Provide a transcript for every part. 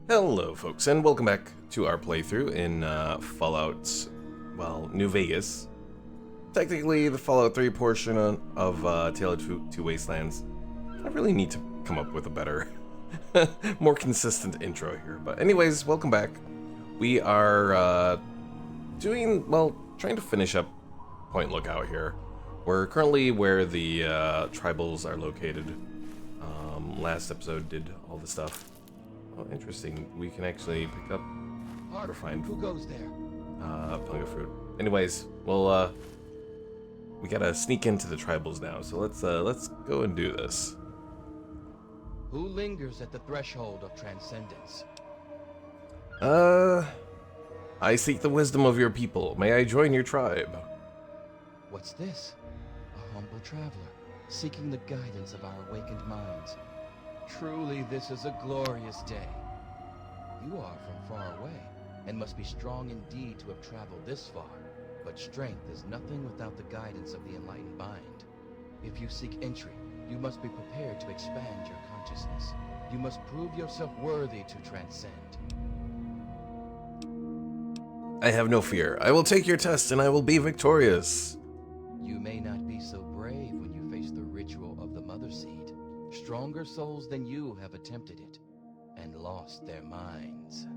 Hello folks, and welcome back to our playthrough in Fallout, well, New Vegas. Technically the Fallout 3 portion of Tale of Two Wastelands. I really need to come up with a better, more consistent intro here. But anyways, welcome back. We are trying to finish up Point Lookout here. We're currently where the tribals are located. Last episode did all the stuff. Oh, interesting. We can actually pick up refined. Who goes there? Punga fruit. Anyways, well, we gotta sneak into the tribals now. So let's go and do this. Who lingers at the threshold of transcendence? I seek the wisdom of your people. May I join your tribe? What's this? A humble traveler, seeking the guidance of our awakened minds. Truly, this is a glorious day. You are from far away, and must be strong indeed to have traveled this far. But strength is nothing without the guidance of the enlightened mind. If you seek entry, you must be prepared to expand your consciousness. You must prove yourself worthy to transcend. I have no fear. I will take your test and I will be victorious. You may not be so brave when you face the ritual of the Mother Seed. Stronger souls than you have attempted it, and lost their minds.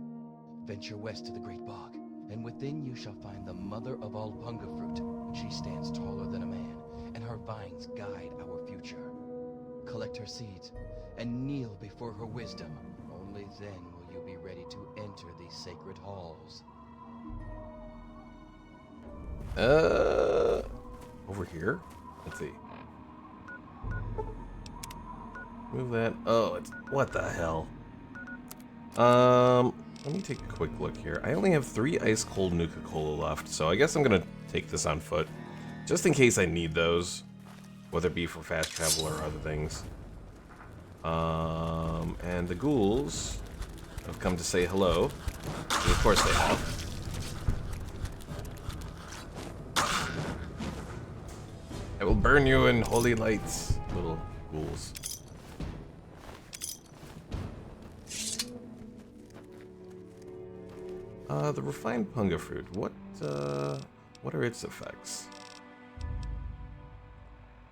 Venture west to the Great Bog, and within you shall find the mother of all Punga fruit. She stands taller than a man, and her vines guide our future. Collect her seeds, and kneel before her wisdom. Only then will you be ready to enter these sacred halls. Over here? Let's see. Move that. Oh, it's... What the hell? Let me take a quick look here. I only have 3 ice-cold Nuka-Cola left, so I guess I'm gonna take this on foot. Just in case I need those. Whether it be for fast travel or other things. And the ghouls have come to say hello. And of course they have. I will burn you in holy lights, little ghouls. The refined Punga fruit. What are its effects?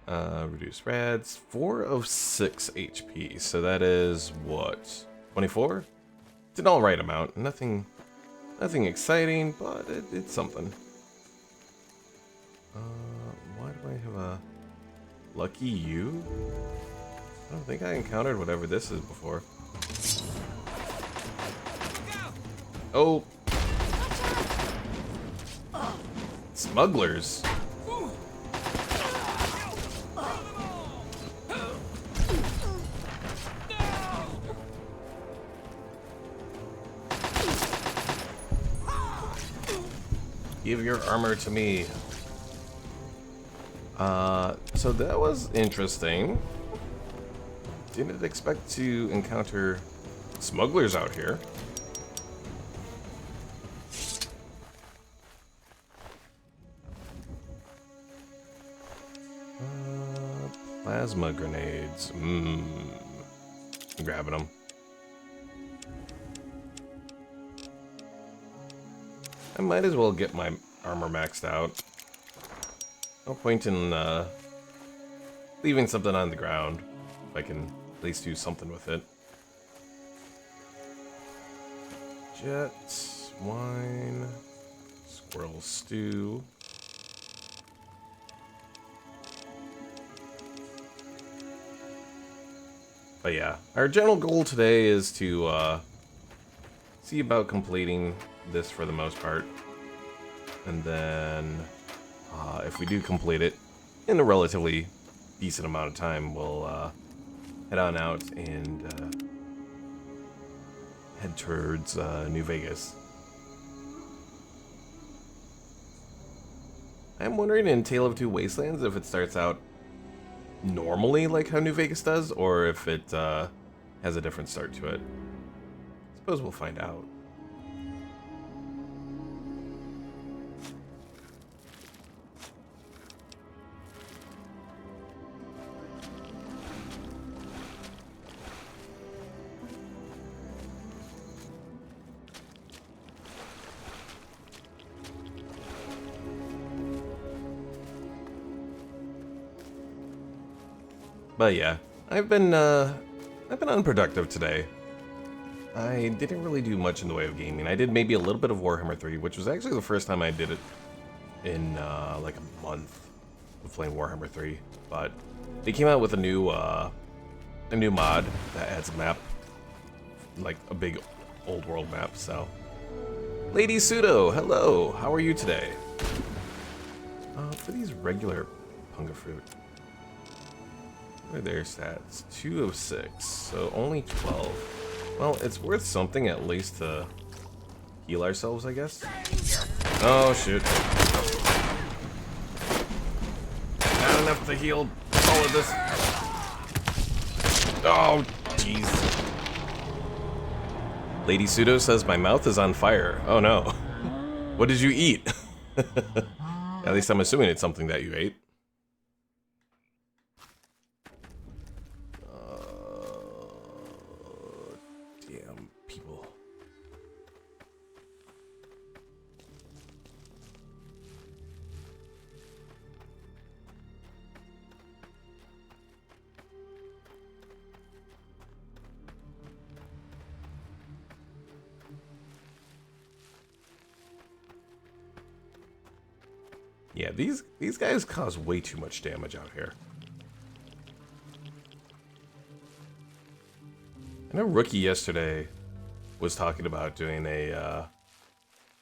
Reduce rads. 4 of 6 HP. So that is what? 24? It's an alright amount. Nothing exciting, but it's something. Why do I have a lucky you? I don't think I encountered whatever this is before. Oh! Smugglers! Give your armor to me. So that was interesting. Didn't expect to encounter smugglers out here. Plasma grenades. I'm grabbing them. I might as well get my armor maxed out. No point in leaving something on the ground if I can at least do something with it. Jet, wine, squirrel stew. But yeah, our general goal today is to see about completing this for the most part. And then if we do complete it in a relatively decent amount of time, we'll head on out and head towards New Vegas. I'm wondering in Tale of Two Wastelands if it starts out normally like how New Vegas does, or if it has a different start to it. I suppose we'll find out. But yeah, I've been unproductive today. I didn't really do much in the way of gaming. I did maybe a little bit of Warhammer 3, which was actually the first time I did it in like a month of playing Warhammer 3. But they came out with a new mod that adds a map, like a big old world map. So, Lady Pseudo, hello. How are you today? For these regular punga fruit, what are their stats? 2 of 6, so only 12. Well, it's worth something at least to heal ourselves, I guess. Oh, shoot. Not enough to heal all of this. Oh, jeez. Lady Pseudo says my mouth is on fire. Oh, no. What did you eat? At least I'm assuming it's something that you ate. Damn people. Yeah, these guys cause way too much damage out here. I know Rookie yesterday was talking about doing a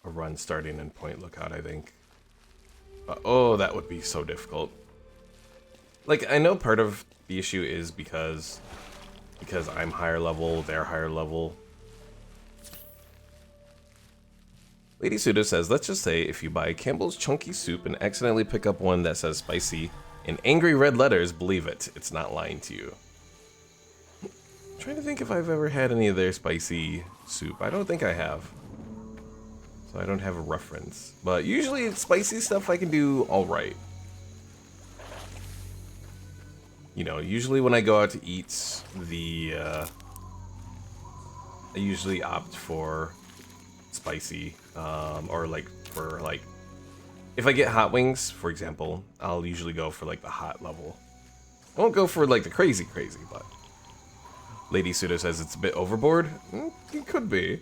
run starting in Point Lookout, I think. Oh, that would be so difficult. Like, I know part of the issue is because I'm higher level, they're higher level. Lady Pseudo says, let's just say if you buy Campbell's Chunky Soup and accidentally pick up one that says spicy in angry red letters, believe it, it's not lying to you. I'm trying to think if I've ever had any of their spicy soup. I don't think I have. So I don't have a reference. But usually spicy stuff I can do alright. You know, usually when I go out to eat, I usually opt for spicy, or like for like, if I get hot wings, for example, I'll usually go for like the hot level. I won't go for like the crazy, but Lady Pseudo says it's a bit overboard. It could be.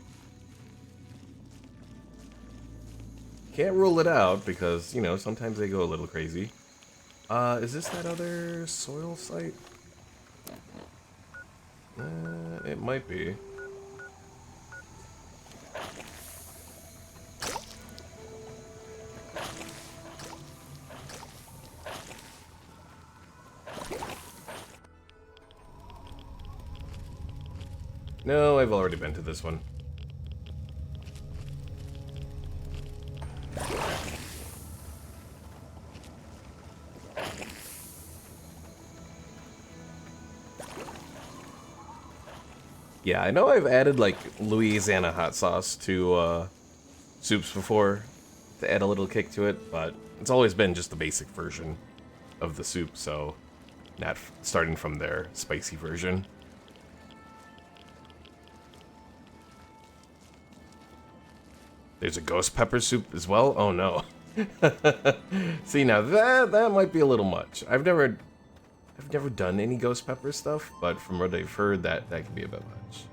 Can't rule it out because, you know, sometimes they go a little crazy. Is this that other soil site? It might be. No, I've already been to this one. Yeah, I know I've added like Louisiana hot sauce to soups before to add a little kick to it, but it's always been just the basic version of the soup, so not starting from their spicy version. There's a ghost pepper soup as well? Oh no. See, now that might be a little much. I've never done any ghost pepper stuff, but from what I've heard, that can be a bit much.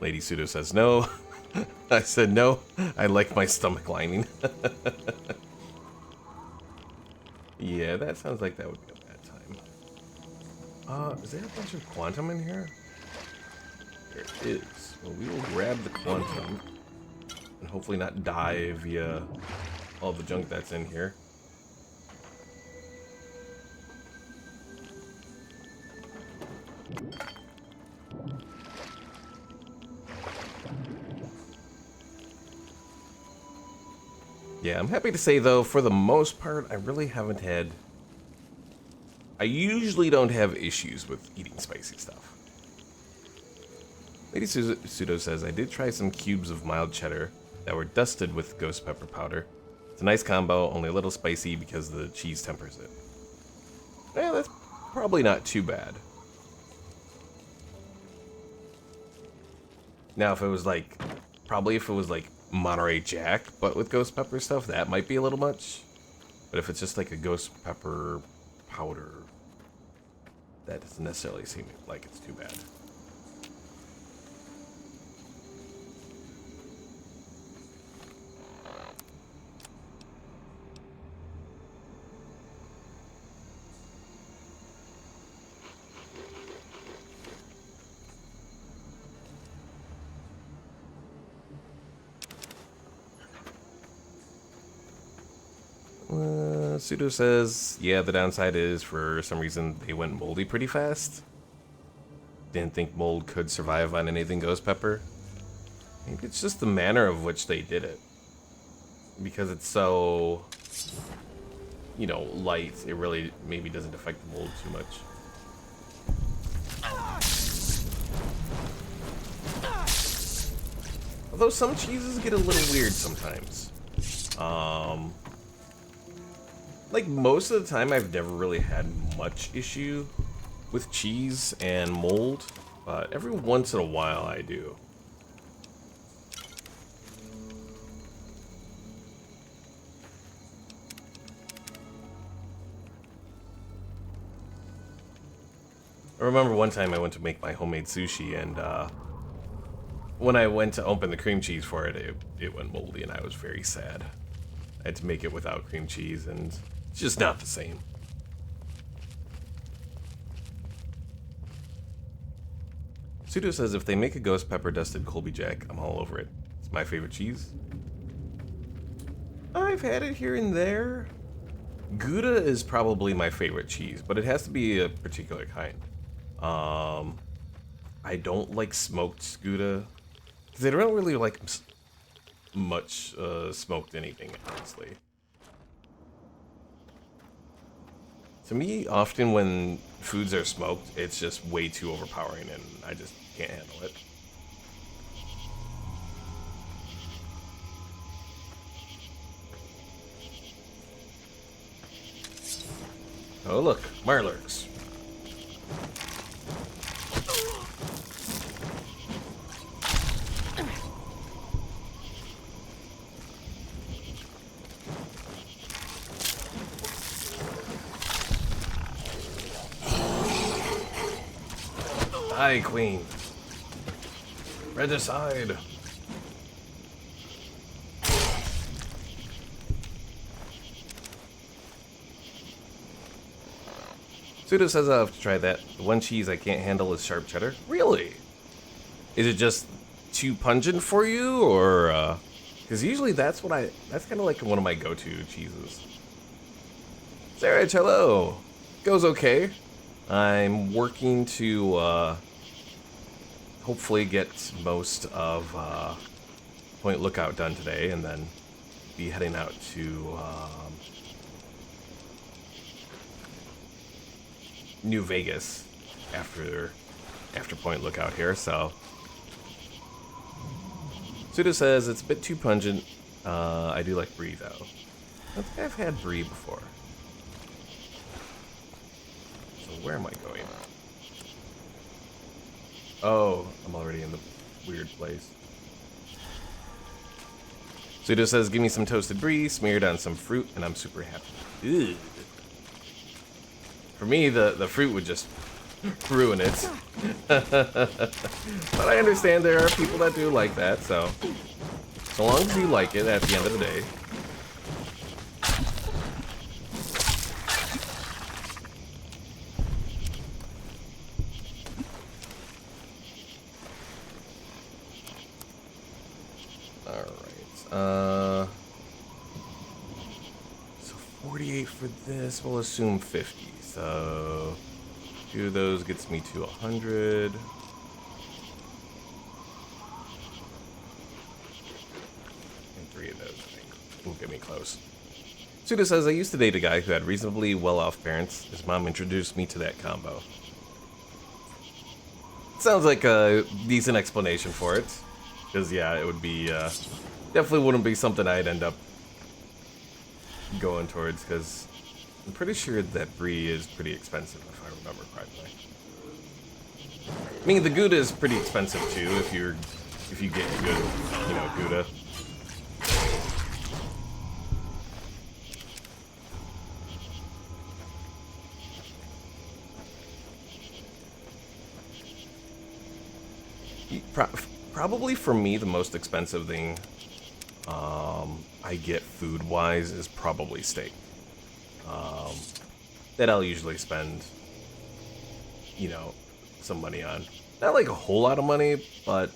Lady Pseudo says no. I said no. I like my stomach lining. Yeah, that sounds like that would be a bad time. Is there a bunch of quantum in here? There is. Well, we will grab the quantum and hopefully not die via all the junk that's in here. Yeah, I'm happy to say though, for the most part, I really haven't had... I usually don't have issues with eating spicy stuff. Lady Pseudo says, I did try some cubes of mild cheddar that were dusted with ghost pepper powder. It's a nice combo, only a little spicy because the cheese tempers it. Yeah, that's probably not too bad. Now, if it was like, probably if it was like Monterey Jack, but with ghost pepper stuff, that might be a little much. But if it's just like a ghost pepper powder, that doesn't necessarily seem like it's too bad. Pseudo says, yeah, the downside is for some reason they went moldy pretty fast. Didn't think mold could survive on anything ghost pepper. Maybe it's just the manner of which they did it. Because it's so, you know, light, it really maybe doesn't affect the mold too much. Although some cheeses get a little weird sometimes. Like most of the time I've never really had much issue with cheese and mold, but every once in a while I do. I remember one time I went to make my homemade sushi, and when I went to open the cream cheese for it, it went moldy, and I was very sad. I had to make it without cream cheese, and it's just not the same. Pseudo says if they make a ghost pepper dusted Colby Jack, I'm all over it. It's my favorite cheese. I've had it here and there. Gouda is probably my favorite cheese, but it has to be a particular kind. I don't like smoked Gouda, because I don't really like much smoked anything, honestly. To me, often when foods are smoked, it's just way too overpowering, and I just can't handle it. Oh look, Marlurks. Hi, Queen. Regicide. Pseudo says I'll have to try that. The one cheese I can't handle is sharp cheddar. Really? Is it just too pungent for you, or because usually that's kind of like one of my go-to cheeses. Sarah, hello. Goes okay. I'm working to hopefully get most of Point Lookout done today, and then be heading out to New Vegas after Point Lookout here. So Pseudo says it's a bit too pungent. I do like brie though. I don't think I've had brie before. So where am I going? Oh, I'm already in the weird place. Pseudo says, give me some toasted brie, smeared on some fruit, and I'm super happy. Ew. For me, the fruit would just ruin it. But I understand there are people that do like that, so long as you like it at the end of the day. Alright, so 48 for this, we'll assume 50. So 2 of those gets me to 100. And 3 of those, I think, will get me close. Pseudo says, I used to date a guy who had reasonably well-off parents. His mom introduced me to that combo. Sounds like a decent explanation for it. Because, yeah, it would be, definitely wouldn't be something I'd end up going towards, because I'm pretty sure that brie is pretty expensive, if I remember correctly. I mean, the Gouda is pretty expensive, too, if you get good, Gouda. Probably for me, the most expensive thing I get food-wise is probably steak. That I'll usually spend, you know, some money on. Not like a whole lot of money, but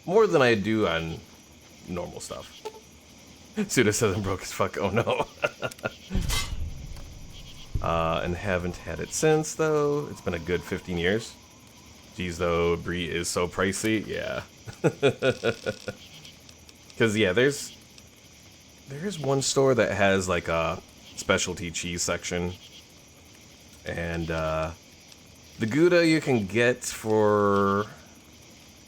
more than I do on normal stuff. Suda says I'm broke as fuck. Oh no. And haven't had it since, though. It's been a good 15 years. Geez, though, brie is so pricey. Yeah. Because, yeah, there's one store that has, like, a specialty cheese section. And, the Gouda you can get for...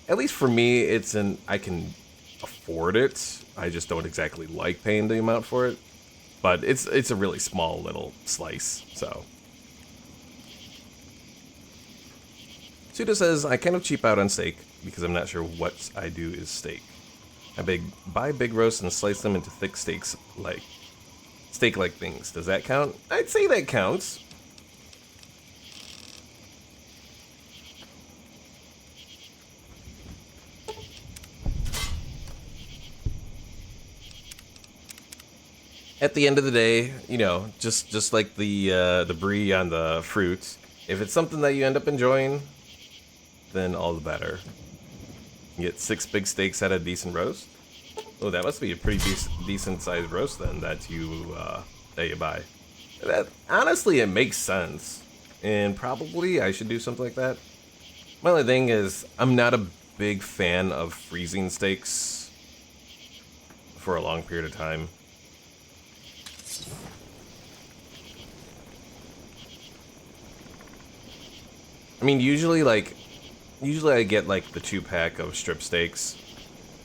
At least for me, I can afford it. I just don't exactly like paying the amount for it. But it's a really small little slice, so. Suda says, I kind of cheap out on steak because I'm not sure what I do is steak. Buy big roasts and slice them into thick steak-like things. Does that count? I'd say that counts. At the end of the day, you know, just like the brie on the fruit, if it's something that you end up enjoying, then all the better. You get 6 big steaks at a decent roast. Oh, that must be a pretty decent sized roast then that you buy. That honestly, it makes sense, and probably I should do something like that. My only thing is, I'm not a big fan of freezing steaks for a long period of time. I mean, usually I get like the 2-pack of strip steaks,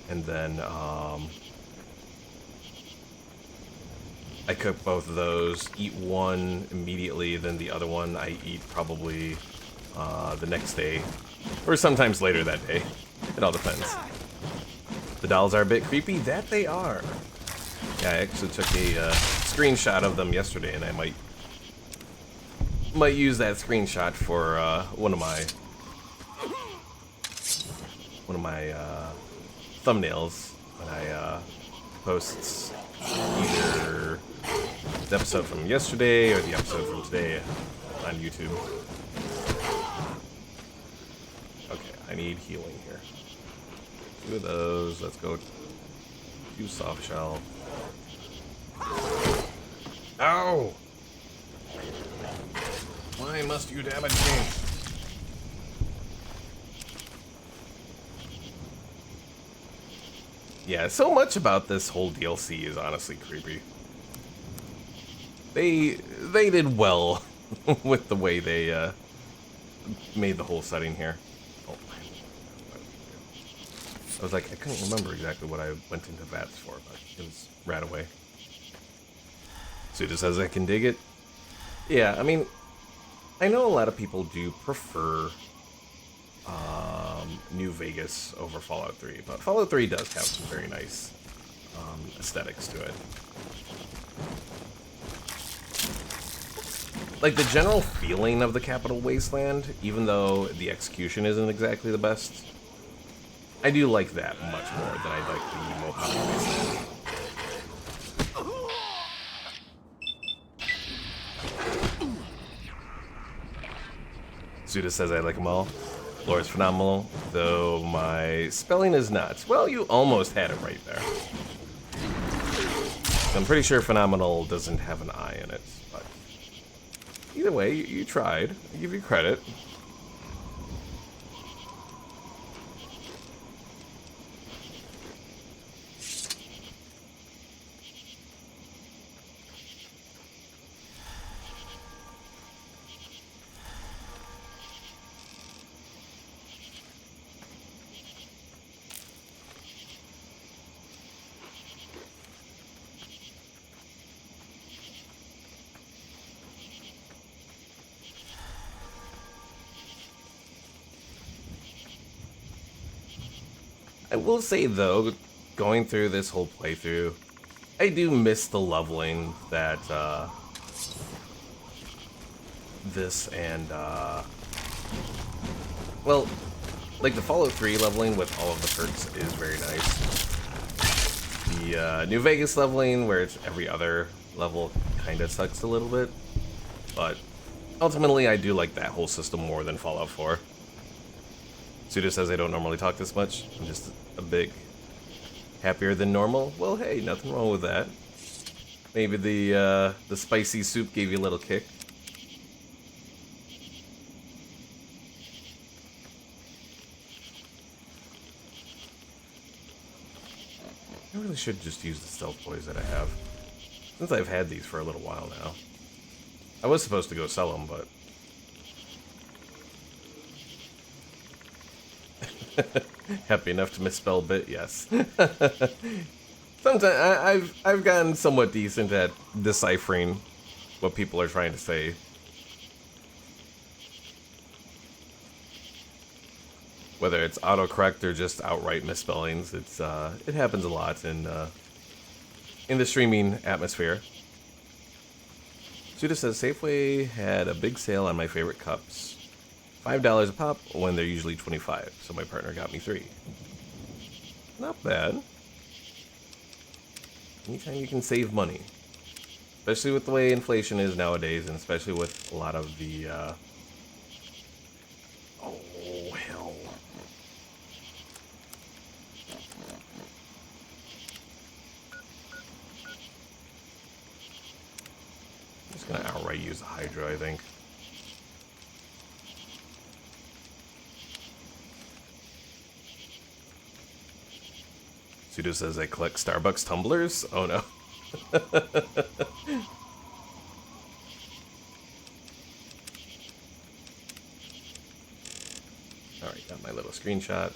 and then I cook both of those, eat one immediately, then the other one I eat probably the next day, or sometimes later that day. It all depends. The dolls are a bit creepy. That they are. Yeah, I actually took a screenshot of them yesterday, and I might use that screenshot for one of my thumbnails when I post either the episode from yesterday or the episode from today on YouTube. Okay, I need healing here. 2 of those. Let's go 2 soft shell. Ow! Why must you damage me? Yeah, so much about this whole DLC is honestly creepy. They did well with the way they made the whole setting here. Oh, I was like, I couldn't remember exactly what I went into VATS for, but it was right away. Suda says I can dig it. Yeah, I mean, I know a lot of people do prefer New Vegas over Fallout 3, but Fallout 3 does have some very nice aesthetics to it. Like, the general feeling of the Capital Wasteland, even though the execution isn't exactly the best, I do like that much more than I like the Mojave Wasteland. Suda says I like them all. Laura's phenomenal, though my spelling is not. Well, you almost had it right there. I'm pretty sure phenomenal doesn't have an I in it, but either way, you tried. I give you credit. I will say, though, going through this whole playthrough, I do miss the leveling that this and, well, Like, the Fallout 3 leveling with all of the perks is very nice. The New Vegas leveling, where it's every other level, kind of sucks a little bit. But ultimately, I do like that whole system more than Fallout 4. Suda says I don't normally talk this much. I'm just a bit happier than normal. Well, hey, nothing wrong with that. Maybe the spicy soup gave you a little kick. I really should just use the stealth boys that I have, since I've had these for a little while now. I was supposed to go sell them, but happy enough to misspell bit, yes. Sometimes I've gotten somewhat decent at deciphering what people are trying to say. Whether it's autocorrect or just outright misspellings, it happens a lot in the streaming atmosphere. Suda says Safeway had a big sale on my favorite cups. $5 a pop when they're usually $25, so my partner got me 3. Not bad. Anytime you can save money. Especially with the way inflation is nowadays, and especially with a lot of the, oh, hell. I'm just gonna outright use the Hydra, I think. Sudo says I collect Starbucks tumblers? Oh no. Alright, got my little screenshots.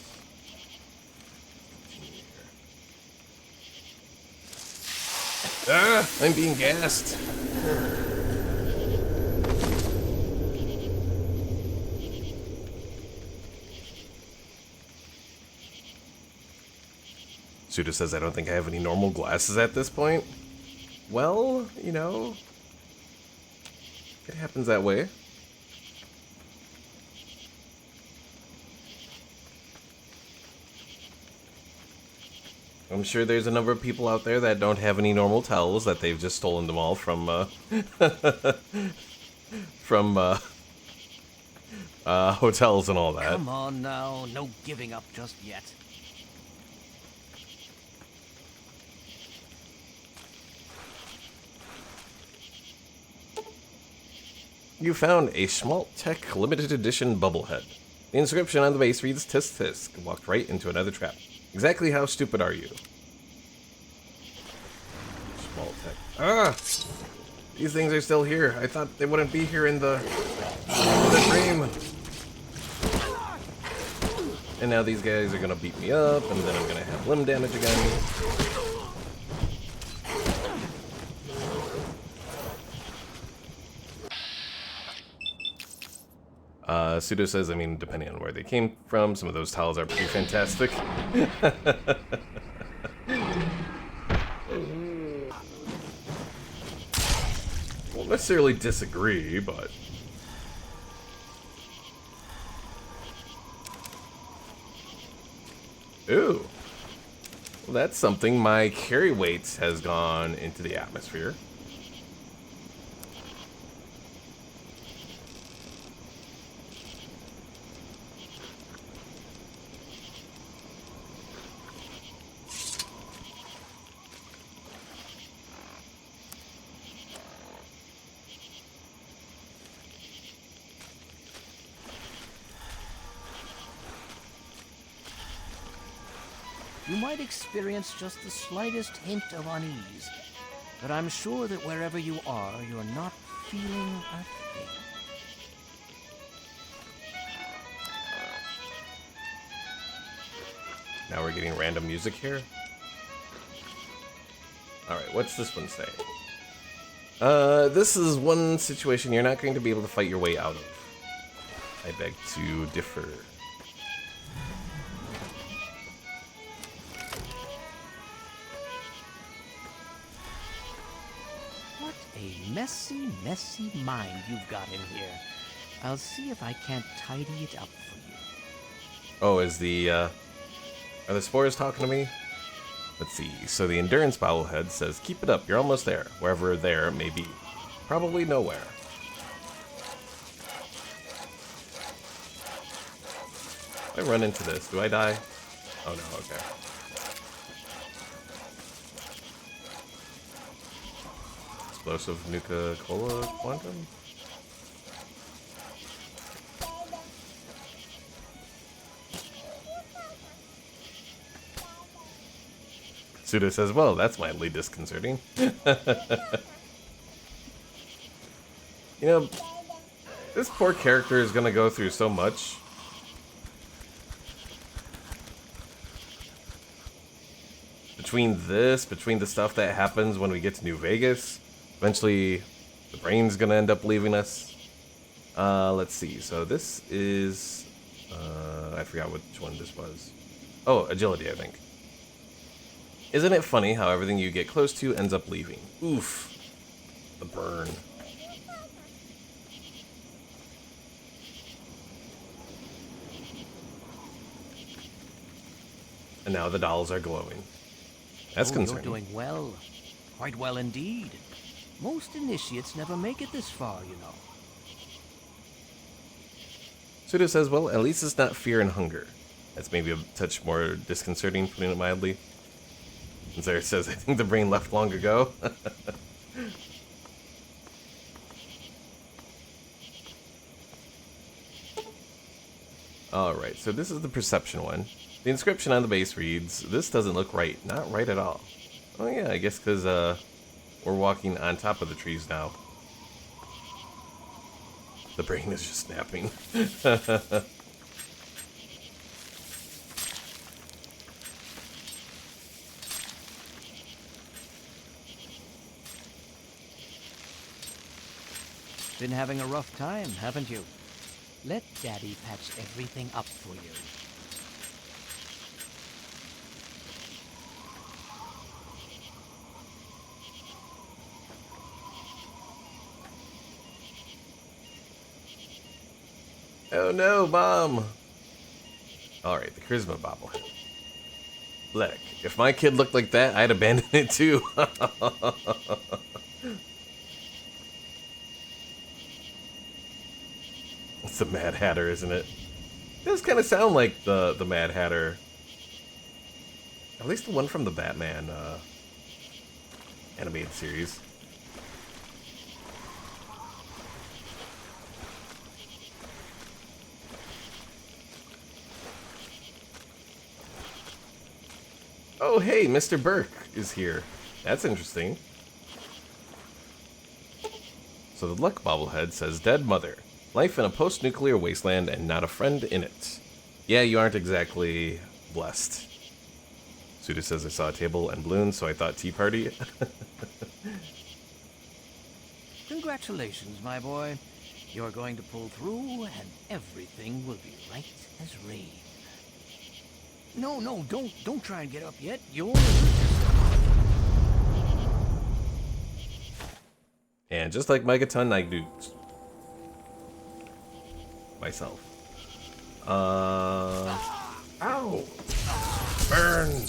Ah! I'm being gassed! Suda says I don't think I have any normal glasses at this point. Well, you know, it happens that way. I'm sure there's a number of people out there that don't have any normal tells, that they've just stolen them all from hotels and all that. Come on now, no giving up just yet. You found a Schmaltz Tech limited edition bubblehead. The inscription on the base reads Tisk Tisk, walked right into another trap. Exactly how stupid are you? Schmaltz Tech. Ah! These things are still here. I thought they wouldn't be here in the dream. And now these guys are gonna beat me up, and then I'm gonna have limb damage again. Sudo says, I mean, depending on where they came from, some of those tiles are pretty fantastic. Won't necessarily disagree, but... Ooh. Well, that's something. My carry weight has gone into the atmosphere. You might experience just the slightest hint of unease, but I'm sure that wherever you are, you're not feeling a thing. Now we're getting random music here. Alright, what's this one say? This is one situation you're not going to be able to fight your way out of. I beg to differ. What a messy, messy mind you've got in here. I'll see if I can't tidy it up for you. Oh, is the, are the spores talking to me? Let's see. So the endurance bobblehead says, keep it up, you're almost there. Wherever there may be. Probably nowhere. If I run into this, do I die? Oh no, okay. Explosive Nuka-Cola Quantum? Suda says, well, that's mildly disconcerting. You know, this poor character is gonna go through so much. Between the stuff that happens when we get to New Vegas, eventually the brain's gonna end up leaving us. Let's see. So this is, I forgot which one this was. Oh, agility, I think. Isn't it funny how everything you get close to ends up leaving? Oof. The burn. And now the dolls are glowing. That's concerning. You're doing well. Quite well indeed. Most initiates never make it this far, you know. Suda says, well, at least it's not fear and hunger. That's maybe a touch more disconcerting, putting it mildly. And Zara says, I think the brain left long ago. Alright, so this is the perception one. The inscription on the base reads, this doesn't look right. Not right at all. Oh yeah, I guess because we're walking on top of the trees now. The brain is just snapping. Been having a rough time, haven't you? Let Daddy patch everything up for you. Oh no, Mom! Alright, the charisma bobblehead. Look, if my kid looked like that, I'd abandon it too. It's the Mad Hatter, isn't it? It does kind of sound like the Mad Hatter. At least the one from the Batman animated series. Oh, hey, Mr. Burke is here. That's interesting. So the luck bobblehead says, dead mother. Life in a post-nuclear wasteland and not a friend in it. Yeah, you aren't exactly blessed. Suda says, I saw a table and balloons, so I thought tea party. Congratulations, my boy. You're going to pull through, and everything will be right as rain. No, don't try and get up yet. You'll only hurt yourself. And just like Megaton, I do myself. Ow! Burn!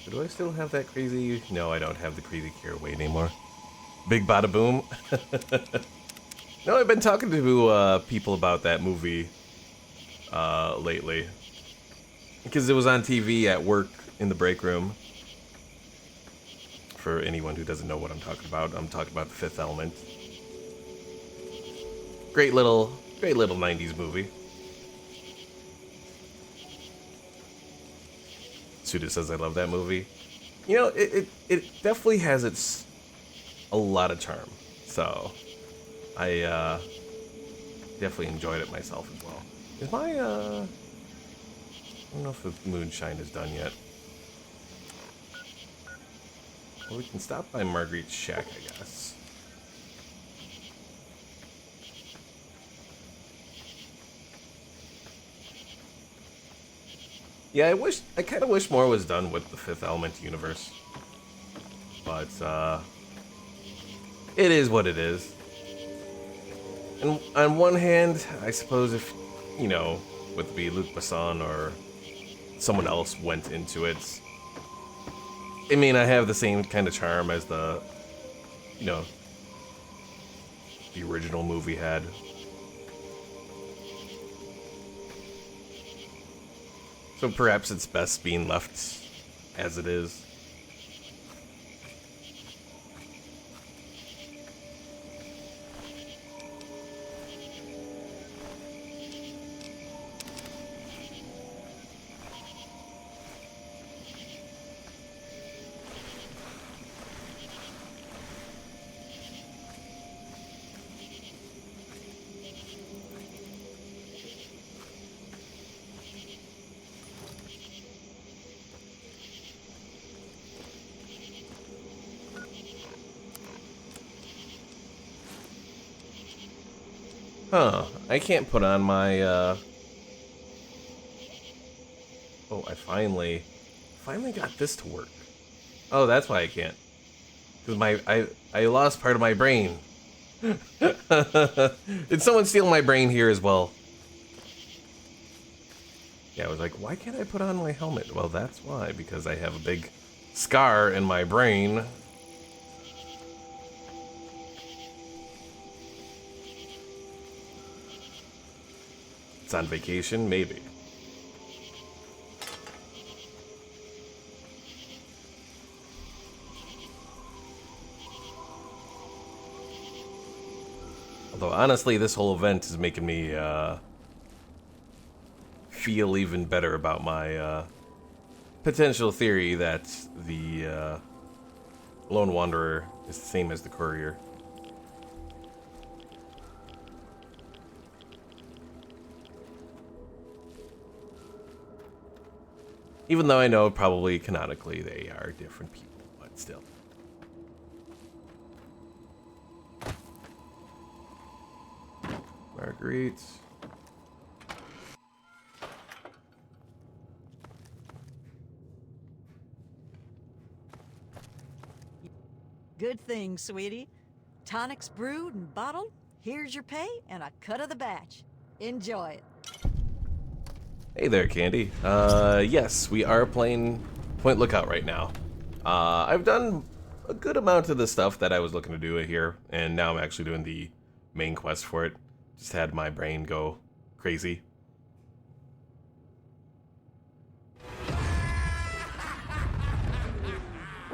Do I still have that crazy? No, I don't have the crazy cure weight anymore. Big bada boom. No, I've been talking to people about that movie lately. Because it was on TV at work in the break room. For anyone who doesn't know what I'm talking about The Fifth Element. Great little 90s movie. Suda says I love that movie. You know, it definitely has a lot of charm. So I definitely enjoyed it myself as well. Is my I don't know if the moonshine is done yet. Well, we can stop by Marguerite's shack, I guess. Yeah, I kind of wish more was done with the Fifth Element universe. But, it is what it is. And on one hand, I suppose if, you know, would be Luc Besson or someone else went into it, it may not have the same kind of charm as the, you know, the original movie had. So perhaps it's best being left as it is. Huh, I can't put on my, Oh, I finally got this to work. Oh, that's why I can't. Because I lost part of my brain. Did someone steal my brain here as well? Yeah, I was like, why can't I put on my helmet? Well, that's why, because I have a big scar in my brain. It's on vacation, maybe. Although, honestly, this whole event is making me, feel even better about my, potential theory that the, Lone Wanderer is the same as the Courier. Even though I know probably canonically they are different people, but still. Marguerite. Good thing, sweetie. Tonics brewed and bottled. Here's your pay and a cut of the batch. Enjoy it. Hey there, Candy. Yes, we are playing Point Lookout right now. I've done a good amount of the stuff that I was looking to do here, and now I'm actually doing the main quest for it. Just had my brain go crazy.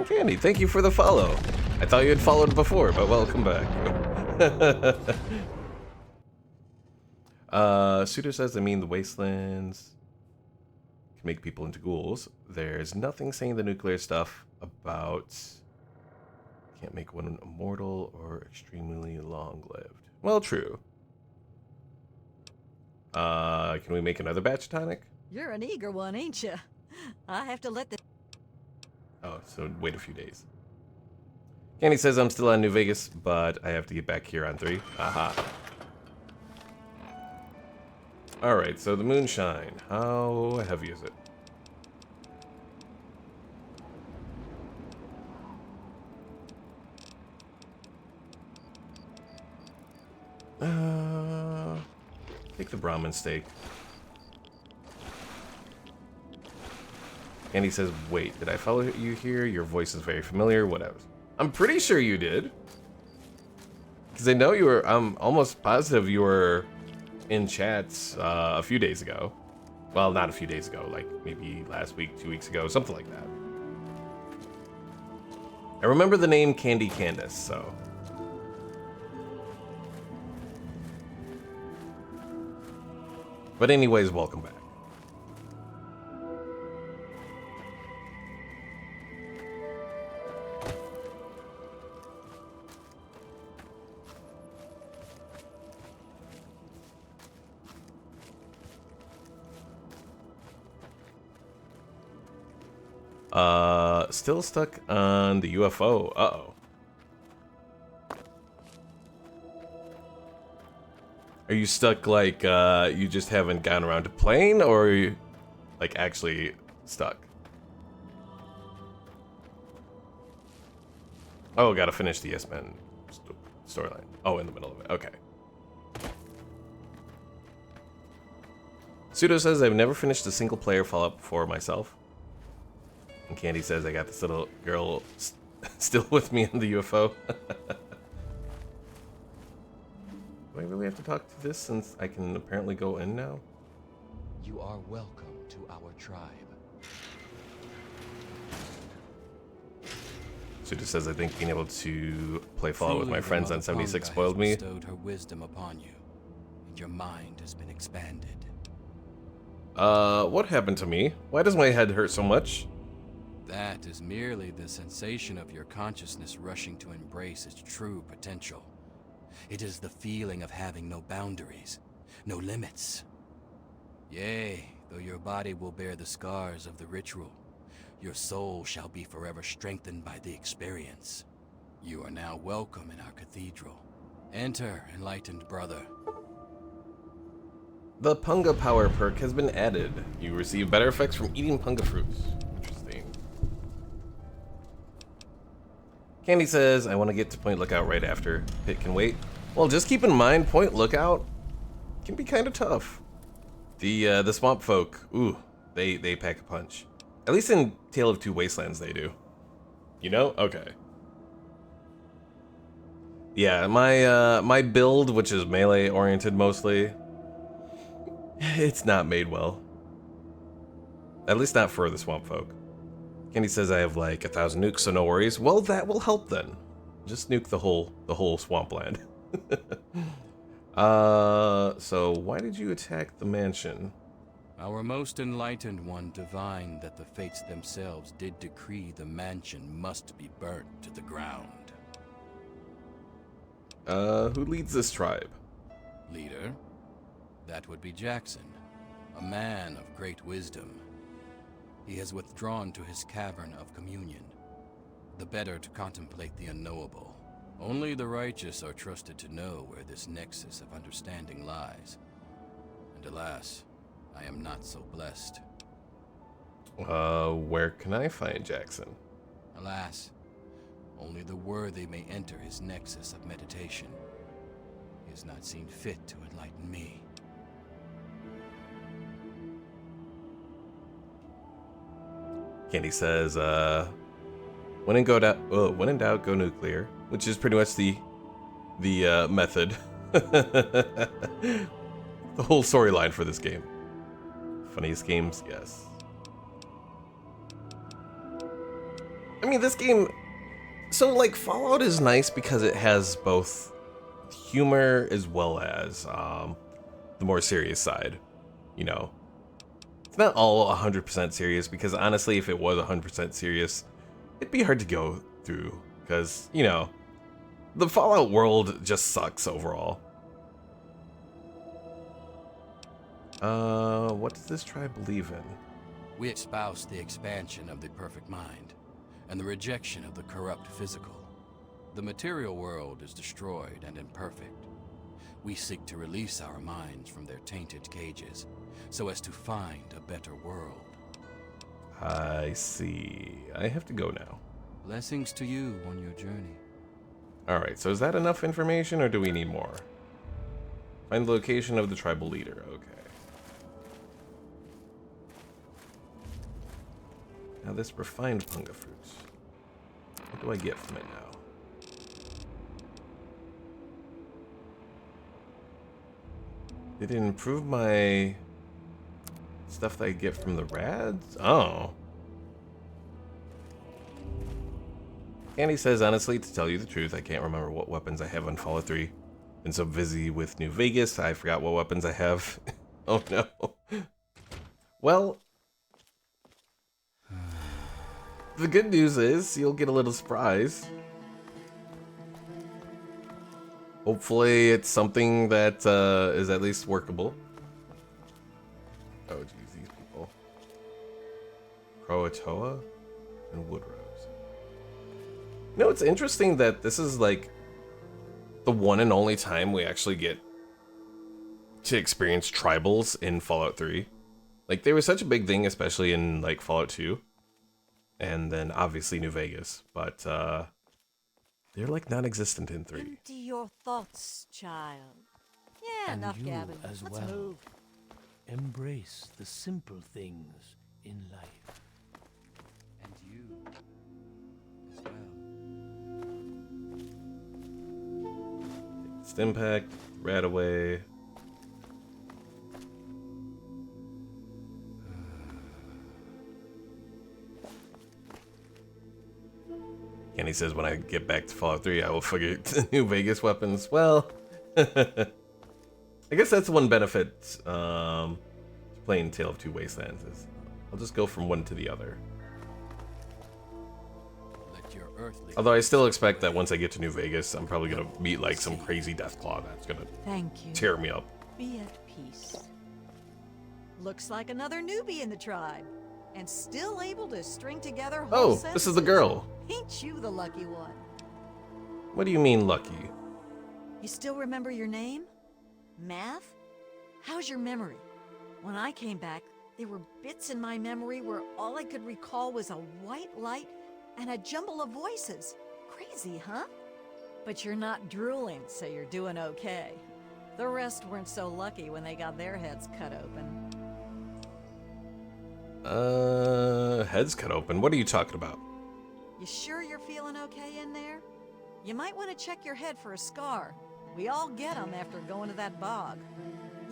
Candy, thank you for the follow. I thought you had followed before, but welcome back. Suitor says they mean the wastelands can make people into ghouls. There's nothing saying the nuclear stuff about can't make one immortal or extremely long-lived. Well, true. Can we make another batch of tonic? You're an eager one, ain't you? I have to let the... Oh, so wait a few days. Candy says I'm still on New Vegas, but I have to get back here on 3. Aha. Alright, so the moonshine. How heavy is it? Take the Brahmin steak. And he says, wait, did I follow you here? Your voice is very familiar, whatever. I'm pretty sure you did. Because I know you were, I'm almost positive you were in chats a few days ago. Well, not a few days ago, like maybe last week, 2 weeks ago, something like that. I remember the name Candy Candace, so. But anyways, welcome back. Still stuck on the UFO. Uh-oh. Are you stuck like, you just haven't gotten around to playing, or Like, actually stuck. Oh, gotta finish the S-Men storyline. Oh, in the middle of it. Okay. Pseudo says, I've never finished a single player Fallout before myself. And Candy says, I got this little girl still with me in the UFO. Do I really have to talk to this since I can apparently go in now? You are welcome to our tribe. Pseudo says, I think being able to play Fallout with my Truly, the friends on Mother 76 Ponga spoiled has me. bestowed her wisdom upon you, and your mind has been expanded. What happened to me? Why does my head hurt so much? That is merely the sensation of your consciousness rushing to embrace its true potential. It is the feeling of having no boundaries, no limits. Yea, though your body will bear the scars of the ritual, your soul shall be forever strengthened by the experience. You are now welcome in our cathedral. Enter, enlightened brother. The Punga Power perk has been added. You receive better effects from eating Punga fruits. Interesting. Candy says, I want to get to Point Lookout right after. Pit can wait. Well, just keep in mind, Point Lookout can be kind of tough. The swamp folk, ooh, they pack a punch. At least in Tale of Two Wastelands they do. You know? Okay. Yeah, my build, which is melee oriented mostly, it's not made well. At least not for the swamp folk. Candy says I have like 1,000 nukes, so no worries. Well, that will help then. Just nuke the whole swampland. So why did you attack the mansion? Our most enlightened one divined that the fates themselves did decree the mansion must be burnt to the ground. Who leads this tribe? Leader? That would be Jackson, a man of great wisdom. He has withdrawn to his cavern of communion, the better to contemplate the unknowable. Only the righteous are trusted to know where this nexus of understanding lies. And alas, I am not so blessed. Where can I find Jackson? Alas, only the worthy may enter his nexus of meditation. He has not seen fit to enlighten me. Candy says, when in doubt, go nuclear, which is pretty much the method, the whole storyline for this game. Funniest games, yes. I mean, this game, so like Fallout is nice because it has both humor as well as the more serious side, you know. It's not all 100% serious, because honestly, if it was 100% serious, it'd be hard to go through, because, you know, the Fallout world just sucks overall. What does this tribe believe in? We espouse the expansion of the perfect mind, and the rejection of the corrupt physical. The material world is destroyed and imperfect. We seek to release our minds from their tainted cages, so as to find a better world. I see. I have to go now. Blessings to you on your journey. Alright, so is that enough information, or do we need more? Find the location of the tribal leader. Okay. Now this refined Punga fruits. What do I get from it now? Did it improve my stuff that I get from the rads? Oh. Annie says, honestly, to tell you the truth, I can't remember what weapons I have on Fallout 3. Been so busy with New Vegas, I forgot what weapons I have. Oh no. Well, the good news is you'll get a little surprise. Hopefully it's something that is at least workable. Oh geez, these people. Croatoa and Woodrose. You know, it's interesting that this is like the one and only time we actually get to experience tribals in Fallout 3. Like, they were such a big thing, especially in, like, Fallout 2. And then, obviously, New Vegas. But, they're, like, non-existent in 3. Empty your thoughts, child. Yeah, And enough you gabbing. as Let's well. move. Embrace the simple things in life. And you as well. Stimpack, Radaway. And he says when I get back to Fallout 3, I will figure the New Vegas weapons. Well, I guess that's one benefit to playing Tale of Two Wastelands is I'll just go from one to the other. Let your earthly Although I still expect that once I get to New Vegas, I'm probably gonna meet like some crazy Deathclaw that's gonna Thank you. tear me up. Be at peace. Looks like another newbie in the tribe. And still able to string together whole Oh, this is the sentences. girl. Ain't you the lucky one? What do you mean lucky? You still remember your name? Math? How's your memory? When I came back, there were bits in my memory where all I could recall was a white light and a jumble of voices. Crazy, huh? But you're not drooling, so you're doing okay. The rest weren't so lucky when they got their heads cut open. Heads cut open. What are you talking about? You sure you're feeling okay in there? You might want to check your head for a scar. We all get them after going to that bog.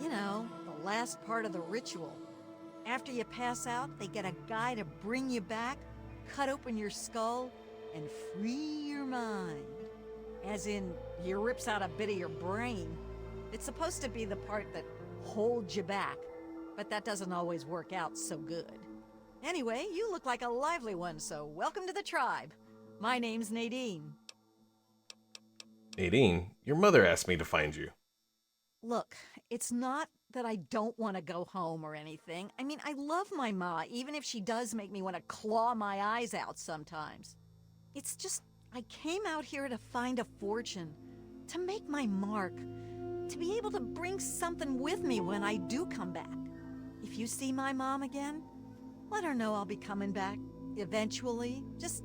You know, the last part of the ritual. After you pass out, they get a guy to bring you back, cut open your skull, and free your mind. As in, he rips out a bit of your brain. It's supposed to be the part that holds you back, but that doesn't always work out so good. Anyway, you look like a lively one, so welcome to the tribe. My name's Nadine. Nadine, your mother asked me to find you. Look, it's not that I don't want to go home or anything. I mean, I love my ma, even if she does make me want to claw my eyes out sometimes. It's just, I came out here to find a fortune, to make my mark, to be able to bring something with me when I do come back. If you see my mom again, let her know I'll be coming back eventually, just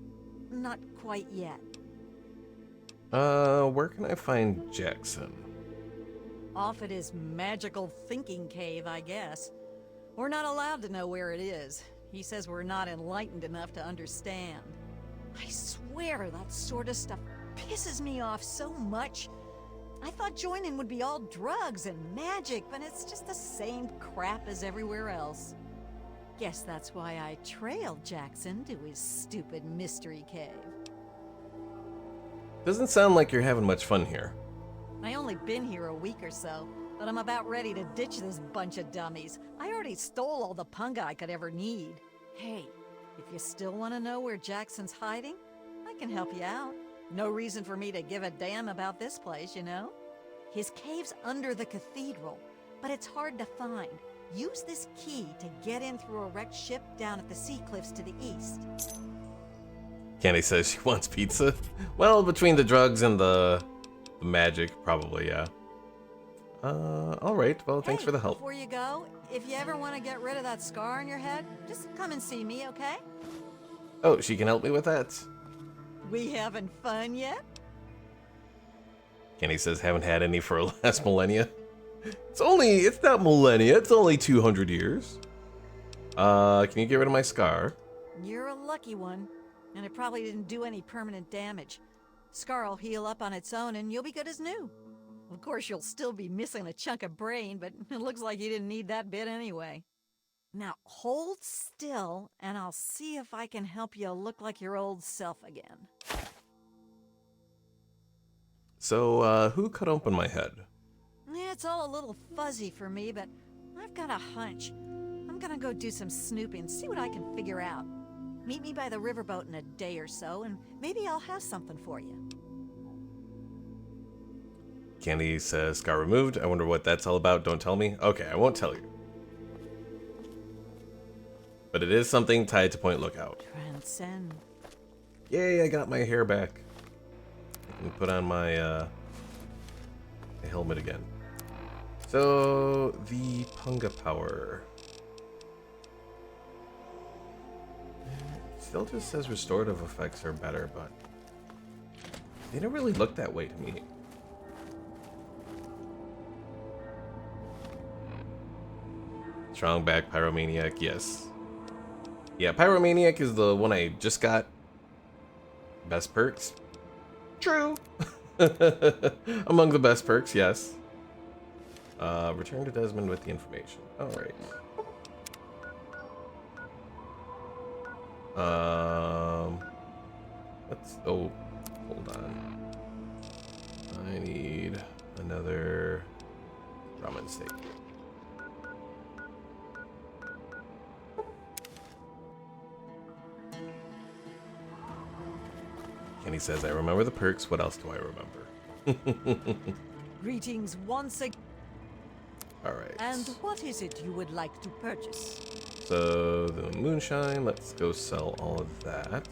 not quite yet. Where can I find Jackson? Off at his magical thinking cave, I guess. We're not allowed to know where it is. He says we're not enlightened enough to understand. I swear that sort of stuff pisses me off so much. I thought joining would be all drugs and magic, but it's just the same crap as everywhere else. Guess that's why I trailed Jackson to his stupid mystery cave. Doesn't sound like you're having much fun here. I only been here a week or so, but I'm about ready to ditch this bunch of dummies. I already stole all the punga I could ever need. Hey, if you still want to know where Jackson's hiding, I can help you out. No reason for me to give a damn about this place, you know? His cave's under the cathedral, but it's hard to find. Use this key to get in through a wrecked ship down at the sea cliffs to the east. Candy says she wants pizza. Well, between the drugs and the magic, probably, yeah. Alright, well, thanks Hey, for the help. Before you go, if you ever want to get rid of that scar on your head, just come and see me, okay? Oh, she can help me with that? We having fun yet? Candy says haven't had any for last millennia. It's not millennia, it's only 200 years. Can you get rid of my scar? You're a lucky one, and it probably didn't do any permanent damage. Scar will heal up on its own and you'll be good as new. Of course, you'll still be missing a chunk of brain, but it looks like you didn't need that bit anyway. Now, hold still, and I'll see if I can help you look like your old self again. So, who cut open my head? Yeah, it's all a little fuzzy for me, but I've got a hunch. I'm gonna go do some snooping, see what I can figure out. Meet me by the riverboat in a day or so, and maybe I'll have something for you. Candy says scar removed. I wonder what that's all about. Don't tell me. Okay, I won't tell you. But it is something tied to Point Lookout. Transcend. Yay, I got my hair back. I can put on my helmet again. So, the Punga Power. still just says restorative effects are better, but they don't really look that way to me. Strong back Pyromaniac, yes. Yeah, Pyromaniac is the one I just got. Best perks? True. Among the best perks, yes. Return to Desmond with the information. Alright. Let's... Oh, hold on. I need another ramen steak. Kenny says, I remember the perks. What else do I remember? Greetings once again. Alright. And what is it you would like to purchase? So, the moonshine, let's go sell all of that.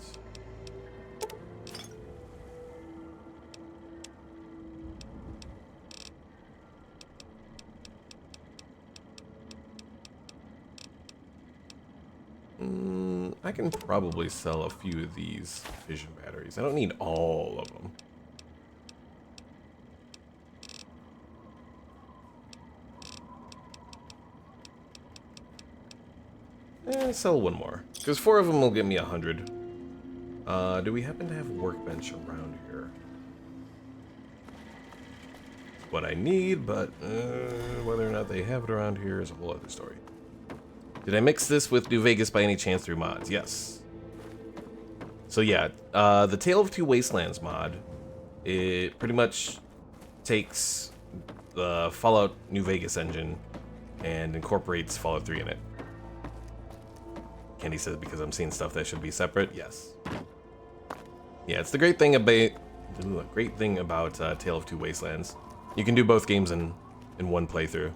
I can probably sell a few of these fission batteries. I don't need all of them. Sell one more, because 4 of them will get me 100. Do we happen to have a workbench around here? It's what I need, but whether or not they have it around here is a whole other story. Did I mix this with New Vegas by any chance through mods? Yes. So yeah, the Tale of Two Wastelands mod, it pretty much takes the Fallout New Vegas engine and incorporates Fallout 3 in it. Candy says because I'm seeing stuff that should be separate. Yes. Yeah, it's the great thing about Tale of Two Wastelands. You can do both games in one playthrough.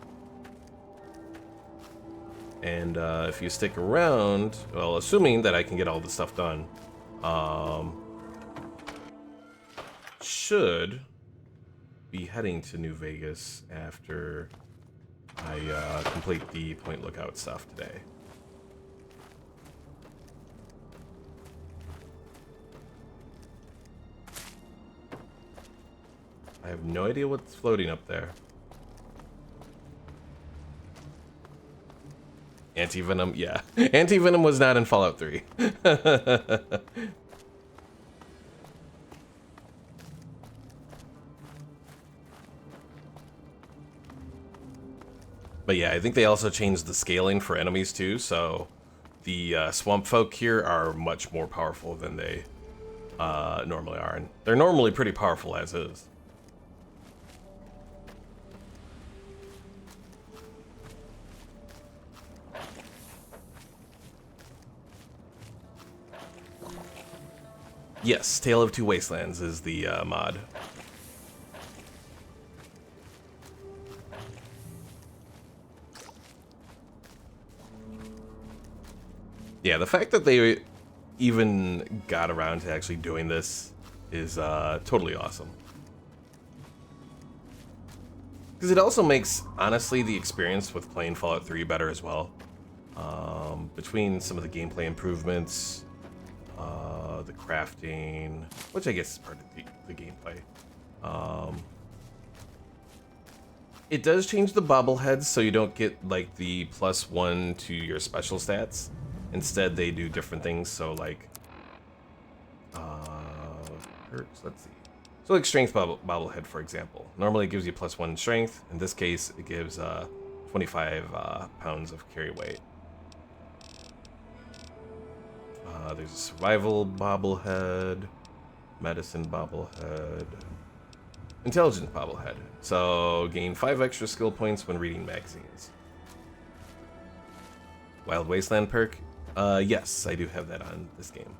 And if you stick around, well, assuming that I can get all the stuff done, should be heading to New Vegas after I complete the Point Lookout stuff today. I have no idea what's floating up there. Anti-venom, yeah. Anti-venom was not in Fallout 3. But yeah, I think they also changed the scaling for enemies too, so the swamp folk here are much more powerful than they normally are. And they're normally pretty powerful as is. Yes, Tale of Two Wastelands is the mod. Yeah, the fact that they even got around to actually doing this is totally awesome. Because it also makes, honestly, the experience with playing Fallout 3 better as well. Between some of the gameplay improvements, the crafting, which I guess is part of the gameplay. It does change the bobbleheads, so you don't get like the +1 to your special stats. Instead, they do different things. So like, perks. Let's see. So like strength bobblehead, for example. Normally it gives you +1 strength. In this case, it gives 25 pounds of carry weight. There's a survival bobblehead, medicine bobblehead, intelligence bobblehead. So gain 5 extra skill points when reading magazines. Wild Wasteland perk. Yes, I do have that on this game.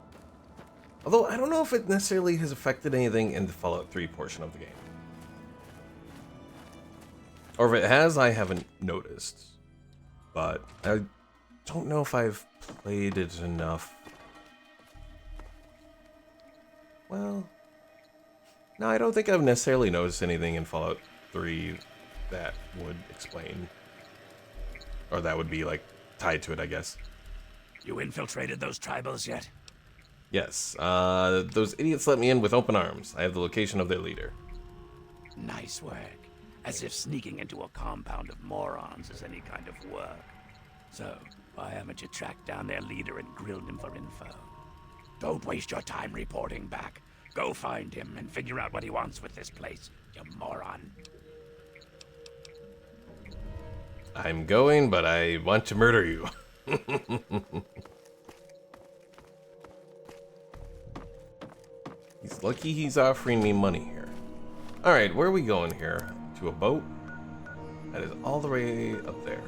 Although I don't know if it necessarily has affected anything in the Fallout 3 portion of the game. Or if it has, I haven't noticed. But I don't know if I've played it enough. Well, no, I don't think I've necessarily noticed anything in Fallout 3 that would explain, or that would be like tied to it, I guess. You infiltrated those tribals yet? Yes, those idiots let me in with open arms. I have the location of their leader. Nice work. As if sneaking into a compound of morons is any kind of work. So, why haven't you tracked down their leader and grilled him for info? Don't waste your time reporting back. Go find him and figure out what he wants with this place, you moron. I'm going, but I want to murder you. He's lucky he's offering me money here. Alright, where are we going here? To a boat? That is all the way up there.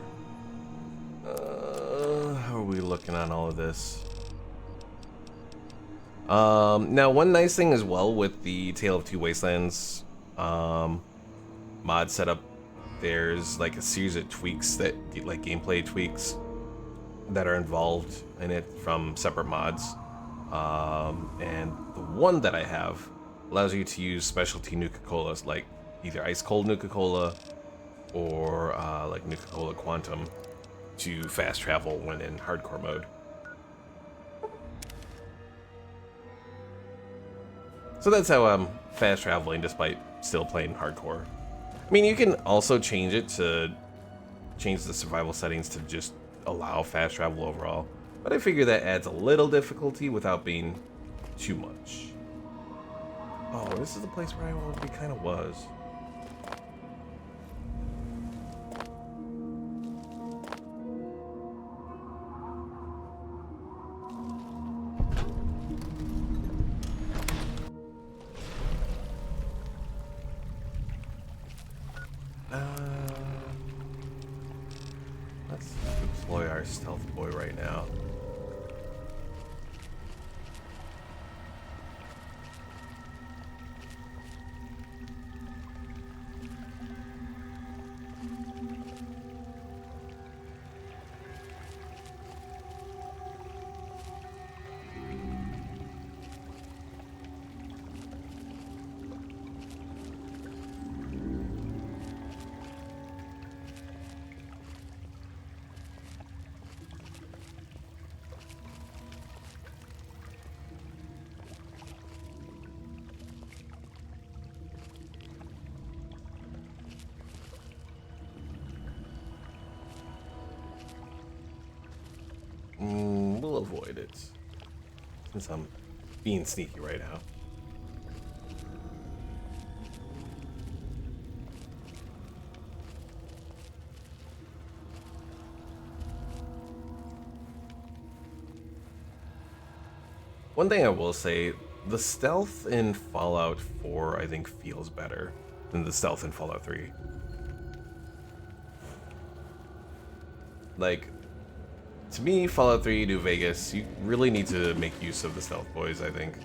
How are we looking on all of this? Now one nice thing as well with the Tale of Two Wastelands mod setup, there's like a series of tweaks that, like gameplay tweaks, that are involved in it from separate mods. And the one that I have allows you to use specialty Nuka-Colas, like either ice cold Nuka-Cola or like Nuka-Cola Quantum, to fast travel when in hardcore mode. So that's how I'm fast traveling despite still playing hardcore. I mean, you can also change it to change the survival settings to just allow fast travel overall, but I figure that adds a little difficulty without being too much. Oh, this is the place where I already kind of was. Let's deploy our stealth boy right now. We'll avoid it, since I'm being sneaky right now. One thing I will say, the stealth in Fallout 4 I think feels better than the stealth in Fallout 3. Like, to me, Fallout 3, New Vegas, you really need to make use of the stealth boys, I think.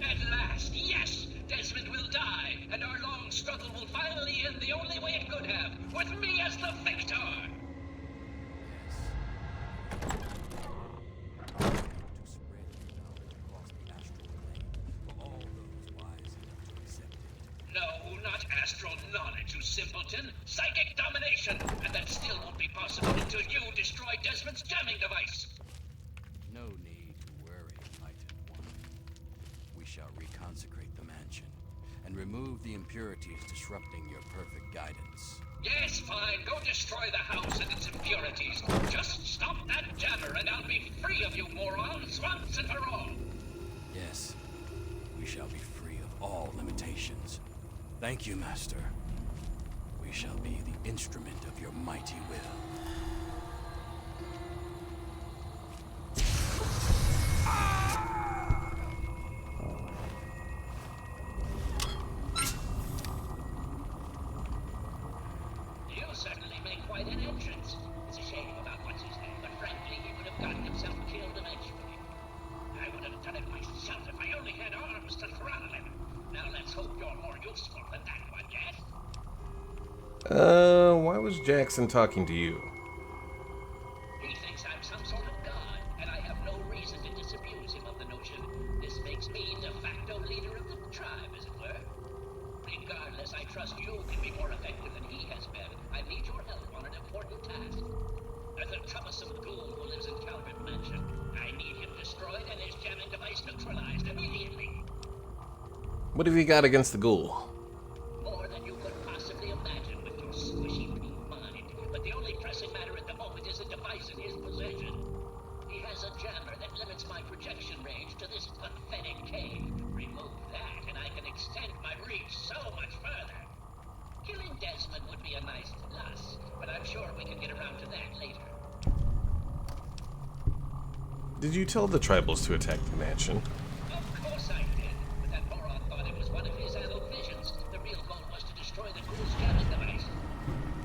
At last, yes! Desmond will die, and our long struggle will finally end the only way it could have, with me as the victor! No, not astral knowledge, you simpleton! Psychic domination! And that still won't be possible until you destroy Desmond's jamming device! No need to worry, Enlightened One. We shall reconsecrate the mansion and remove the impurities disrupting your perfect guidance. Yes, fine, go destroy the house and its impurities. Just stop that jammer and I'll be free of you morons once and for all! Yes, we shall be free of all limitations. Thank you, Master. We shall be the instrument of your mighty will. You certainly make quite an entrance. It's a shame about what's his name, but frankly, he would have gotten himself killed eventually. I would have done it myself if I only had arms to throttle him. Now let's hope you're more useful than that one, yes? Why was Jackson talking to you? He thinks I'm some sort of god, and I have no reason to disabuse him of the notion. This makes me de facto leader of the tribe, as it were. Regardless, I trust you can be more effective than he has been. I need your help on an important task. There's a troublesome ghoul who lives in Calvert Mansion. I need him destroyed and his gem What have you got against the ghoul? More than you could possibly imagine with your squishy pink mind. But the only pressing matter at the moment is a device in his possession. He has a jammer that limits my projection range to this pathetic cave. Remove that, and I can extend my reach so much further. Killing Desmond would be a nice plus, but I'm sure we can get around to that later. Did you tell the tribals to attack the mansion? Of course I did, but that moron thought it was one of his adult visions. The real goal was to destroy the ghoul's jamming device.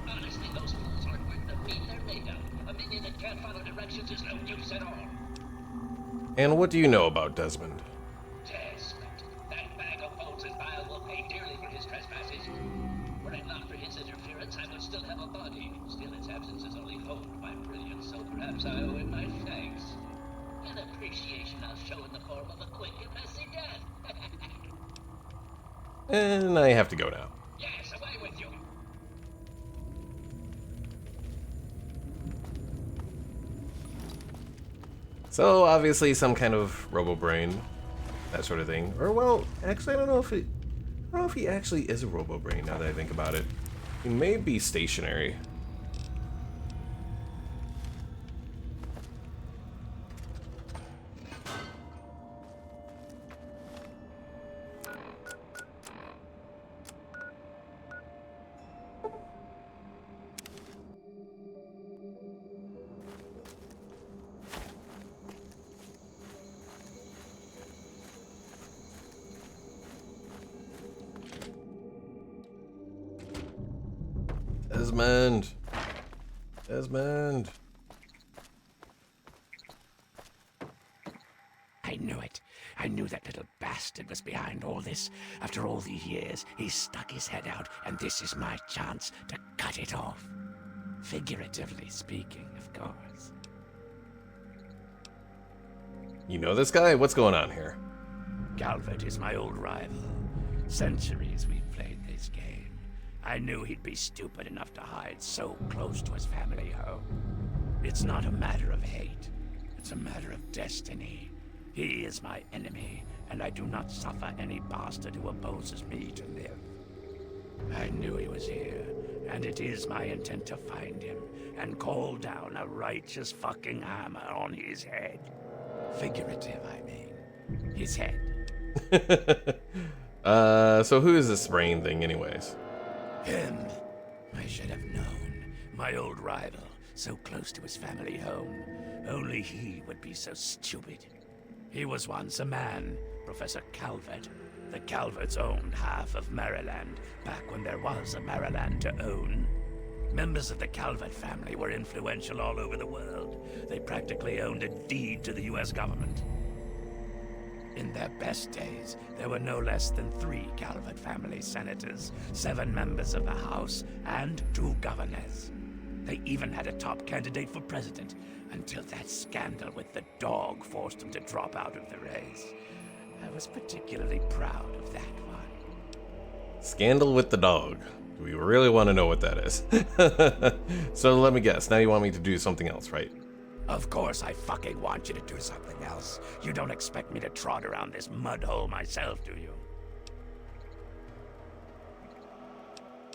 Honestly, those fools aren't worth the meat they're made of. A minion that can't follow directions is no use at all. And what do you know about Desmond? Desmond, that bag of bones and bile will pay dearly for his trespasses. Were it not for his interference, I would still have a body. Still, its absence has only honed my brilliance, so perhaps I owe him my thanks. An appreciation I'll show in the form of a quick and messy death. And I have to go now. Yes, away with you. So obviously some kind of robo-brain, that sort of thing. Or well, actually I don't know if he actually is a robo-brain now that I think about it. He may be stationary. Desmond. Desmond. I knew it. I knew that little bastard was behind all this. After all these years, he stuck his head out, and this is my chance to cut it off. Figuratively speaking, of course. You know this guy? What's going on here? Calvert is my old rival. Centuries we've played this game. I knew he'd be stupid enough to hide so close to his family home. It's not a matter of hate. It's a matter of destiny. He is my enemy, and I do not suffer any bastard who opposes me to live. I knew he was here, and it is my intent to find him and call down a righteous fucking hammer on his head. Figurative, I mean. His head. So who is this brain thing anyways? Him. I should have known. My old rival, so close to his family home. Only he would be so stupid. He was once a man, Professor Calvert. The Calverts owned half of Maryland, back when there was a Maryland to own. Members of the Calvert family were influential all over the world. They practically owned a deed to the US government. In their best days, there were no less than 3 Calvert family senators, 7 members of the House, and 2 governors. They even had a top candidate for president, until that scandal with the dog forced them to drop out of the race. I was particularly proud of that one. Scandal with the dog. Do we really want to know what that is? So let me guess. Now you want me to do something else, right? Of course I fucking want you to do something else. You don't expect me to trot around this mud hole myself, do you?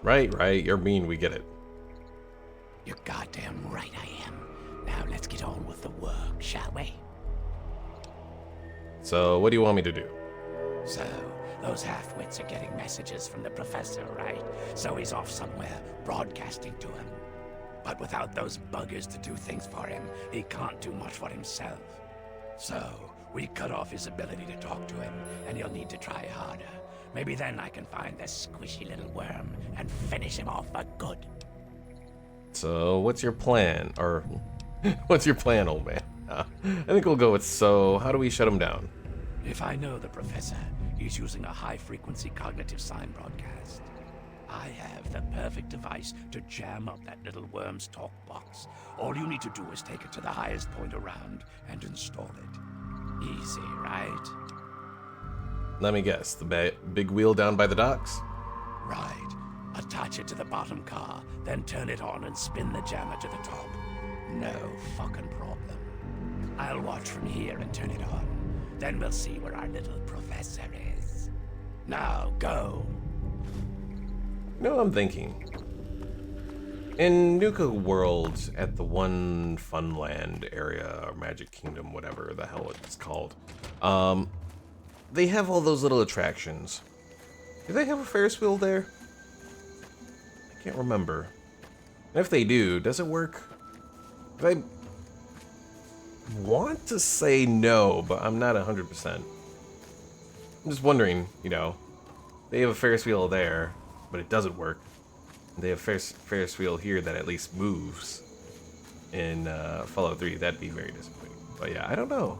Right. You're mean. We get it. You're goddamn right I am. Now let's get on with the work, shall we? So what do you want me to do? So, those half-wits are getting messages from the professor, right? So he's off somewhere, broadcasting to him. But without those buggers to do things for him, he can't do much for himself. So, we cut off his ability to talk to him, and he'll need to try harder. Maybe then I can find this squishy little worm and finish him off for good. So what's your plan? Or what's your plan, old man? I think we'll go with so how do we shut him down? If I know the professor, he's using a high-frequency cognitive sign broadcast. I have the perfect device to jam up that little worm's talk box. All you need to do is take it to the highest point around and install it. Easy, right? Let me guess. The big wheel down by the docks? Right. Attach it to the bottom car, then turn it on and spin the jammer to the top. No fucking problem. I'll watch from here and turn it on. Then we'll see where our little professor is. Now go. You know what I'm thinking? In Nuka World, at the one Funland area, or Magic Kingdom, whatever the hell it's called, they have all those little attractions. Do they have a Ferris wheel there? I can't remember. And if they do, does it work? I want to say no, but I'm not 100%. I'm just wondering, you know, they have a Ferris wheel there, but it doesn't work. They have Ferris wheel here that at least moves in Fallout 3. That'd be very disappointing. But yeah, I don't know.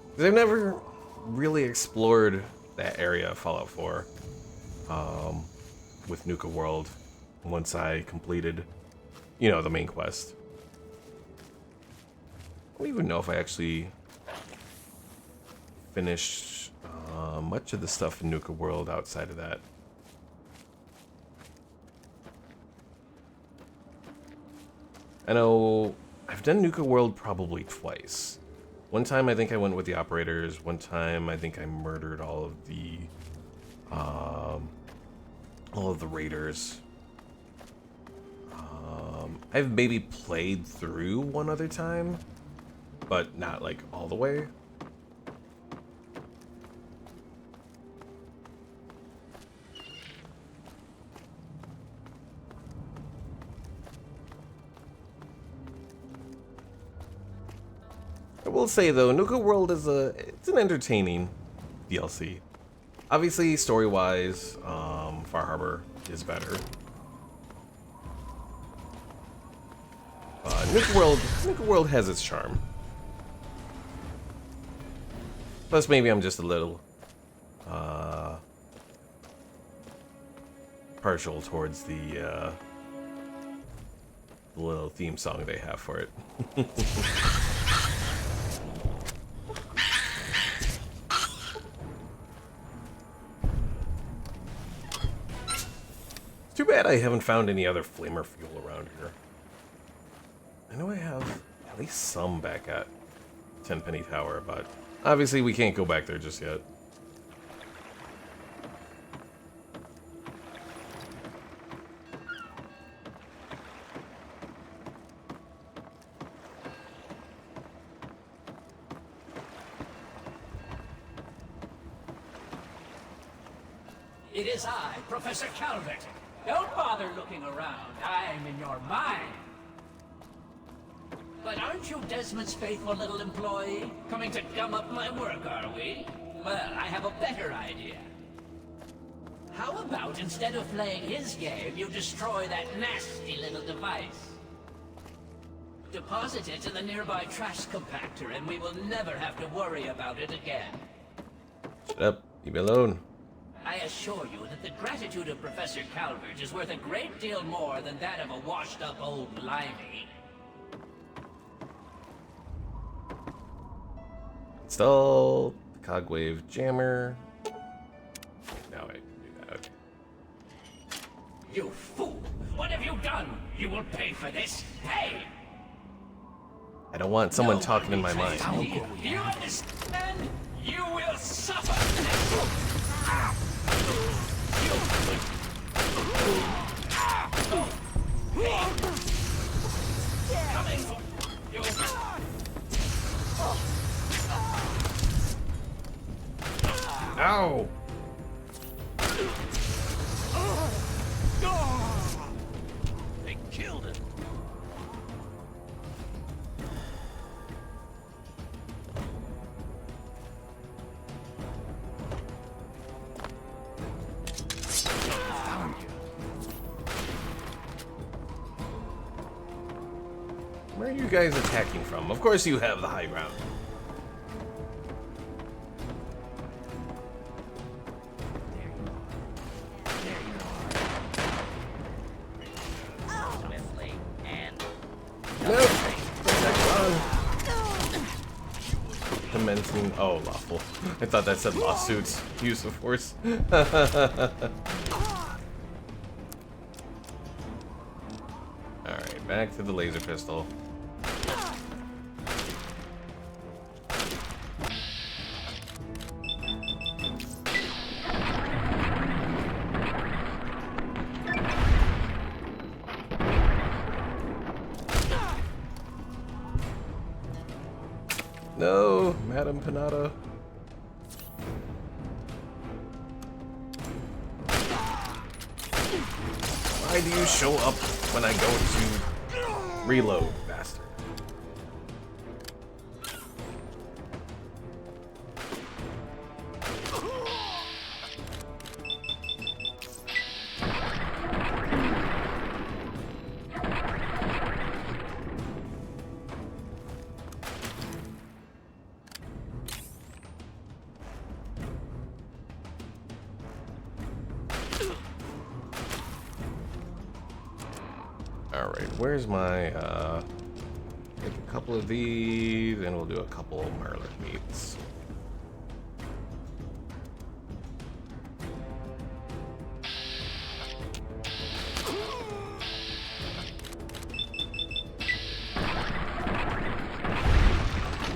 Because I've never really explored that area of Fallout 4 with Nuka World once I completed, you know, the main quest. I don't even know if I actually finished much of the stuff in Nuka World outside of that. I know I've done Nuka World probably twice. One time I think I went with the operators. One time I think I murdered all of the raiders. I've maybe played through one other time, but not like all the way. I will say though, Nuka World is it's an entertaining DLC. Obviously, story-wise, Far Harbor is better. Nuka World has its charm. Plus, maybe I'm just a little partial towards the little theme song they have for it. Too bad I haven't found any other flamer fuel around here. I know I have at least some back at Tenpenny Tower, but obviously we can't go back there just yet. It is I, Professor Calvert. Don't bother looking around. I'm in your mind. But aren't you Desmond's faithful little employee? Coming to gum up my work, are we? Well, I have a better idea. How about instead of playing his game, you destroy that nasty little device? Deposit it in the nearby trash compactor, and we will never have to worry about it again. Shut up. Leave me alone. I assure you that the gratitude of Professor Calvert is worth a great deal more than that of a washed-up old limey. Install the Cogwave Jammer. Now I can do that. Okay. You fool! What have you done? You will pay for this. Hey! I don't want someone No talking in my one mind. betrays me. Do you understand? You will suffer! Coming for you! Ow! They killed him. Found you. Where are you guys attacking from? Of course you have the high ground. Swiftly and No! Commencing. Oh, lawful. I thought that said lawsuits. Use of force. Alright, back to the laser pistol. No, Madame Panada. Why do you show up when I go to reload, bastard? Alright, where's my, take a couple of these, and we'll do a couple of Marlet meats.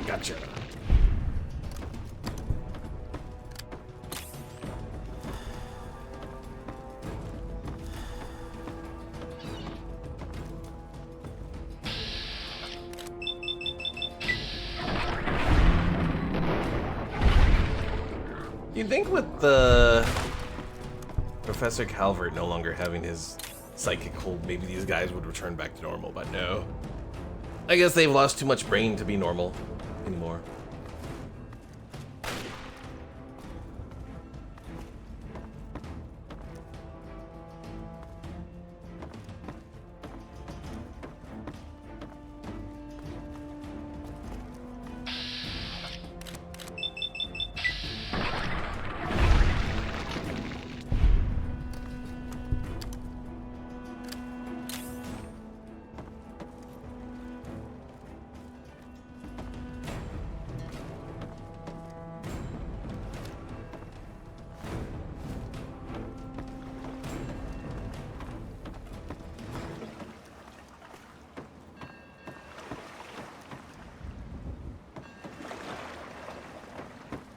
Gotcha. You'd think with the Professor Calvert no longer having his psychic hold, maybe these guys would return back to normal, but no. I guess they've lost too much brain to be normal anymore.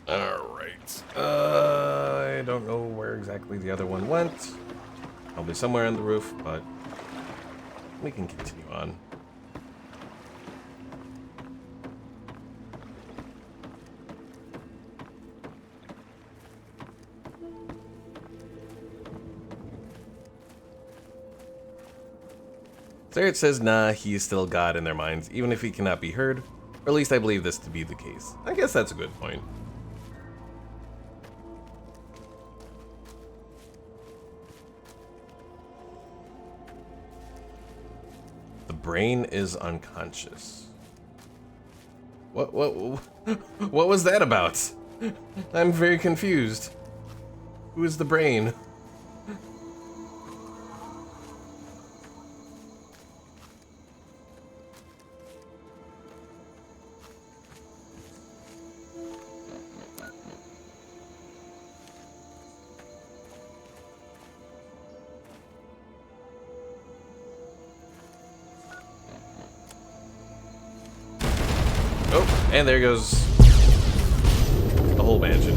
Alright. I don't know where exactly the other one went. Probably somewhere on the roof, but we can continue on. There it says, nah, he is still God in their minds, even if he cannot be heard. Or at least I believe this to be the case. I guess that's a good point. The brain is unconscious. What was that about? I'm very confused. Who is the brain? Oh, and there goes the whole mansion.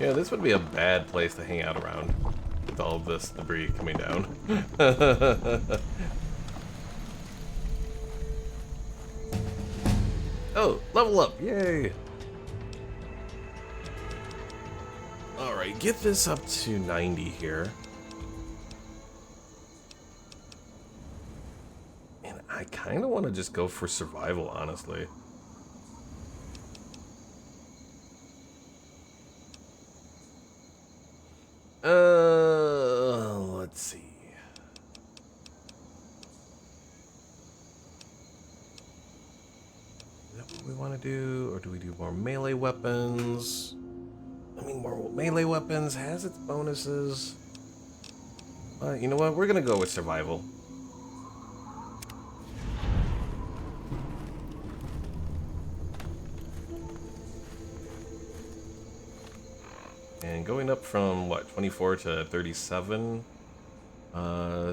Yeah, this would be a bad place to hang out around with all of this debris coming down. Oh, level up, yay! Alright, get this up to 90 here. And I kind of want to just go for survival, honestly. Let's see. Is that what we want to do? Or do we do more melee weapons? I mean, more melee weapons has its bonuses. But you know what? We're gonna go with survival. And going up from what, 24 to 37?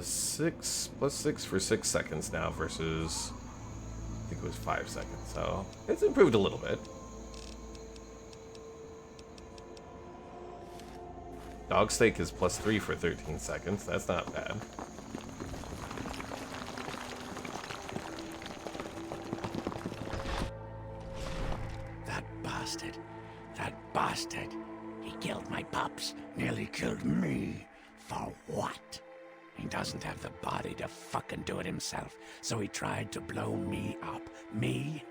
6 plus 6 for 6 seconds now versus I think it was 5 seconds. So it's improved a little bit. Dog steak is +3 for 13 seconds. That's not bad. That bastard. That bastard. He killed my pups. Nearly killed me. For what? He doesn't have the body to fucking do it himself, so he tried to blow me up. Me?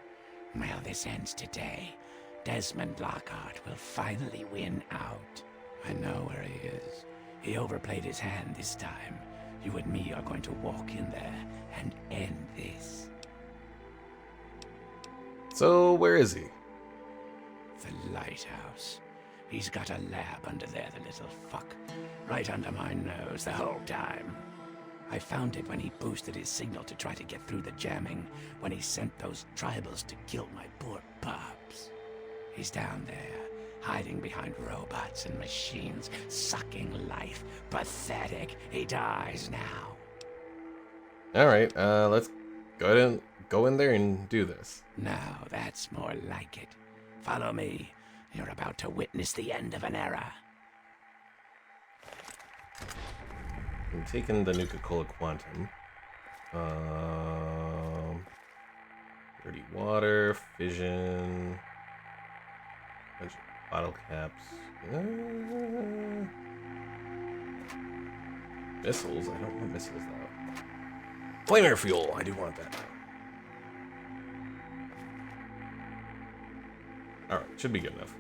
Well, this ends today. Desmond Lockhart will finally win out. I know where he is. He overplayed his hand this time. You and me are going to walk in there and end this. So, where is he? The lighthouse. He's got a lab under there, the little fuck. Right under my nose the whole time. I found it when he boosted his signal to try to get through the jamming, when he sent those tribals to kill my poor pups. He's down there, hiding behind robots and machines, sucking life. Pathetic. He dies now. Alright, let's go in there and do this. Now that's more like it. Follow me. You're about to witness the end of an era. I'm taking the Nuka-Cola Quantum. Dirty water, fission, bunch of bottle caps. Missiles? I don't want missiles though. Flamer fuel! I do want that. Alright, should be good enough.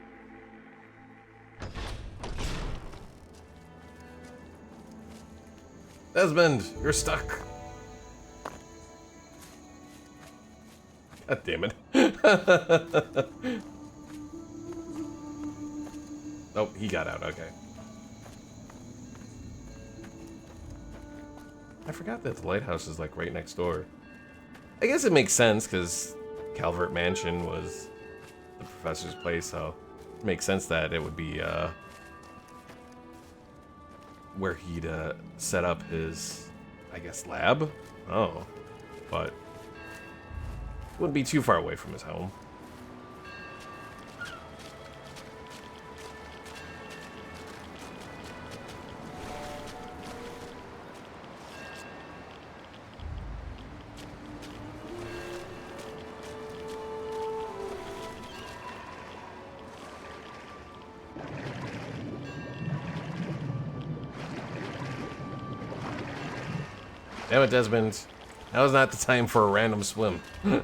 Desmond, you're stuck. God damn it. Oh, he got out, okay. I forgot that the lighthouse is like right next door. I guess it makes sense because Calvert Mansion was the professor's place, so it makes sense that it would be where he'd set up his, I guess, lab? Oh, but wouldn't be too far away from his home. Damn it, Desmond. Now is not the time for a random swim. I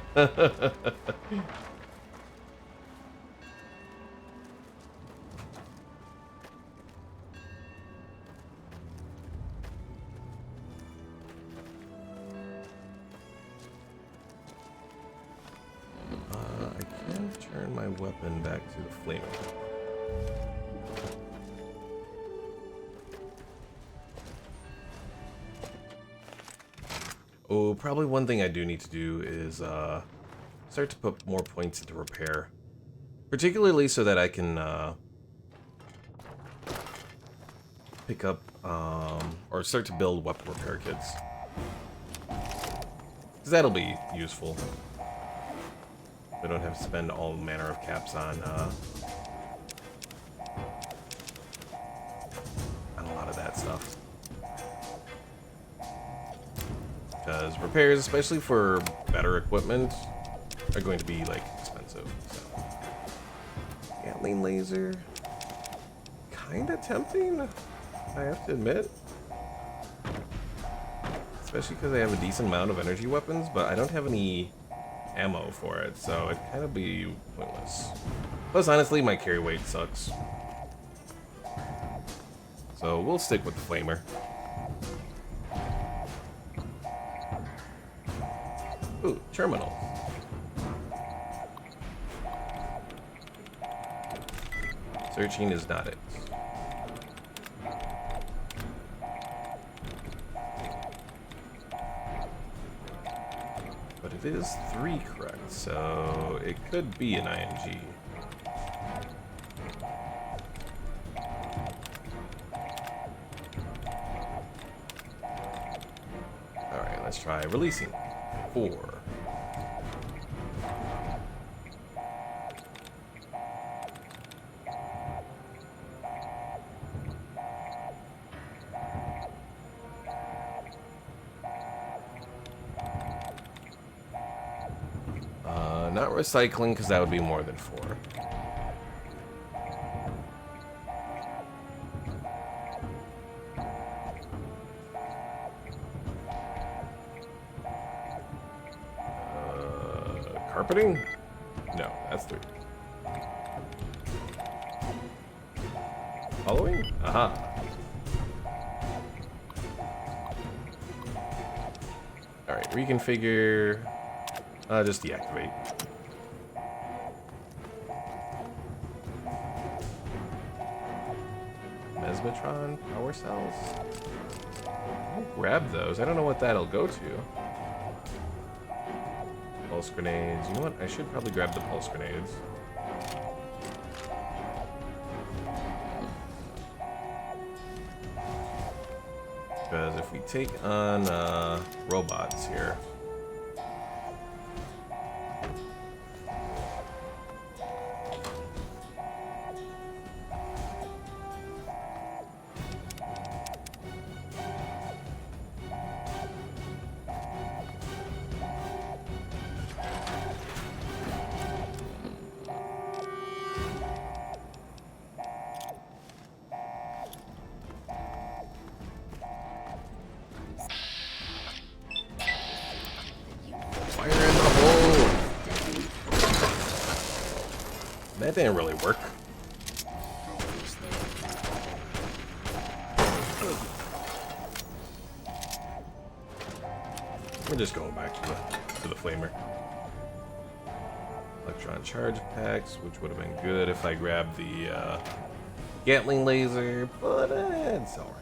can turn my weapon back to the flamer. Oh, probably one thing I do need to do is start to put more points into repair. Particularly so that I can pick up or start to build weapon repair kits. Because that'll be useful. I don't have to spend all manner of caps on a lot of that stuff. Because repairs, especially for better equipment, are going to be, like, expensive. So. Gatling laser. Kinda tempting, I have to admit. Especially because I have a decent amount of energy weapons, but I don't have any ammo for it, so it'd kind of be pointless. Plus, honestly, my carry weight sucks. So we'll stick with the flamer. Ooh, terminal. Searching is not it. But it is 3 correct, so it could be an ING. Alright, let's try releasing. 4. not recycling because that would be more than 4. Carpeting? No, that's 3. Following? Aha. Alright, reconfigure. Just deactivate. Mesmetron power cells? I'll grab those. I don't know what that'll go to. Pulse grenades. You know what? I should probably grab the pulse grenades. Because if we take on robots here. Fire in the hole! That didn't really work. We're just going back to the flamer. Electron charge packs, which would have been good if I grabbed the Gatling laser, but it's alright.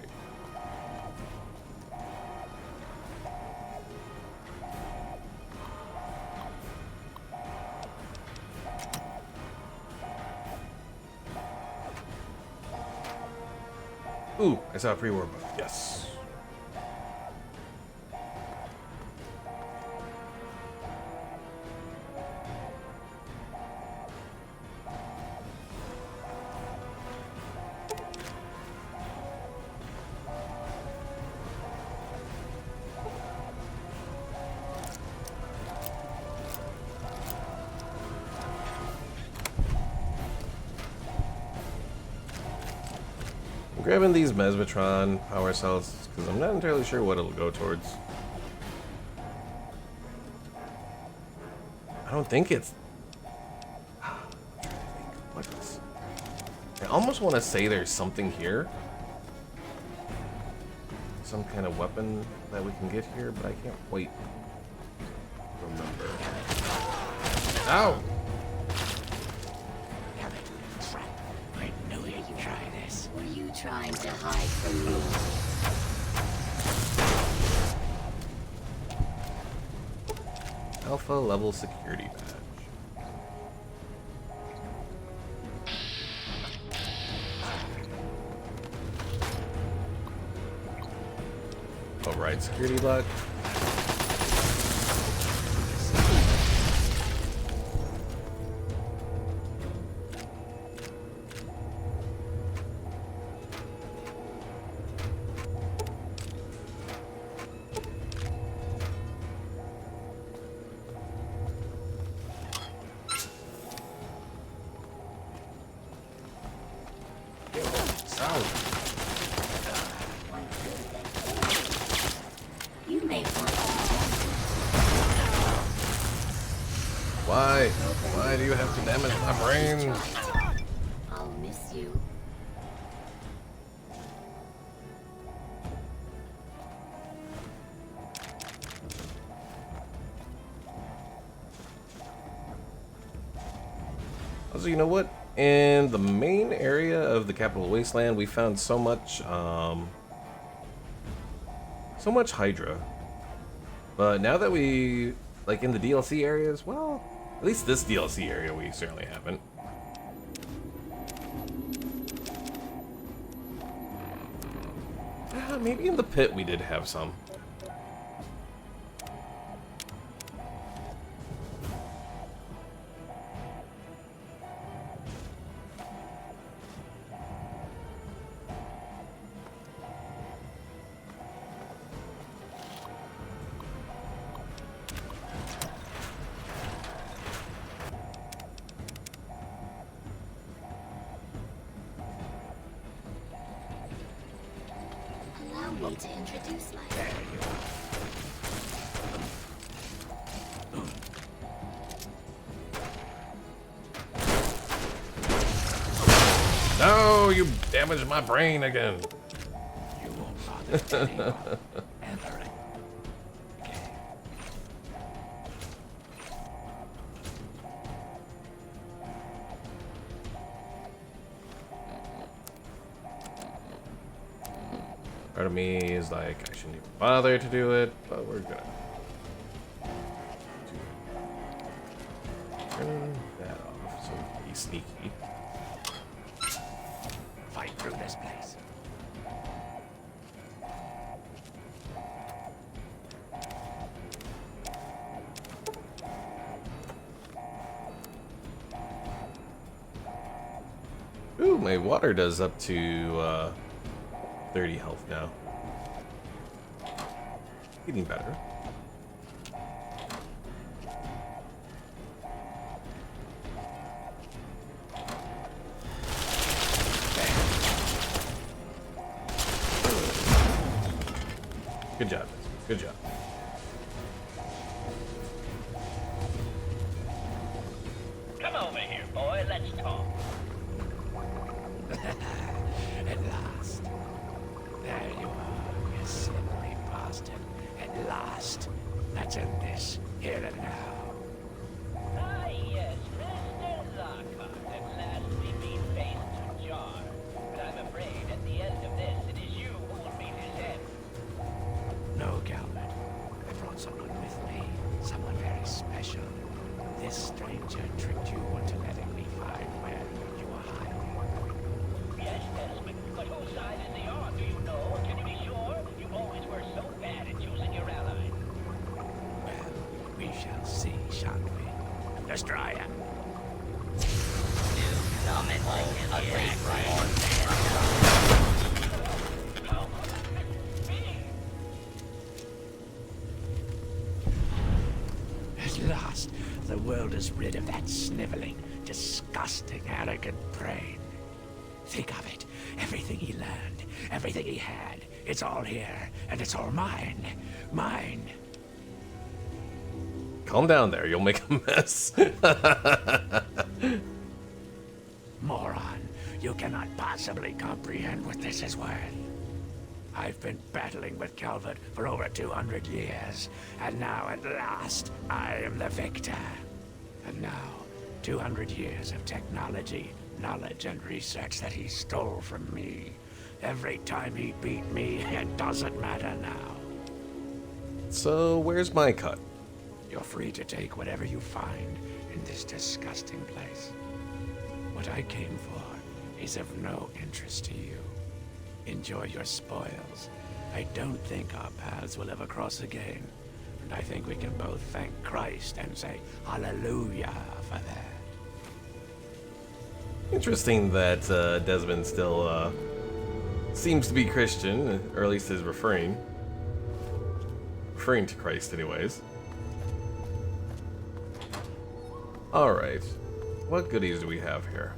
Ooh, I saw a pre-war buff. Yes. Grabbing these Mesmetron power cells because I'm not entirely sure what it'll go towards. I don't think it's. What is? I almost want to say there's something here, some kind of weapon that we can get here, but I can't quite remember. Ow! Trying to hide from me. Alpha level security badge. Override security lock. You may want. Why? Why do you have to damage my brain? I'll miss you. Also, you know what? In the main area of the capital wasteland, we found so much Hydra. But now that we, like in the DLC areas, well, at least this DLC area we certainly haven't. Maybe in the pit we did have some. me to introduce myself. No, you damaged my brain again. You won't bother anyone ever again. Part of me is like, I shouldn't even bother to do it, but we're gonna turn that off so we can be sneaky. Fight through this place. Ooh, my water does up to 30 health now. Getting better. Good job. Good job. Come over here, boy. Let's talk. At last. There you are, you slippery bastard. At last. Let's end this, here and now. Ah, yes, Mr. Lockhart. At last we meet face to jar. But I'm afraid at the end of this, it is you who will meet his end. No, Calvert. I brought someone with me. Someone very special. This stranger tricked you into letting me find where you were hiding. Yes, Desmond, but whose side is he on? Do you know? Can you be sure? You always were so bad at choosing your allies. Well, we shall see, shan't we? Destroyer. At last, the world is rid of that sniveling, disgusting, arrogant brain. Think of it. Everything he learned, everything he had, it's all here, and it's all mine. Mine. Calm down there, you'll make a mess. Moron, you cannot possibly comprehend what this is worth. I've been battling with Calvert for over 200 years, and now at last, I am the victor. And now, 200 years of technology, knowledge, and research that he stole from me. Every time he beat me, it doesn't matter now. So, where's my cut? You're free to take whatever you find in this disgusting place. What I came for is of no interest to you. Enjoy your spoils. I don't think our paths will ever cross again. And I think we can both thank Christ and say hallelujah for that. Interesting that Desmond still seems to be Christian, or at least is referring to Christ anyways. Alright, what goodies do we have here?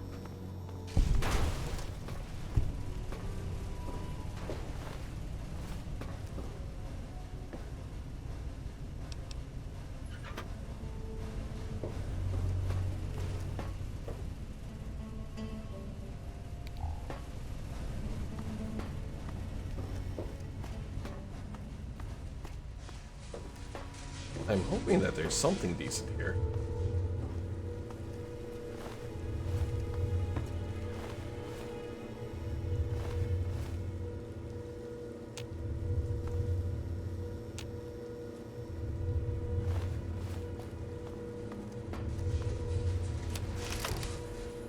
I'm hoping that there's something decent here.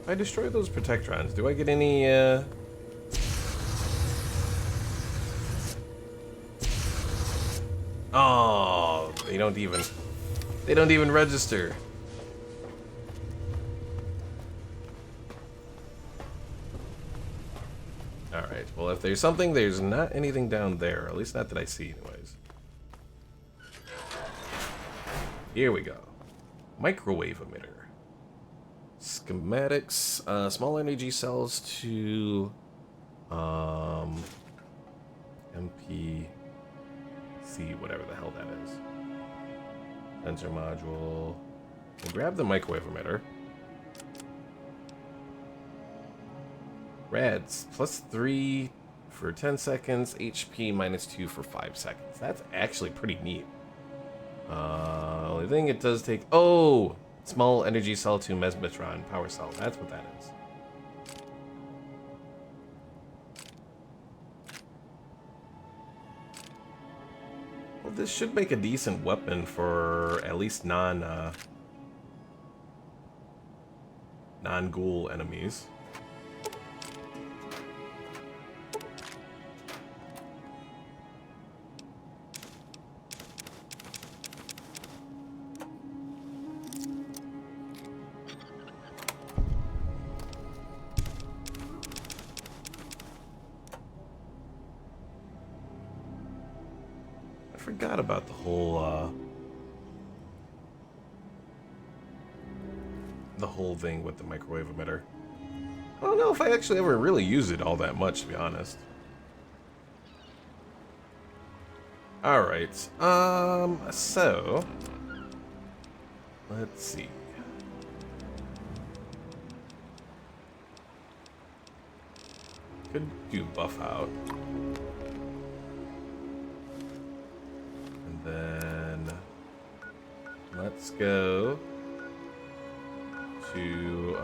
If I destroy those protectrons, do I get any Oh, they don't even register. Alright, well if there's something, there's not anything down there, at least not that I see anyways. Here we go. Microwave emitter. Schematics, small energy cells to MPC, whatever the hell that is. Sensor module. We'll grab the microwave emitter. Rads, +3 for 10 seconds, HP -2 for 5 seconds. That's actually pretty neat. Only thing it does take... Oh! Small energy cell to mesmetron power cell. That's what that is. Well, this should make a decent weapon for at least non-ghoul enemies. I forgot about the whole thing with the microwave emitter. I don't know if I actually ever really used it all that much, to be honest. Alright, so let's see. Could do buff out. And then let's go to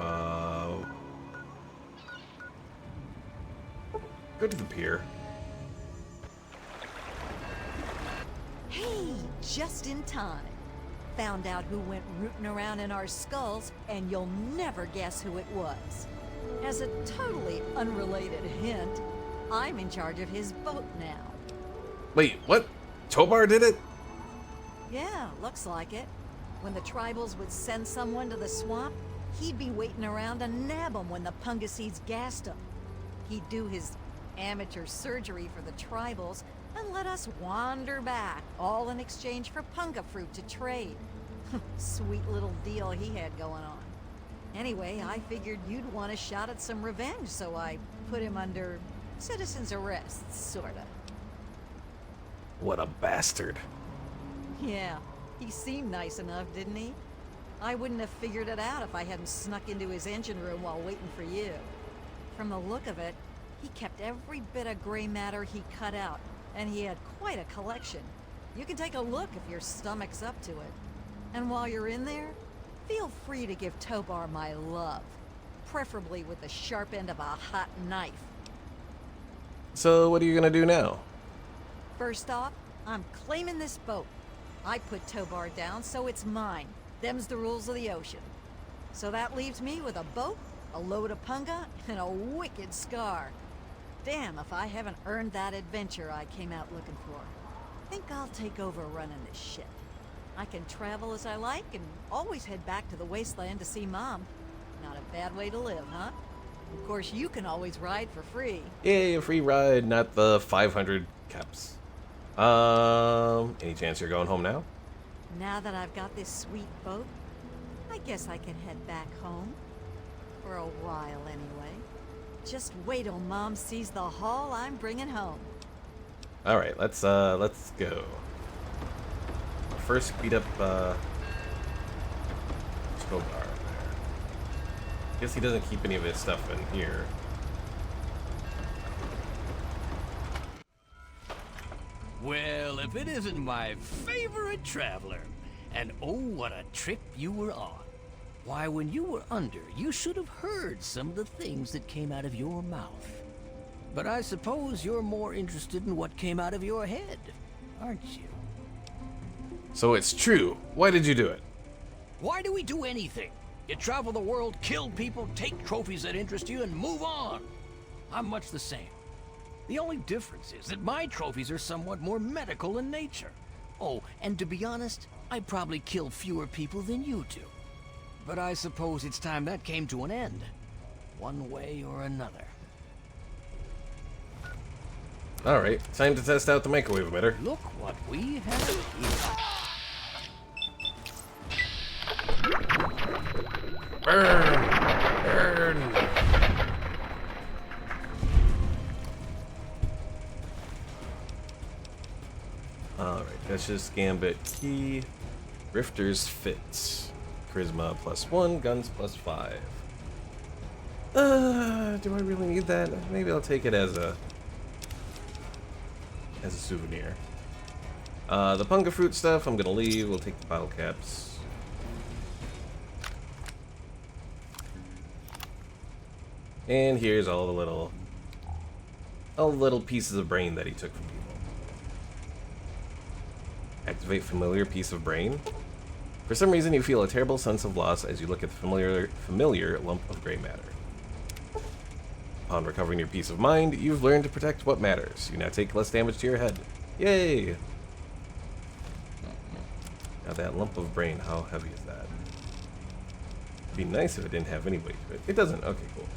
go to the pier. Hey, just in time. Found out who went rooting around in our skulls, and you'll never guess who it was. As a totally unrelated hint, I'm in charge of his boat now. Wait, what? Tobar did it? Yeah, looks like it. When the tribals would send someone to the swamp, he'd be waiting around to nab 'em when the Pungaseeds gassed 'em. He'd do his amateur surgery for the tribals and let us wander back, all in exchange for punga fruit to trade. Sweet little deal he had going on. Anyway, I figured you'd want a shot at some revenge, so I put him under citizen's arrest, sorta. What a bastard. Yeah, he seemed nice enough, didn't he? I wouldn't have figured it out if I hadn't snuck into his engine room while waiting for you. From the look of it, he kept every bit of gray matter he cut out, and he had quite a collection. You can take a look if your stomach's up to it. And while you're in there, feel free to give Tobar my love, preferably with the sharp end of a hot knife. So what are you gonna do now? First off, I'm claiming this boat. I put Tobar down, so it's mine. Them's the rules of the ocean. So that leaves me with a boat, a load of punga, and a wicked scar. Damn if I haven't earned that adventure I came out looking for. Think I'll take over running this ship. I can travel as I like and always head back to the wasteland to see Mom. Not a bad way to live, huh? Of course, you can always ride for free. Yay, a free ride, not the 500 caps. Any chance you're going home now? Now that I've got this sweet boat, I guess I can head back home. For a while, anyway. Just wait till Mom sees the haul I'm bringing home. All right, let's go. First, speed up Tobar there. Guess he doesn't keep any of his stuff in here. Well, if it isn't my favorite traveler. And oh, what a trip you were on. Why, when you were under, you should have heard some of the things that came out of your mouth. But I suppose you're more interested in what came out of your head, aren't you? So it's true. Why did you do it? Why do we do anything? You travel the world, kill people, take trophies that interest you, and move on. I'm much the same. The only difference is that my trophies are somewhat more medical in nature. Oh, and to be honest, I probably kill fewer people than you do. But I suppose it's time that came to an end, one way or another. All right, time to test out the microwave emitter. Look what we have here. Burn! Burn! Alright, that's just Gambit Key. Rifter's Fit. Charisma +1, guns +5. Do I really need that? Maybe I'll take it as a souvenir. The Punga Fruit stuff, I'm gonna leave. We'll take the bottle caps. And here's all the little pieces of brain that he took from people. Activate familiar piece of brain. For some reason, you feel a terrible sense of loss as you look at the familiar lump of gray matter. Upon recovering your peace of mind, you've learned to protect what matters. You now take less damage to your head. Yay! Now that lump of brain, how heavy is that? It'd be nice if it didn't have any weight to it. It doesn't. Okay, cool.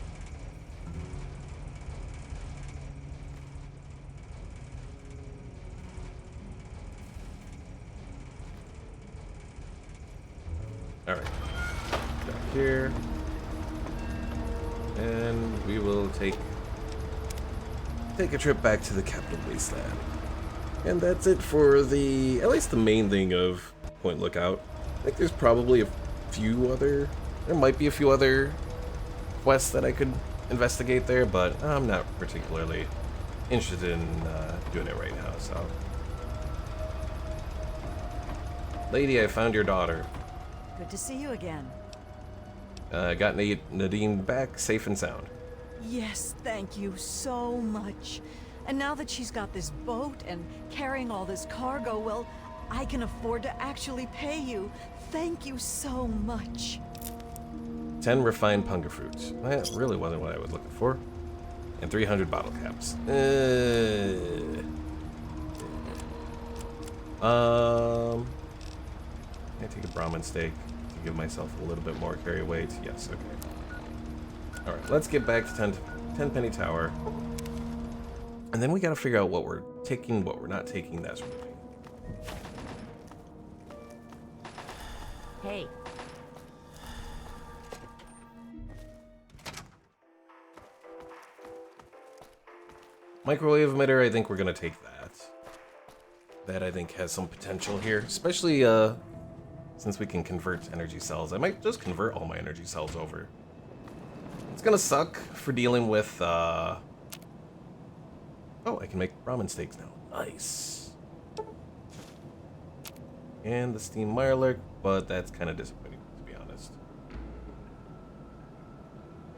Alright. Back here. And we will take a trip back to the capital wasteland. And that's it for at least the main thing of Point Lookout. I think there's probably there might be a few other quests that I could investigate there, but I'm not particularly interested in doing it right now, so. Lady, I found your daughter. Good to see you again. Got Nadine back safe and sound. Yes, thank you so much. And now that she's got this boat and carrying all this cargo, well, I can afford to actually pay you. Thank you so much. 10 refined punga fruits. That really wasn't what I was looking for. And 300 bottle caps. I take a Brahmin steak to give myself a little bit more carry weight. Yes, okay. Alright, let's get back to 10 Penny Tower. And then we gotta figure out what we're taking, what we're not taking, that sort of thing. Hey. Microwave emitter, I think we're gonna take that. That I think has some potential here, especially since we can convert energy cells. I might just convert all my energy cells over. It's gonna suck for dealing with oh, I can make ramen steaks now. Nice. And the steam Mirelurk, but that's kind of disappointing, to be honest.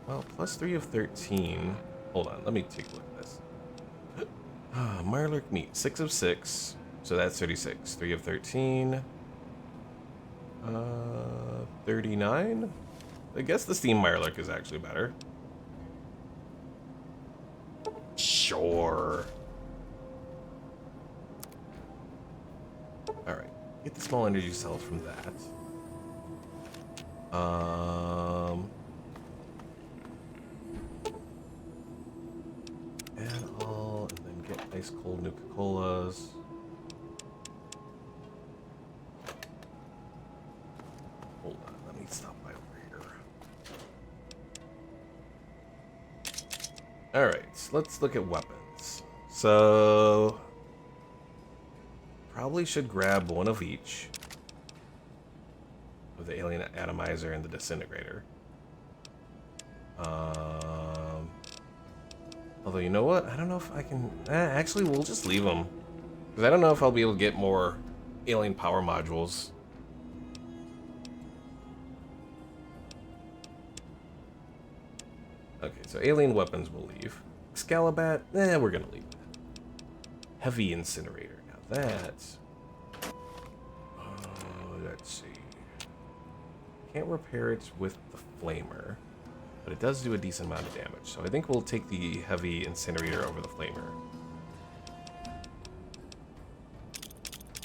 Well, +3 of 13. Hold on, let me take a look at this. Mirelurk meat, 6 of 6. So that's 36. 3 of 13. 39? I guess the steam Mirelurk is actually better. Sure. Alright. Get the small energy cells from that. Add all, and then get ice cold Nuka-Colas. Hold on, let me stop by over here. Alright, let's look at weapons. So probably should grab one of each. With the alien atomizer and the disintegrator. Although, you know what? I don't know if I can... actually, we'll just leave them. Because I don't know if I'll be able to get more alien power modules. Okay, so alien weapons we'll leave. Excalibat, we're gonna leave that. Heavy incinerator. Now that's... let's see. Can't repair it with the flamer. But it does do a decent amount of damage. So I think we'll take the heavy incinerator over the flamer.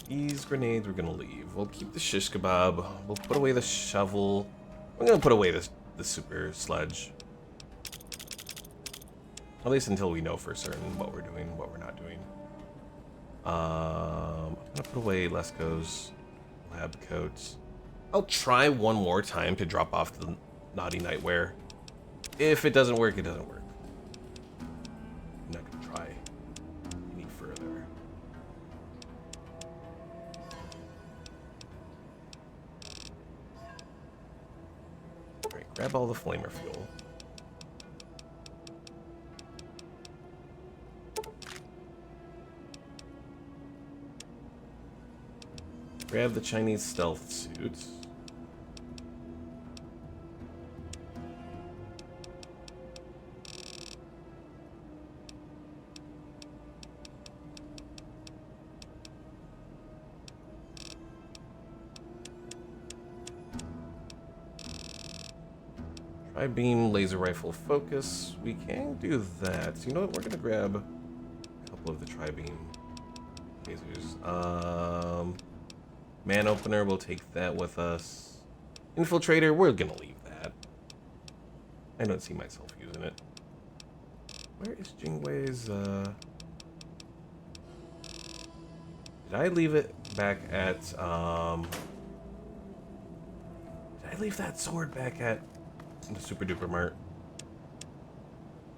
These grenades we're gonna leave. We'll keep the shish kebab. We'll put away the shovel. I'm gonna put away the super sledge. At least until we know for certain what we're doing, what we're not doing. I'm gonna put away Lesko's lab coats. I'll try one more time to drop off the naughty nightwear. If it doesn't work, it doesn't work. I'm not gonna try any further. Grab all the flamer fuel. Grab the Chinese stealth suit. Tri-beam laser rifle focus. We can do that. So you know what? We're gonna grab a couple of the tri-beam lasers. Man opener, we'll take that with us. Infiltrator, we're gonna leave that. I don't see myself using it. Where is Jingwei's, Did I leave it back at, Did I leave that sword back at the Super Duper Mart?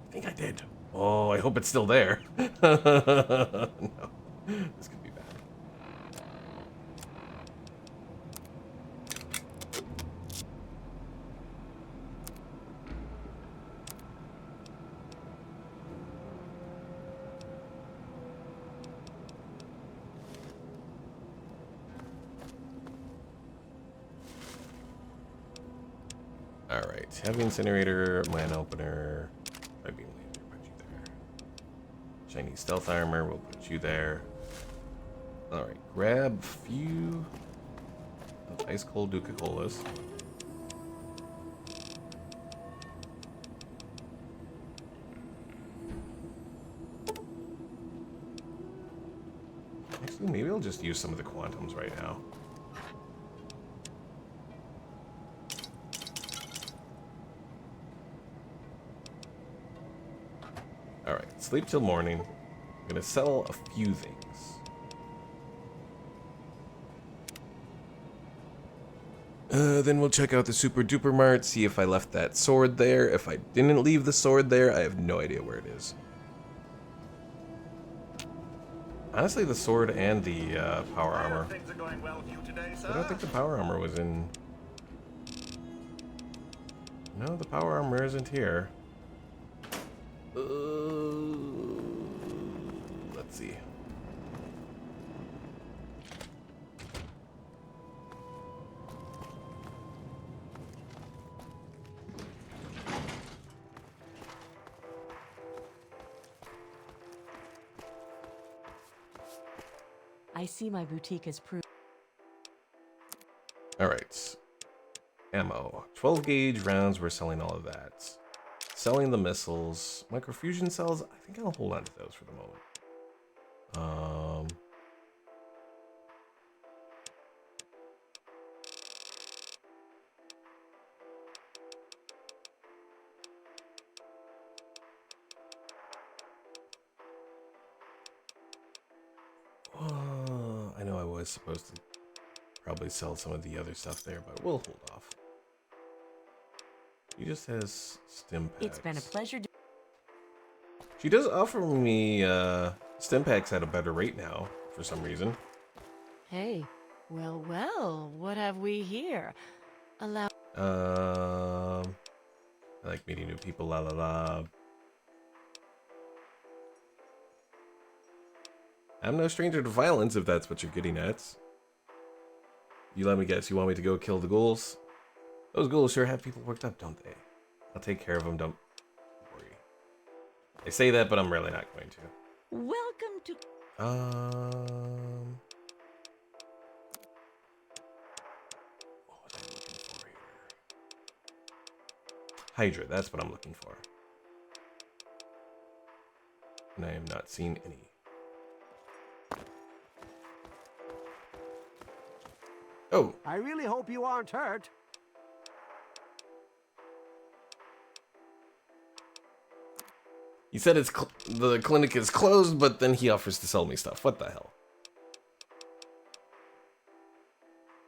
I think I did. Oh, I hope it's still there. No. This could be bad. Alright, heavy incinerator, man opener, tri-beam laser, put you there. Chinese stealth armor, we'll put you there. Alright, grab a few of ice cold Duca-Colas. Actually, maybe I'll just use some of the quantums right now. Alright, sleep till morning. I'm gonna sell a few things. Then we'll check out the Super Duper Mart, see if I left that sword there. If I didn't leave the sword there, I have no idea where it is. Honestly, the sword and the power armor. I don't think the power armor was in... No, the power armor isn't here. Let's see. I see my boutique has proved. Alright. Ammo. 12 gauge rounds, we're selling all of that. Selling the missiles. Microfusion cells, I think I'll hold on to those for the moment. I know I was supposed to probably sell some of the other stuff there, but we'll hold off. He just has stim packs. It's been a pleasure. She does offer me stim packs at a better rate now, for some reason. Hey, well, what have we here? Allow. I like meeting new people, la la la. I'm no stranger to violence, if that's what you're getting at. You let me guess, you want me to go kill the ghouls? Those ghouls sure have people worked up, don't they? I'll take care of them, don't worry. I say that, but I'm really not going to. Welcome to. What was I looking for here? Hydra, that's what I'm looking for. And I am not seeing any. Oh! I really hope you aren't hurt. He said the clinic is closed, but then he offers to sell me stuff. What the hell?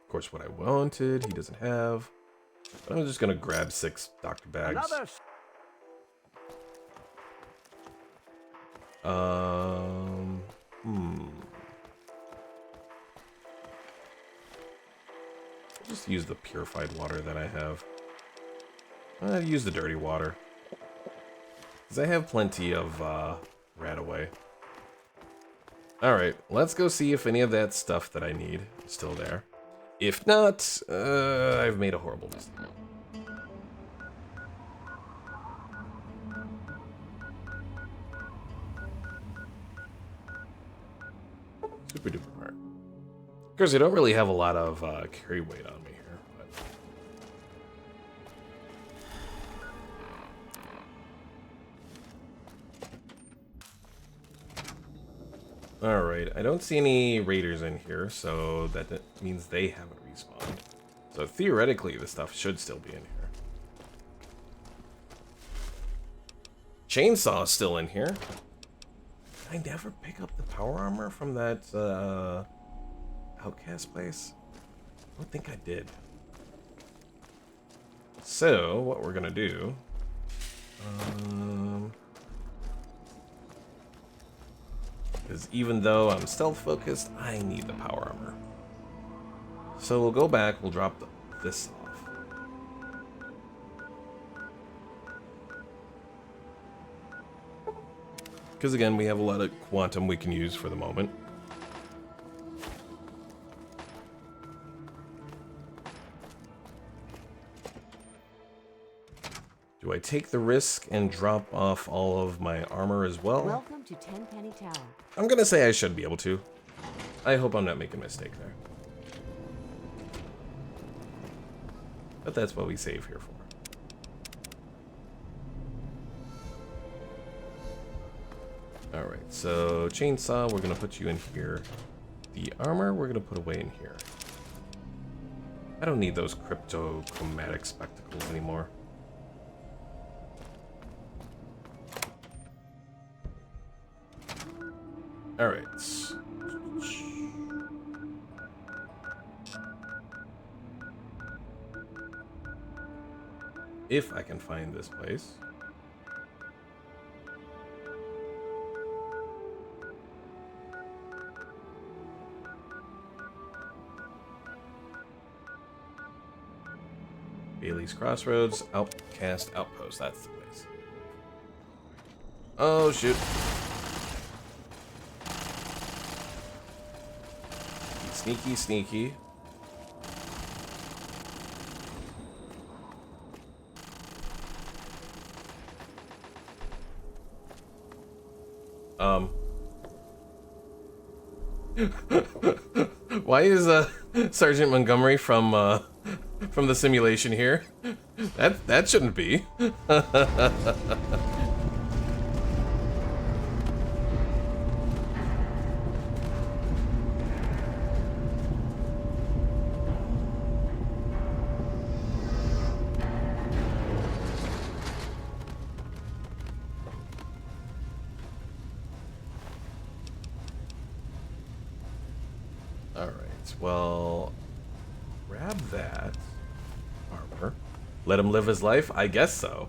Of course, what I wanted, he doesn't have. But I'm just gonna grab 6 doctor bags. Just use the purified water that I have. Use the dirty water. Because I have plenty of rat away. Alright, let's go see if any of that stuff that I need is still there. If not, I've made a horrible mistake. Super duper part. Of course, I don't really have a lot of carry weight on me here. But... Alright, I don't see any raiders in here, so that means they haven't respawned. So theoretically, the stuff should still be in here. Chainsaw is still in here. Did I never pick up the power armor from that outcast place? I don't think I did. So, what we're gonna do... Because even though I'm stealth focused, I need the power armor. So we'll go back, we'll drop this off. Because again, we have a lot of quantum we can use for the moment. Do I take the risk and drop off all of my armor as well? Welcome to Tenpenny Tower. I'm gonna say I should be able to. I hope I'm not making a mistake there. But that's what we save here for. Alright, so chainsaw, we're gonna put you in here. The armor, we're gonna put away in here. I don't need those crypto-chromatic spectacles anymore. Alright. If I can find this place. Bailey's Crossroads, Outcast Outpost, that's the place. Oh, shoot. Sneaky, sneaky. Why is Sergeant Montgomery from the simulation here? That shouldn't be. Alright, well, grab that armor. Let him live his life? I guess so.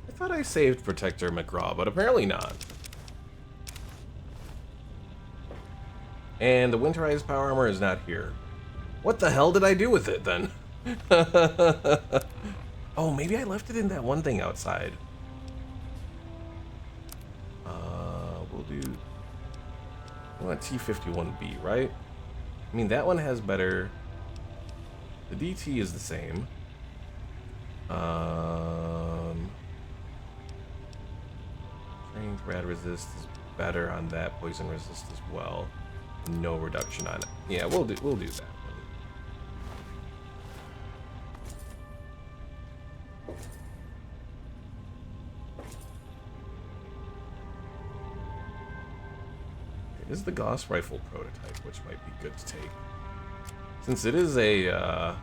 I thought I saved Protector McGraw, but apparently not. And the winterized power armor is not here. What the hell did I do with it then? Oh, maybe I left it in that one thing outside. We'll do... I want T51B, right? I mean, that one has better... The DT is the same. Trained rad resist is better on that. Poison resist as well. No reduction on it. Yeah, we'll do that. Is the Gauss rifle prototype, which might be good to take. Since it is a,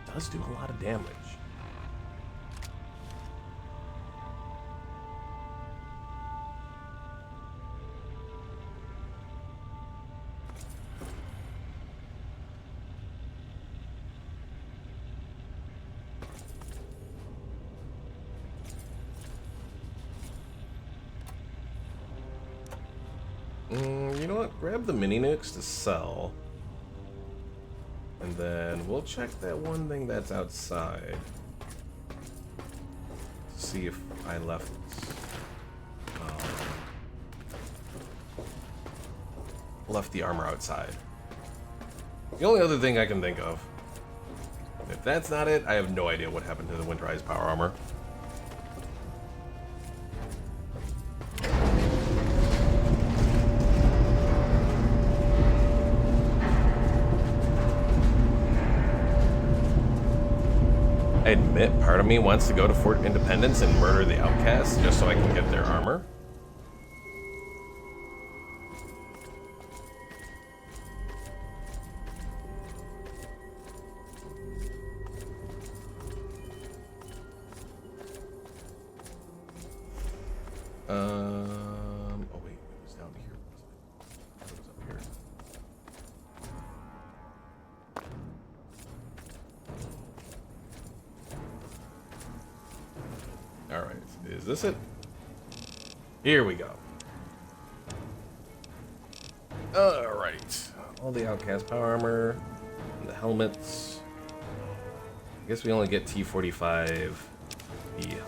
does do a lot of damage. what? Grab the mini nukes to sell. And then we'll check that one thing that's outside. See if I left the armor outside. The only other thing I can think of. If that's not it, I have no idea what happened to the winterized power armor. I admit, part of me wants to go to Fort Independence and murder the outcasts just so I can get their armor. Oh wait, it was down here, wasn't it? It was up here. Alright, is this it? Here we go. Alright. All the outcast power armor, and the helmets. I guess we only get T-45 E helmets.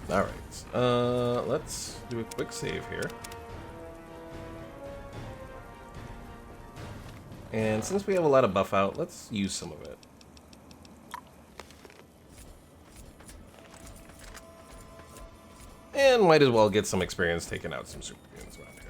Alright, let's do a quick save here. And since we have a lot of buff out, let's use some of it. And might as well get some experience taking out some super goons around here.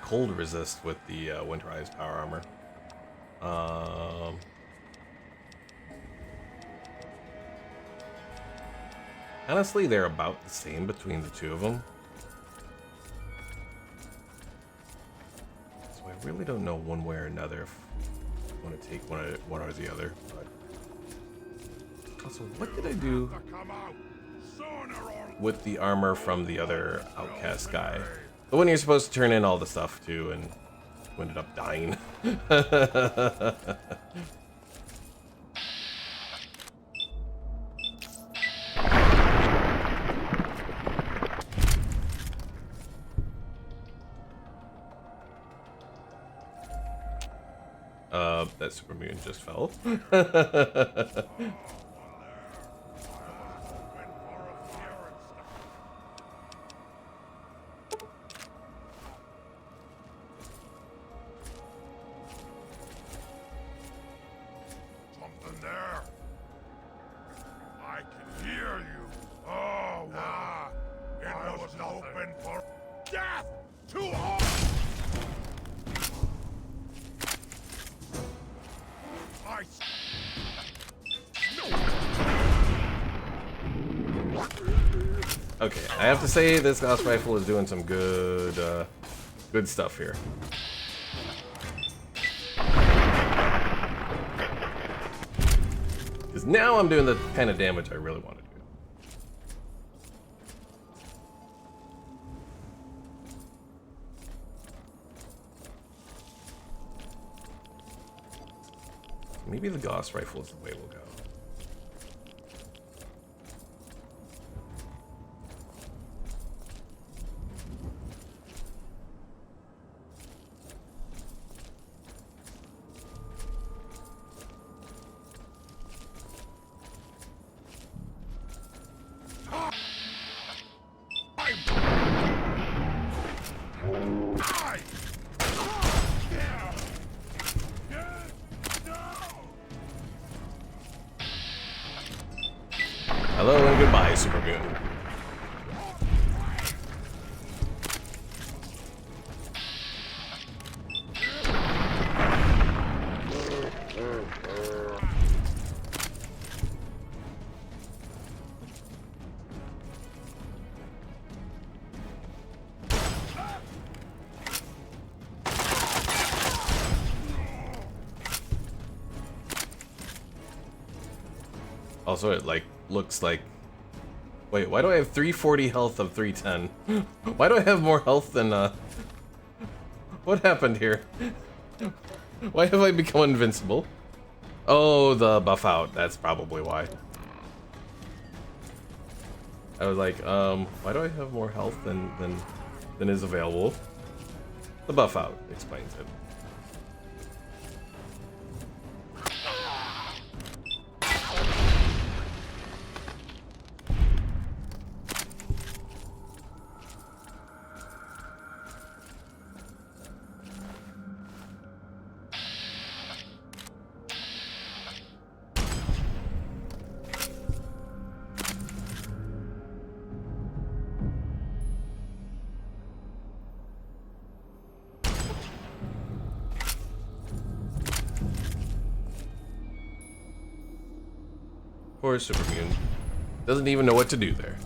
Cold resist with the winterized power armor. Honestly, they're about the same between the two of them. So I really don't know one way or another if I want to take one or the other. But also, what did I do with the armor from the other outcast guy? The one you're supposed to turn in all the stuff to, and who ended up dying. That super mutant just fell. Okay, I have to say this Gauss rifle is doing some good stuff here. Because now I'm doing the kind of damage I really want to do. Maybe the Gauss rifle is the way we'll go. Hello and goodbye, Super Moon. Also, it like looks like. Wait, why do I have 340 health of 310? Why do I have more health than What happened here? Why have I become invincible? Oh, the buff out. That's probably why. I was like, why do I have more health than is available? The buff out explains it. Poor Supermune. Doesn't even know what to do there.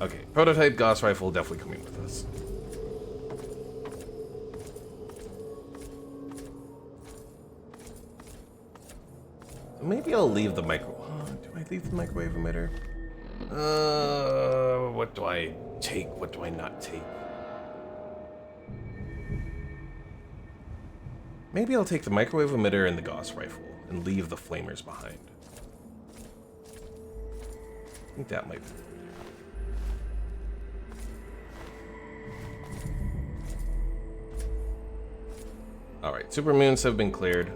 Okay, prototype Gauss rifle definitely coming with us. Maybe I'll leave the micro. Do I leave the microwave emitter? What do I take? What do I not take? Maybe I'll take the microwave emitter and the Gauss rifle and leave the flamers behind. I think that might be. Alright, supermoons have been cleared.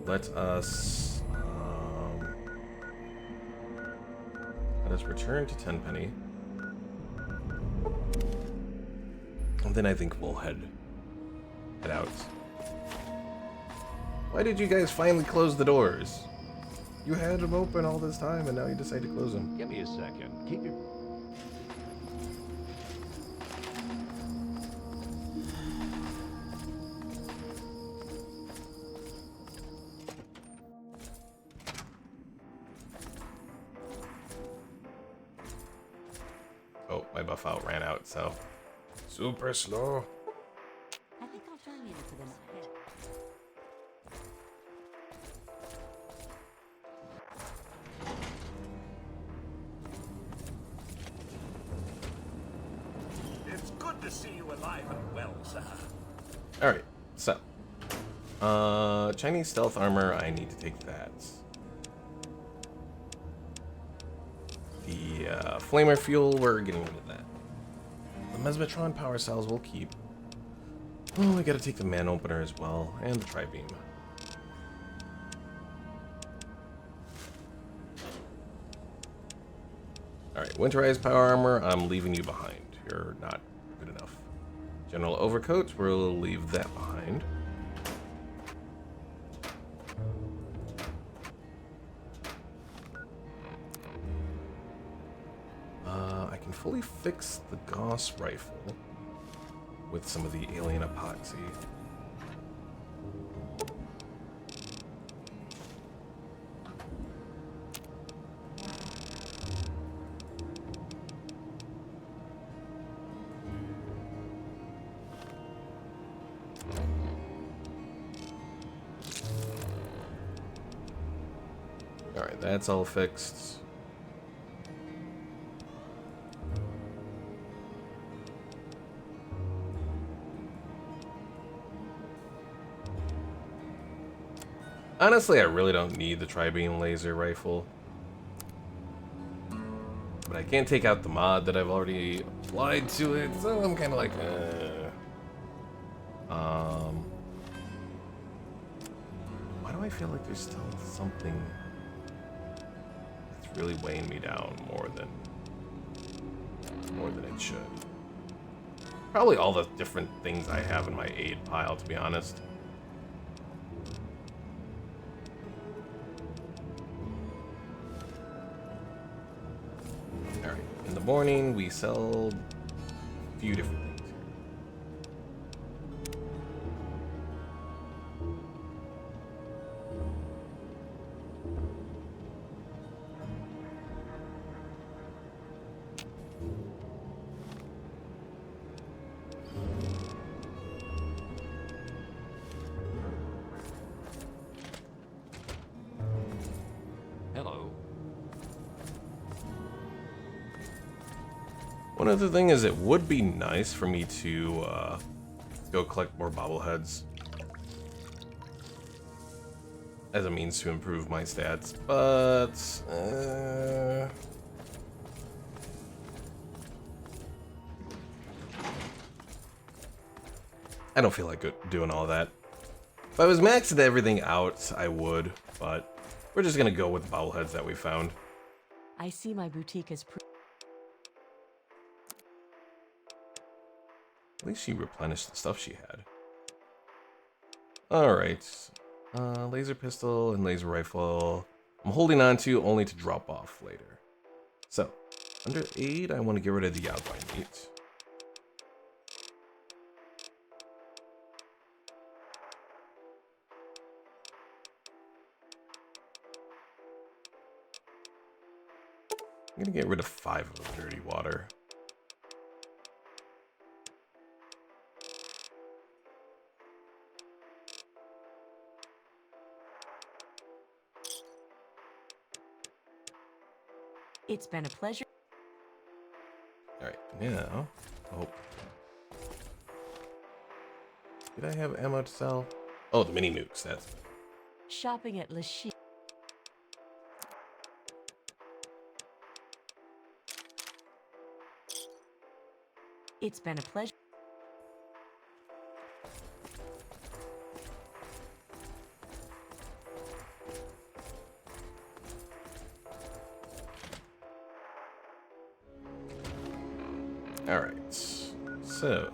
Let us return to Tenpenny. And then I think we'll head out. Why did you guys finally close the doors? You had them open all this time and now you decide to close them. Give me a second. Keep your... Oh, my buff out ran out, so super slow. I think I'll turn you to them ahead. It's good to see you alive and well, sir. Alright, so Chinese stealth armor, I need to take that. The flamer fuel, we're getting rid of that. The Mesmetron power cells we'll keep. Oh, we gotta take the man opener as well, and the tri-beam. Alright, winterized power armor, I'm leaving you behind. You're not good enough. General overcoat, we'll leave that behind. I can fully fix the Gauss rifle with some of the alien epoxy. Alright, that's all fixed. Honestly, I really don't need the tri-beam laser rifle. But I can't take out the mod that I've already applied to it, so I'm kind of like, why do I feel like there's still something that's really weighing me down more than it should? Probably all the different things I have in my aid pile, to be honest. morning, we sell a few different things here. Hello. One other thing is, it would be nice for me to go collect more bobbleheads as a means to improve my stats, but I don't feel like doing all that. If I was maxing everything out, I would, but we're just gonna go with the bobbleheads that we found. I see my boutique is At least she replenished the stuff she had. Alright. Laser pistol and laser rifle. I'm holding on to only to drop off later. So, under 8, I want to get rid of the outline meat. I'm gonna get rid of 5 of the dirty water. It's been a pleasure. Alright, now. Oh. Did I have ammo to sell? Oh, the mini nukes, that's. Shopping at Lachie. It's been a pleasure. Alright, so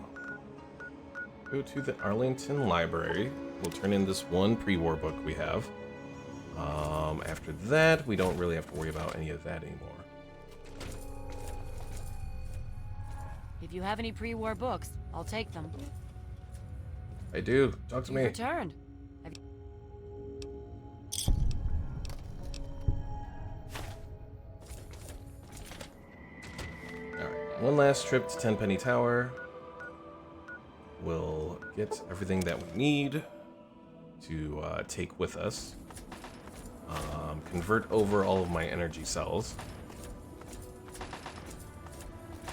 go to the Arlington Library. We'll turn in this one pre-war book we have. After that, we don't really have to worry about any of that anymore. If you have any pre-war books, I'll take them. I do. Talk to You've me. returned. Alright, one last trip to Tenpenny Tower. We'll get everything that we need to take with us. Convert over all of my energy cells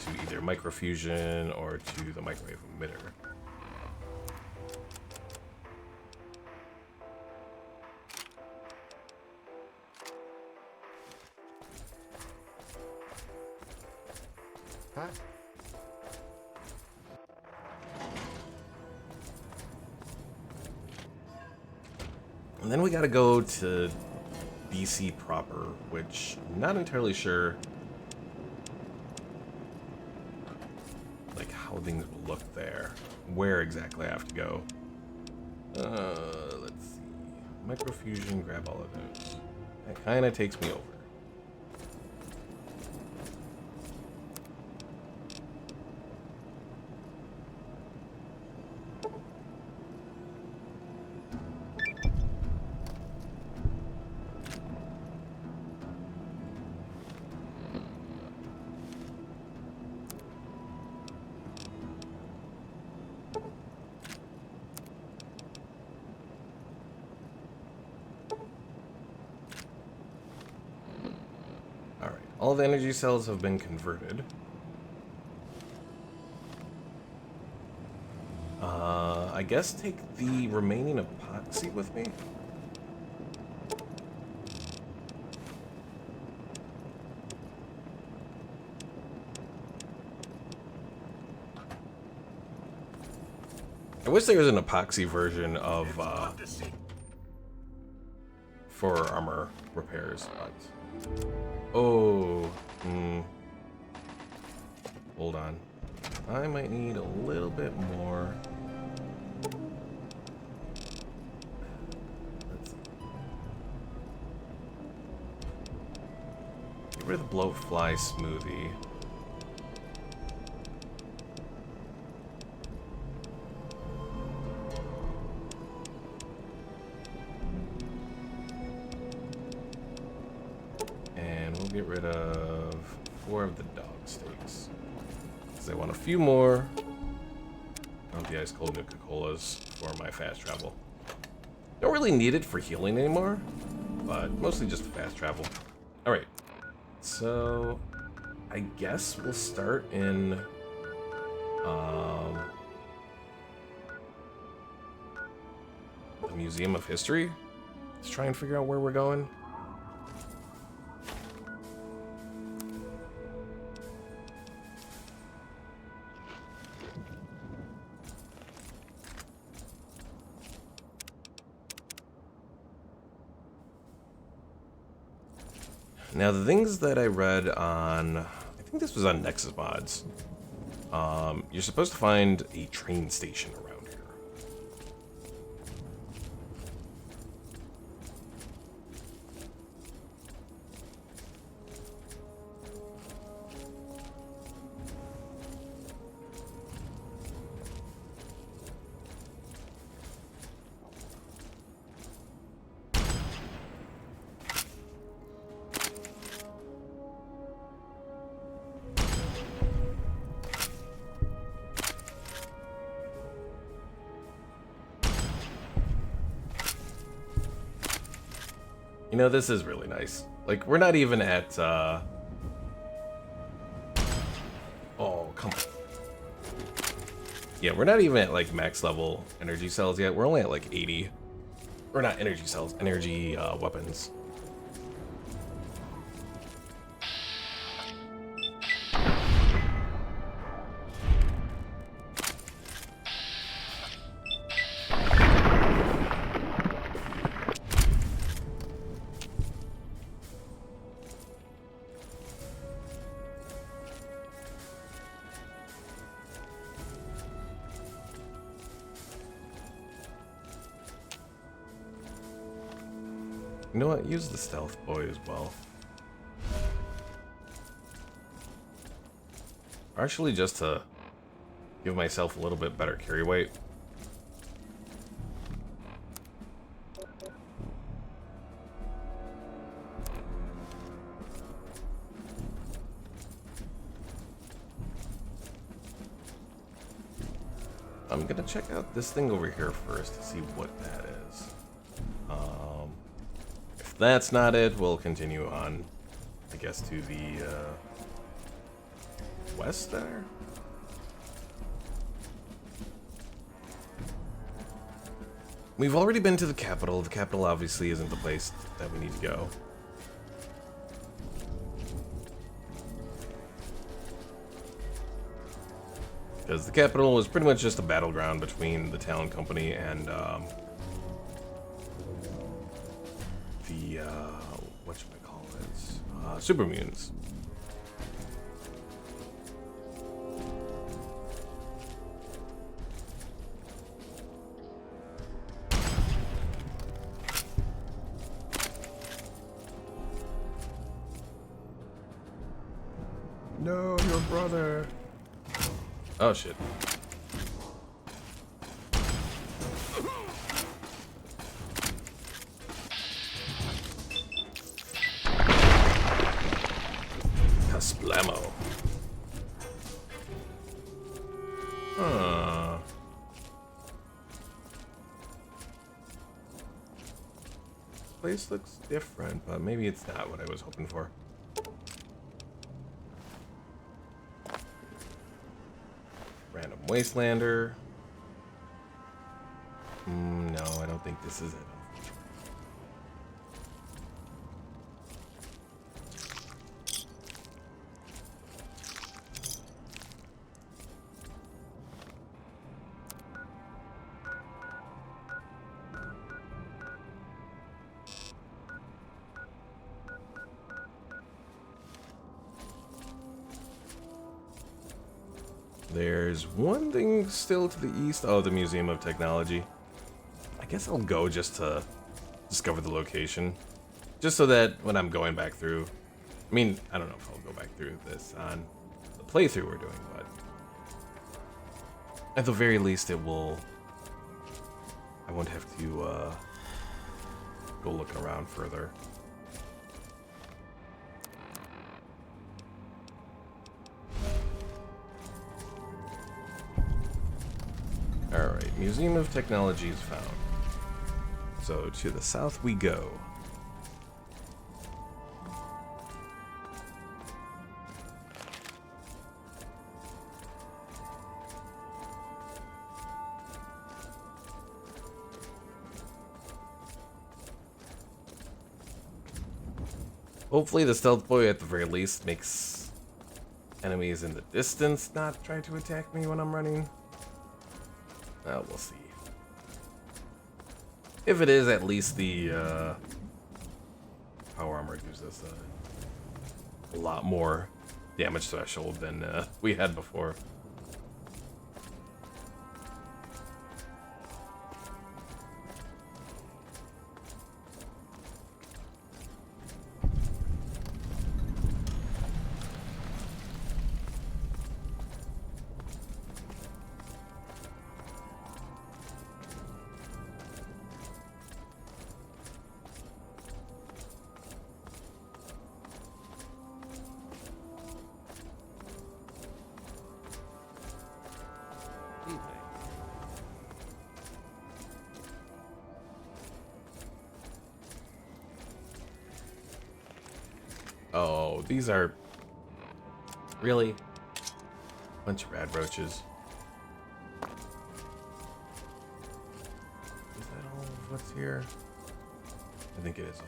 to either microfusion or to the microwave emitter. Huh? And then we gotta go to BC proper, which I'm not entirely sure like how things will look there. Where exactly I have to go. Let's see. Microfusion, grab all of those. That kinda takes me over. All the energy cells have been converted. I guess take the remaining epoxy with me? I wish there was an epoxy version of, for armor repairs, but... Oh, hold on. I might need a little bit more. Let's see. Get rid of the bloatfly smoothie. And we'll get rid of 4 of the dog steaks. Because I want a few more of the ice cold Nuka-Colas for my fast travel. Don't really need it for healing anymore, but mostly just fast travel. Alright, so I guess we'll start in the Museum of History. Let's try and figure out where we're going. Now, the things that I read on, I think this was on Nexus Mods, you're supposed to find a train station around here. You know, this is really nice. Like, we're not even at, oh, come on. Yeah, we're not even at, like, max level energy cells yet. We're only at, like, 80. Or not energy cells, energy, weapons. You know what? Use the stealth boy as well. Actually, just to give myself a little bit better carry weight. I'm gonna check out this thing over here first to see what that is. If that's not it, we'll continue on, I guess, to the west there. We've already been to the capital. The capital obviously isn't the place that we need to go. Because the capital was pretty much just a battleground between the Talon Company and the whatchamacallit, super mutants. No, your brother. Oh shit. Casplamo. Huh. Place looks different, but maybe it's not what I was hoping for. Random Wastelander. No, I don't think this is it. There's one thing still to the east. Oh, the Museum of Technology. I guess I'll go just to discover the location. Just so that when I'm going back through... I mean, I don't know if I'll go back through this on the playthrough we're doing, but... at the very least, it will... I won't have to go look around further. Museum of Technology is found. So to the south we go. Hopefully the stealth boy at the very least makes enemies in the distance not try to attack me when I'm running. We'll see. If it is, at least the power armor gives us a lot more damage threshold than we had before. Oh, these are really a bunch of rad roaches. Is that all of what's here? I think it is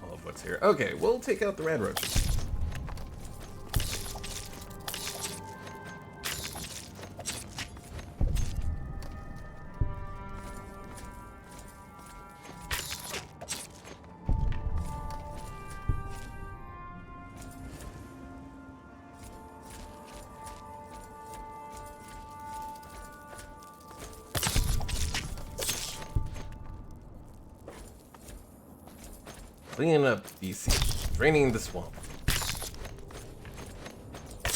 all of what's here. Okay, we'll take out the rad roaches. Cleaning up DC, draining the swamp.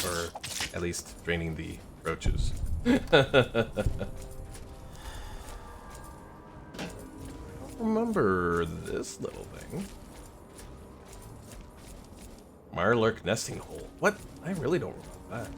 Or at least draining the roaches. I don't remember this little thing. Mirelurk nesting hole. What? I really don't remember that.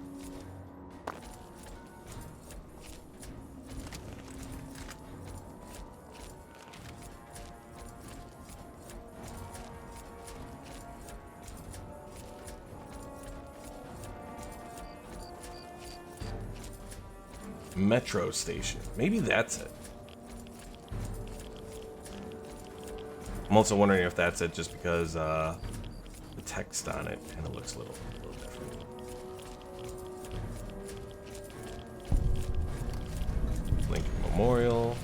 Metro station. Maybe that's it. I'm also wondering if that's it just because the text on it kind of looks a little different. Lincoln Memorial.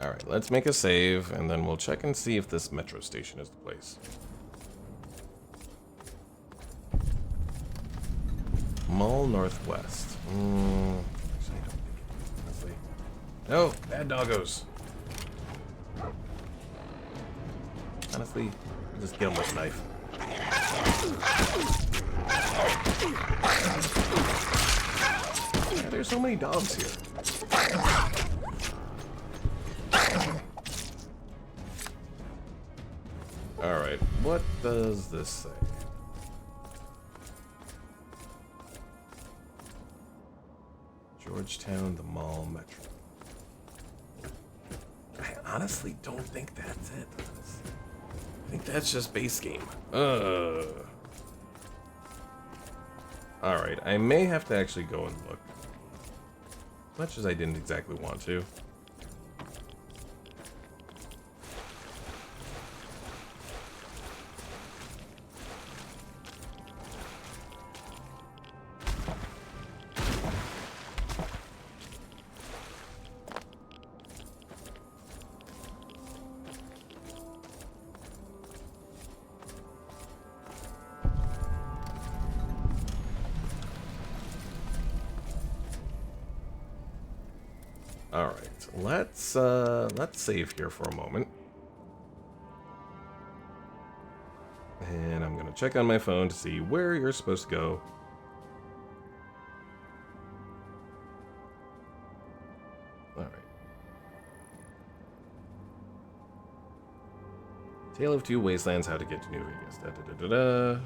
Alright, let's make a save, and then we'll check and see if this metro station is the place. Mall Northwest. Actually, I don't think it is, honestly. No, bad doggos. Honestly, I'll just get them with a knife. Yeah, there's so many dogs here. Alright, what does this say? Georgetown, the mall, metro. I honestly don't think that's it. I think that's just base game. Alright, I may have to actually go and look. As much as I didn't exactly want to. All right, let's save here for a moment, and I'm gonna check on my phone to see where you're supposed to go. All right. Tale of Two Wastelands: How to Get to New Vegas. Da, da, da, da, da.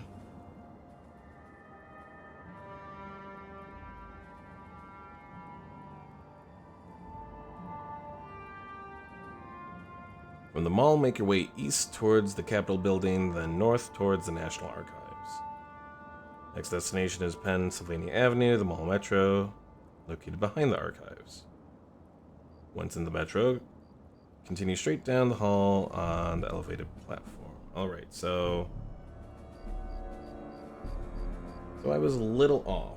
From the mall, make your way east towards the Capitol building, then north towards the National Archives. Next destination is Pennsylvania Avenue, the mall metro, located behind the archives. Once in the metro, continue straight down the hall on the elevated platform. Alright, so I was a little off.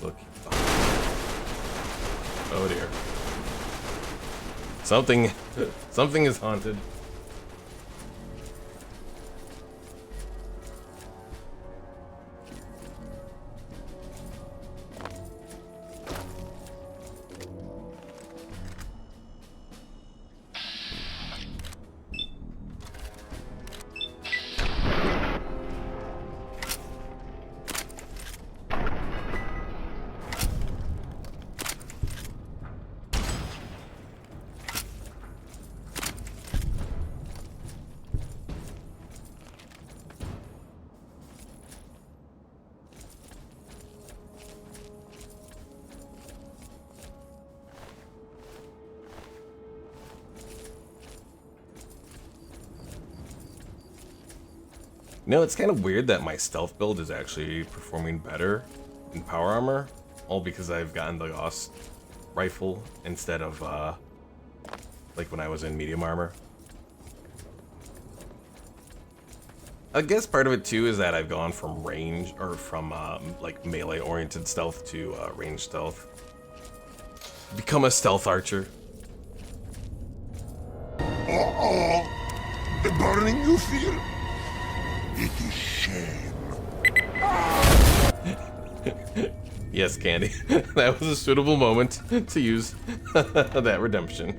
Look. Oh dear. Something is haunted. No, it's kind of weird that my stealth build is actually performing better in power armor, all because I've gotten the Gauss rifle instead of like when I was in medium armor. I guess part of it too is that I've gone from range, or from like melee oriented stealth to range stealth. Become a stealth archer. The burning you feel? It is shame. Yes, Candy. That was a suitable moment to use that redemption.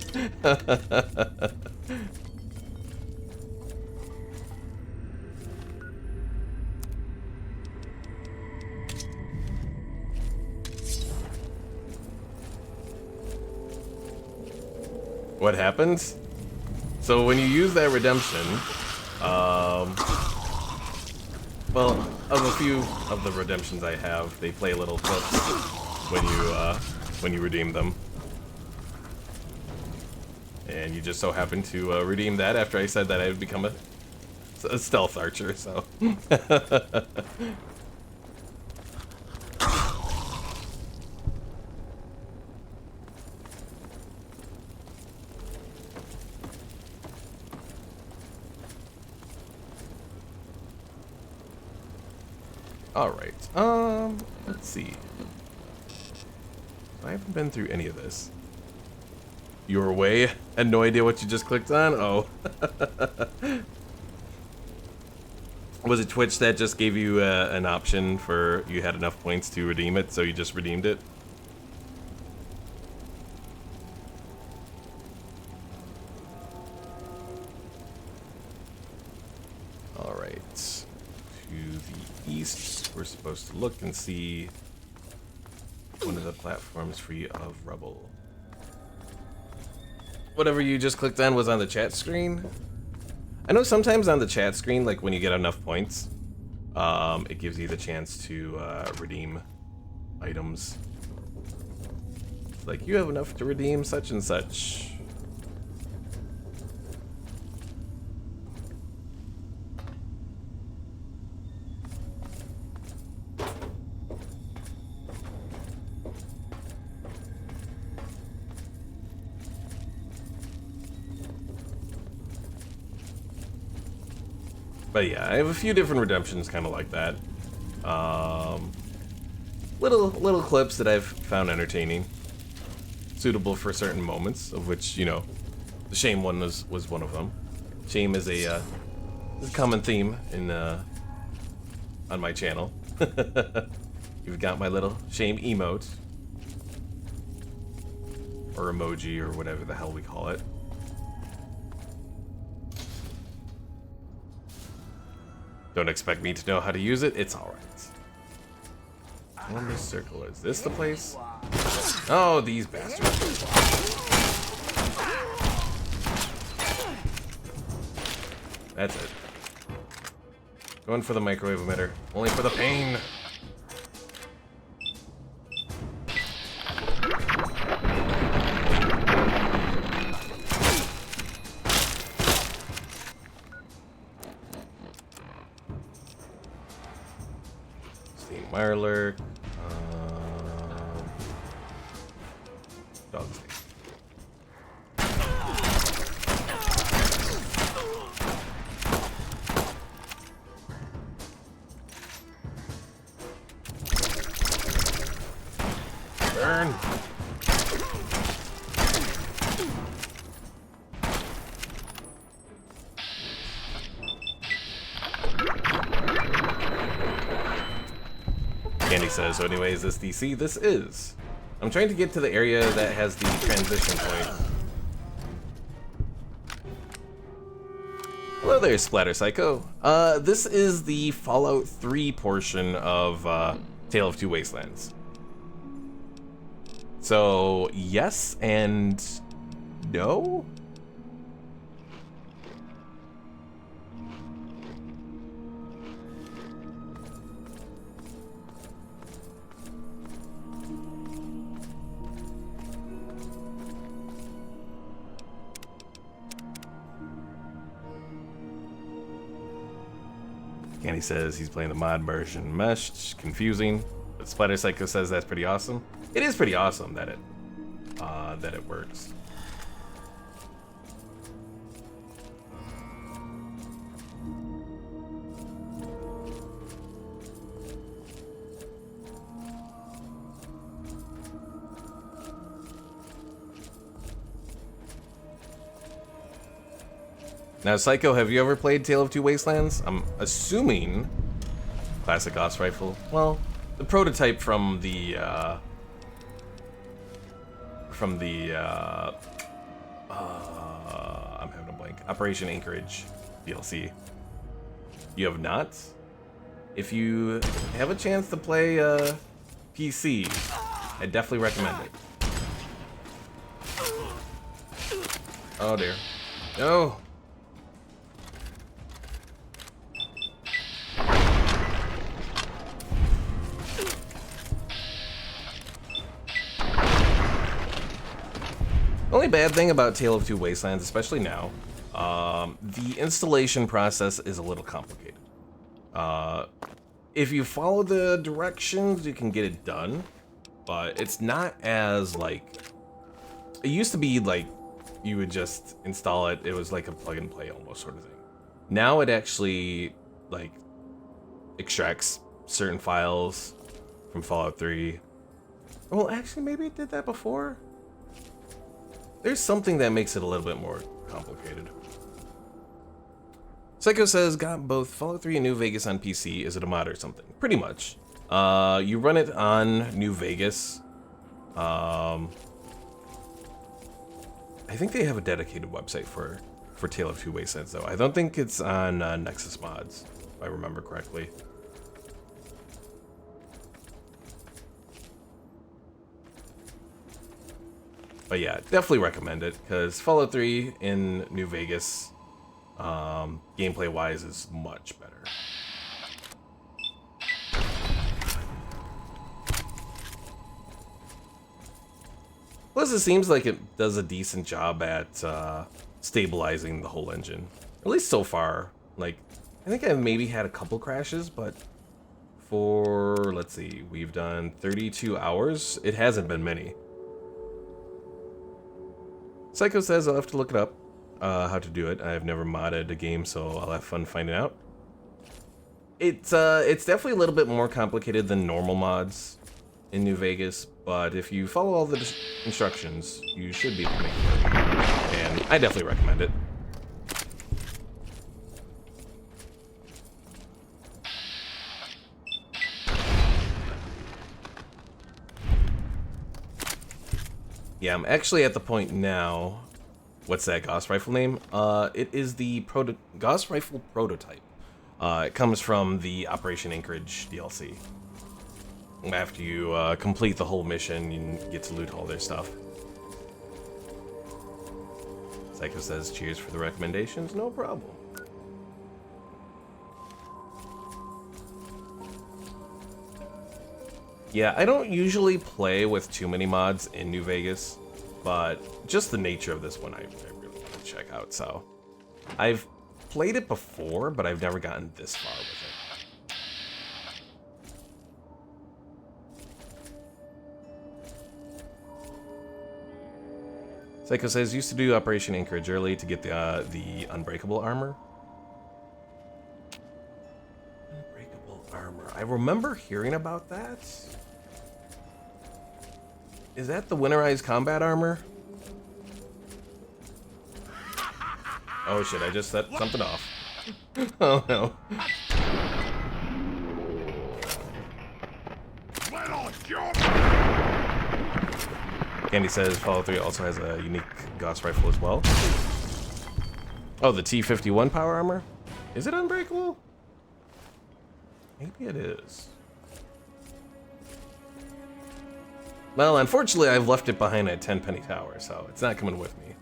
What happens? So when you use that redemption, well, of a few of the redemptions I have, they play little clips when you redeem them. And you just so happen to redeem that after I said that I would become a stealth archer, so. Alright, let's see. I haven't been through any of this. You were away? Had no idea what you just clicked on? Oh. Was it Twitch that just gave you an option for you had enough points to redeem it, so you just redeemed it? Alright. To the east, we're supposed to look and see one of the platforms free of rubble. Whatever you just clicked on was on the chat screen. I know sometimes on the chat screen, like when you get enough points, it gives you the chance to redeem items. Like, you have enough to redeem such and such. But yeah, I have a few different redemptions kind of like that. Little clips that I've found entertaining, suitable for certain moments, of which, you know, the shame one was one of them. Shame is a common theme in on my channel. You've got my little shame emote, or emoji, or whatever the hell we call it. Don't expect me to know how to use it, it's alright. On this circle, is this the place? Oh, these bastards. That's it. Going for the microwave emitter, only for the pain. Steam Wirelurk. Dog stick. Burn. Candy says, so anyways, this DC, this is. I'm trying to get to the area that has the transition point. Hello there, Splatter Psycho. This is the Fallout 3 portion of Tale of Two Wastelands. So, yes and no? Candy says he's playing the mod version meshed, confusing, but Splatter Psycho says that's pretty awesome. It is pretty awesome that it works. Now, Psycho, have you ever played Tale of Two Wastelands? I'm assuming classic Gauss rifle. Well, the prototype from the I'm having a blank. Operation Anchorage DLC. You have not? If you have a chance to play PC, I definitely recommend it. Oh dear. No. The only bad thing about Tale of Two Wastelands, especially now, the installation process is a little complicated. If you follow the directions, you can get it done, but it's not as, like, it used to be like you would just install it, it was like a plug and play almost sort of thing. Now it actually, like, extracts certain files from Fallout 3. Well, actually, maybe it did that before. There's something that makes it a little bit more complicated. Psycho says, got both Fallout 3 and New Vegas on PC. Is it a mod or something? Pretty much. You run it on New Vegas. I think they have a dedicated website for Tale of Two Wastelands, though. I don't think it's on Nexus Mods, if I remember correctly. But yeah, definitely recommend it, because Fallout 3 in New Vegas, gameplay-wise, is much better. Plus, it seems like it does a decent job at stabilizing the whole engine. At least so far. Like, I think I've maybe had a couple crashes, but for, let's see, we've done 32 hours. It hasn't been many. Psycho says I'll have to look it up, how to do it. I've never modded a game, so I'll have fun finding out. It's definitely a little bit more complicated than normal mods in New Vegas, but if you follow all the instructions, you should be able to make it work. And I definitely recommend it. Yeah, I'm actually at the point now. What's that Gauss rifle name? It is the Gauss rifle prototype. It comes from the Operation Anchorage DLC. After you complete the whole mission, you get to loot all their stuff. Psycho says, cheers for the recommendations, no problem. Yeah, I don't usually play with too many mods in New Vegas, but just the nature of this one I really want to check out, so. I've played it before, but I've never gotten this far with it. Psycho says, used to do Operation Anchorage early to get the unbreakable armor. Unbreakable armor. I remember hearing about that. Is that the winterized combat armor? Oh shit, I just set something off. Oh no. Candy says Fallout 3 also has a unique Gauss rifle as well. Oh, the T-51 power armor? Is it unbreakable? Maybe it is. Well, unfortunately, I've left it behind at 10 Penny Tower, so it's not coming with me.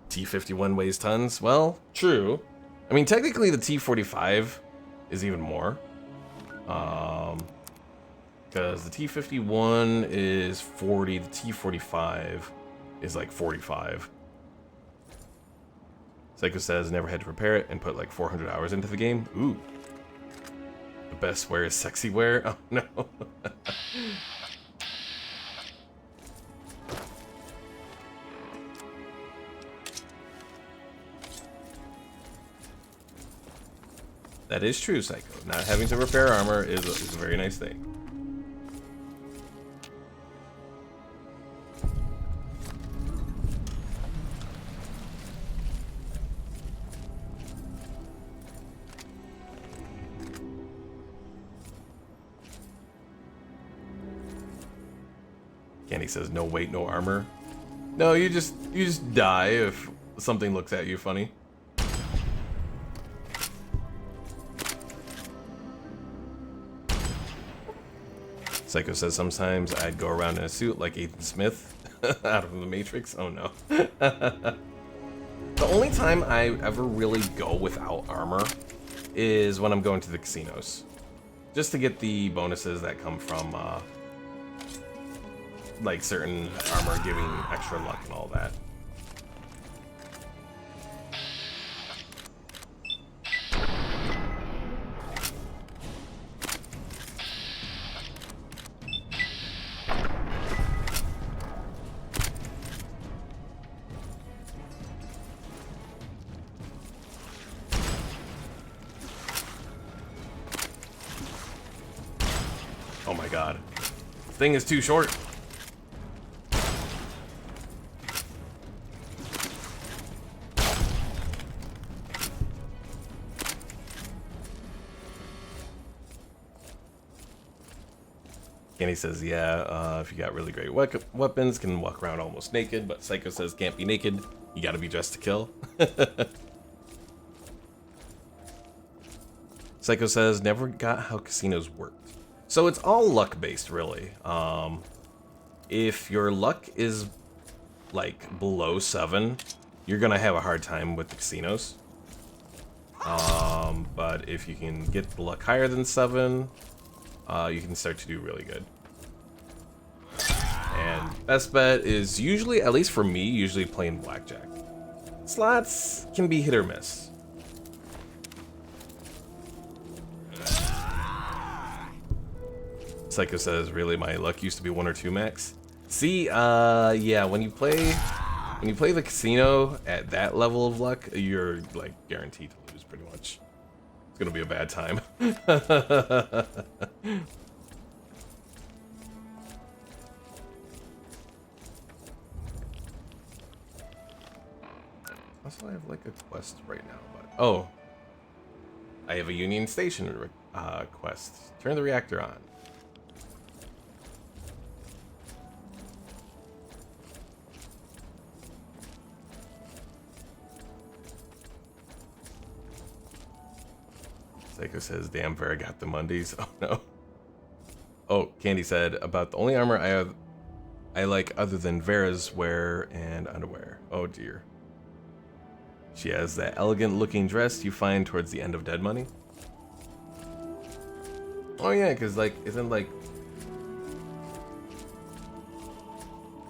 T-51 weighs tons? Well, true. I mean, technically the T-45 is even more. Because the T-51 is 40, the T-45 is like 45. Psycho says never had to repair it and put like 400 hours into the game. Ooh. The best wear is sexy wear? Oh no. That is true, Psycho. Not having to repair armor is a very nice thing. Candy says no weight, no armor. No, you just die if something looks at you funny. Psycho says sometimes I'd go around in a suit like Ethan Smith out of the Matrix. Oh no. The only time I ever really go without armor is when I'm going to the casinos. Just to get the bonuses that come from like certain armor giving extra luck and all that. Oh my god. This thing is too short. Kenny says, yeah, if you got really great weapons, can walk around almost naked, but Psycho says can't be naked. You gotta be dressed to kill. Psycho says, never got how casinos worked. So it's all luck-based, really. If your luck is, like, below 7, you're gonna have a hard time with the casinos. But if you can get the luck higher than 7, you can start to do really good. And best bet is usually, at least for me, usually playing blackjack. Slots can be hit or miss. Psycho says, really, my luck used to be 1 or 2 max. See, yeah, when you play When you play the casino at that level of luck, you're like guaranteed to lose pretty much. It's gonna be a bad time. Also, I have like a quest right now, but oh, I have a Union Station quest. Turn the reactor on. Psycho says, "Damn, Vera got the Mondays." Oh no. Oh, Candy said, about the only armor I like other than Vera's wear and underwear. Oh dear. She has that elegant looking dress you find towards the end of Dead Money. Oh yeah, because like, isn't like...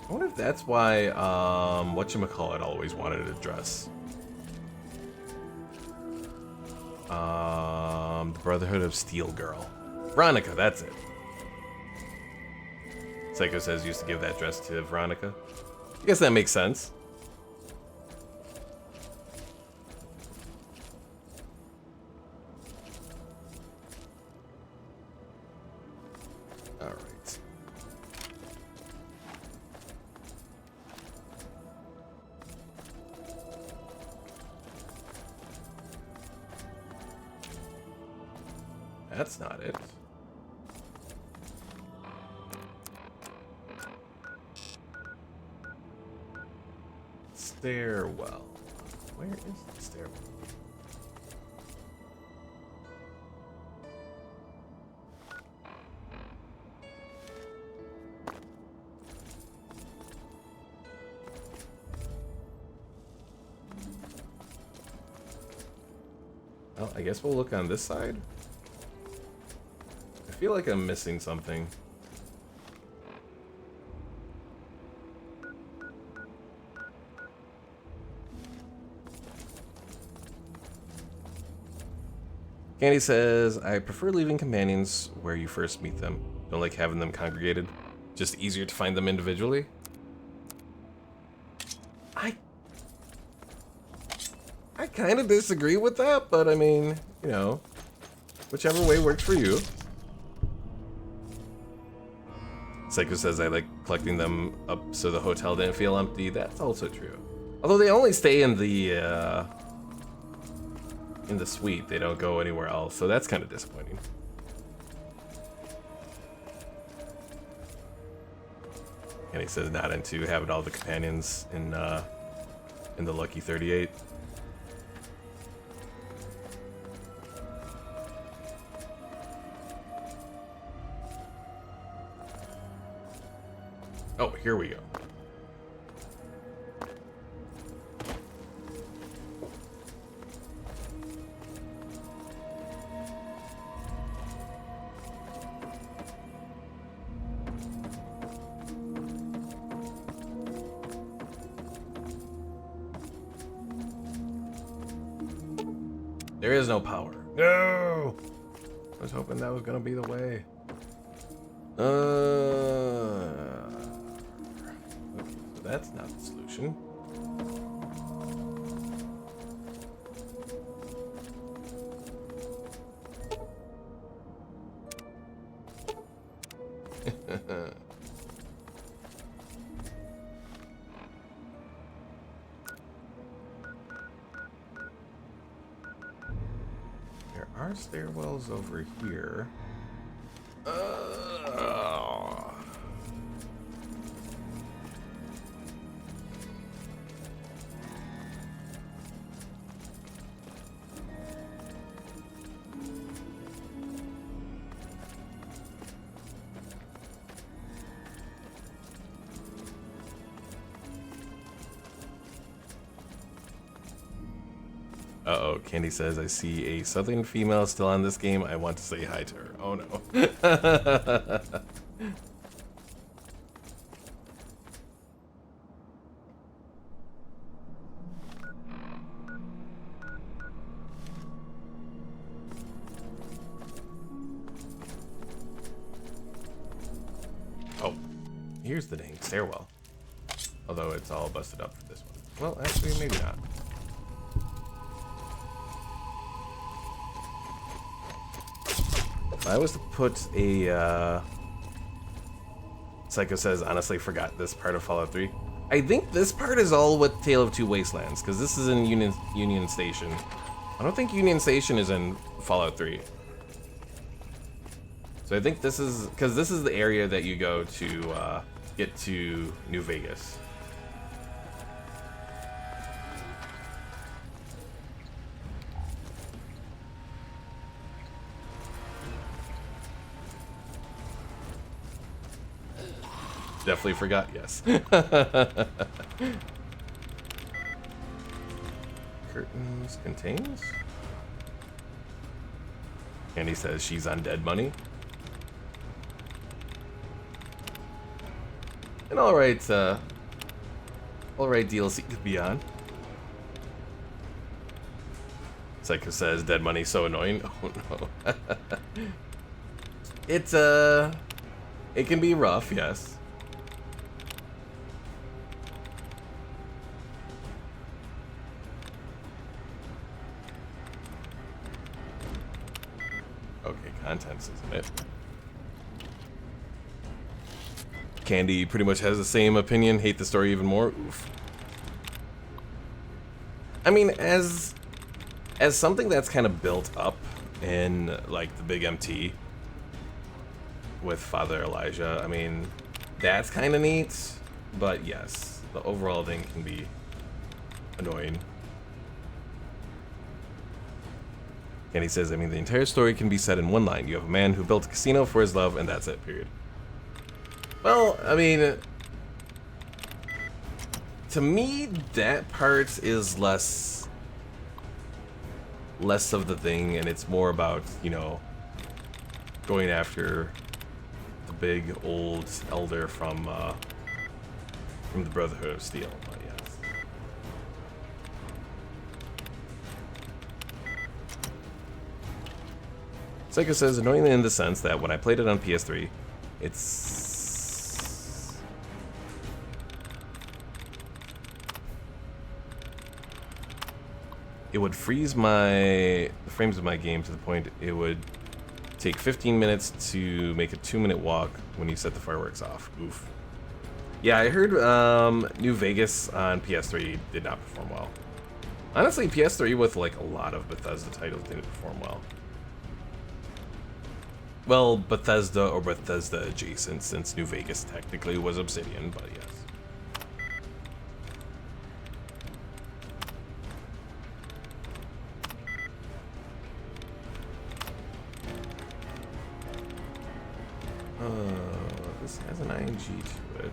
I wonder if that's why, whatchamacallit always wanted a dress. The Brotherhood of Steel Girl. Veronica, that's it. Psycho says used to give that dress to Veronica. I guess that makes sense. Alright. That's not it. Stairwell. Where is the stairwell? Well, I guess we'll look on this side. I feel like I'm missing something. Candy says, I prefer leaving companions where you first meet them. Don't like having them congregated. Just easier to find them individually. I kind of disagree with that, but I mean, you know, whichever way works for you. Psycho says I like collecting them up so the hotel didn't feel empty. That's also true. Although they only stay in the suite, they don't go anywhere else, so that's kind of disappointing. And he says not into having all the companions in the Lucky 38. Oh, here we go. There is no power. No! I was hoping that was gonna be the way. Okay, so that's not the solution. There are stairwells over here. Uh-oh, Candy says, I see a southern female still on this game. I want to say hi to her. Oh no. Oh, here's the dang stairwell. Although it's all busted up for this one. Well, actually, maybe not. If I was to put a, Psycho says, honestly forgot this part of Fallout 3. I think this part is all with Tale of Two Wastelands, because this is in Union Station. I don't think Union Station is in Fallout 3. So I think this is, because this is the area that you go to get to New Vegas. Definitely forgot, yes. Curtains contains? Candy says she's on dead money. An alright DLC to be on. Psycho says dead money's so annoying. Oh no. It can be rough, yes. Okay, contents, isn't it? Candy pretty much has the same opinion. Hate the story even more. Oof. I mean, as something that's kind of built up in like the big MT with Father Elijah, I mean, that's kind of neat. But yes, the overall thing can be annoying. Candy says, I mean, the entire story can be said in one line. You have a man who built a casino for his love, and that's it, period. Well, I mean, to me, that part is less of the thing, and it's more about, you know, going after the big old elder from the Brotherhood of Steel. But yes. Psycho says, annoyingly in the sense that when I played it on PS3, it would freeze the frames of my game to the point it would take 15 minutes to make a 2-minute walk when you set the fireworks off. Oof. Yeah, I heard New Vegas on PS3 did not perform well. Honestly, PS3 with like a lot of Bethesda titles didn't perform well. Well, Bethesda or Bethesda adjacent, since New Vegas technically was Obsidian, but yes. This has an ING to it.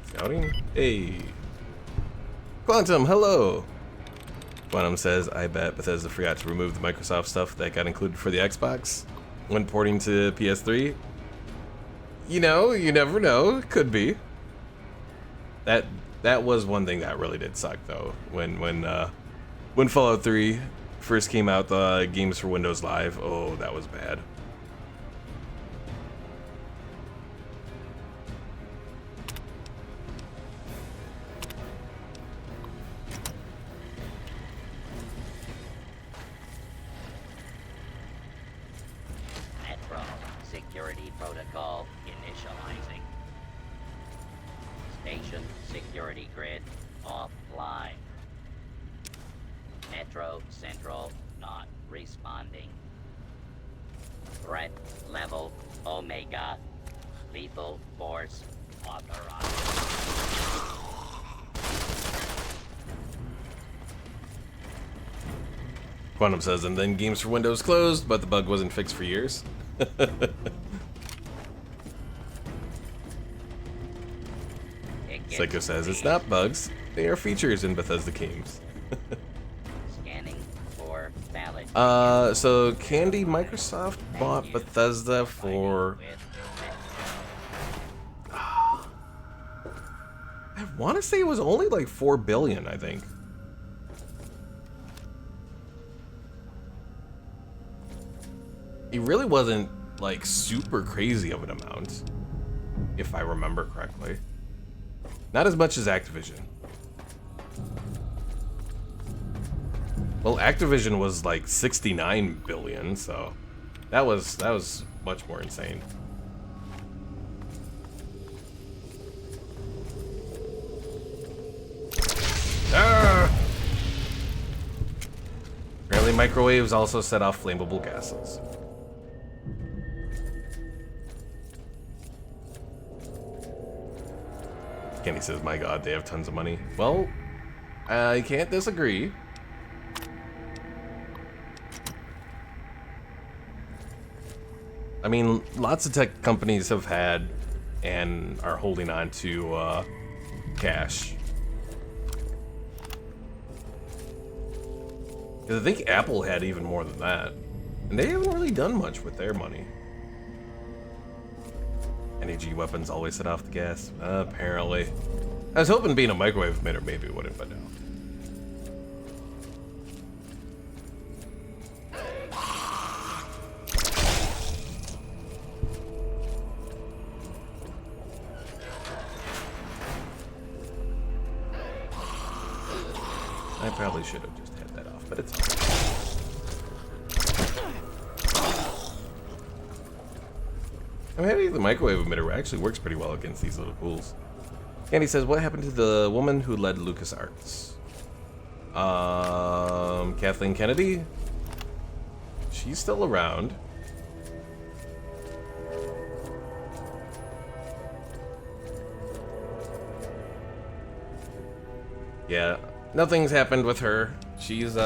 Scouting? Hey. Quantum, hello! Quantum says, I bet Bethesda forgot to remove the Microsoft stuff that got included for the Xbox when porting to PS3. You know, you never know. Could be. That was one thing that really did suck, though. When Fallout 3 first came out, the games for Windows Live, oh, that was bad. Security protocol initializing. Station security grid offline. Metro Central not responding. Threat level Omega. Lethal force authorized. Quantum says, and then games for Windows closed, but the bug wasn't fixed for years. Psycho says, it's not bugs, they are features in Bethesda games. Scanning for valid. So Candy, Microsoft bought Bethesda for... I want to say it was only like $4 billion, I think. It really wasn't like super crazy of an amount, if I remember correctly. Not as much as Activision. Well, Activision was like 69 billion, so that was much more insane. Ah! Apparently microwaves also set off flammable gases. Kenny says, my god, they have tons of money. Well, I can't disagree. I mean, lots of tech companies have had and are holding on to cash. Because I think Apple had even more than that. And they haven't really done much with their money. NAG weapons always set off the gas. Apparently. I was hoping being a microwave emitter maybe wouldn't, but no. I probably should have just had that off, but it's fine. I'm happy the microwave emitter actually works pretty well against these little pools. Andy says, what happened to the woman who led LucasArts? Kathleen Kennedy? She's still around. Yeah, nothing's happened with her. She's, take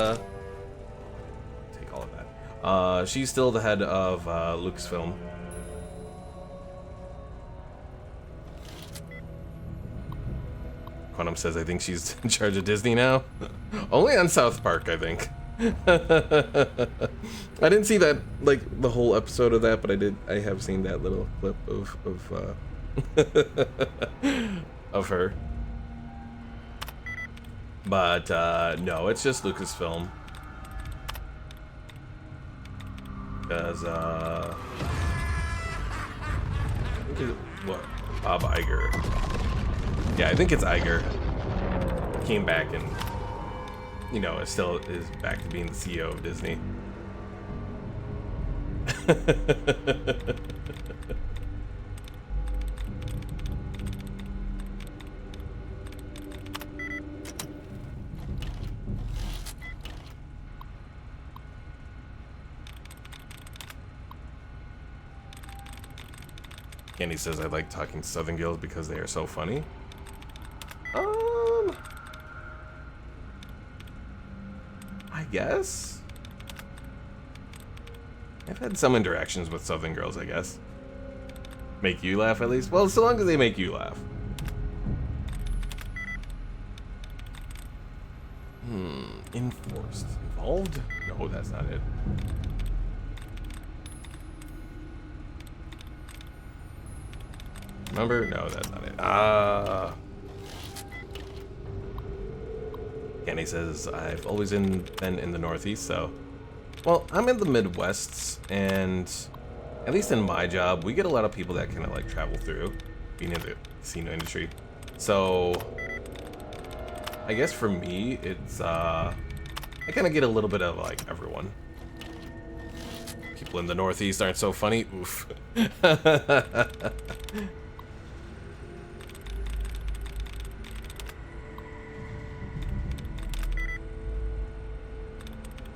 all of that. She's still the head of, Lucasfilm. Quantum says, I think she's in charge of Disney now. Only on South Park, I think. I didn't see that, like, the whole episode of that, but I have seen that little clip of of her. But, no, it's just Lucasfilm. Because, what? Bob Iger. Yeah, I think it's Iger. Came back and, you know, is back to being the CEO of Disney. Candy says, I like talking to Southern girls because they are so funny. I guess. I've had some interactions with Southern girls, I guess. Make you laugh, at least? Well, so long as they make you laugh. Enforced. Involved? No, that's not it. Remember? No, that's not it. Kenny says, I've always been in the Northeast, so... Well, I'm in the Midwest, and at least in my job, we get a lot of people that kind of like travel through, being in the casino industry. So, I guess for me, it's, I kind of get a little bit of like everyone. People in the Northeast aren't so funny. Oof.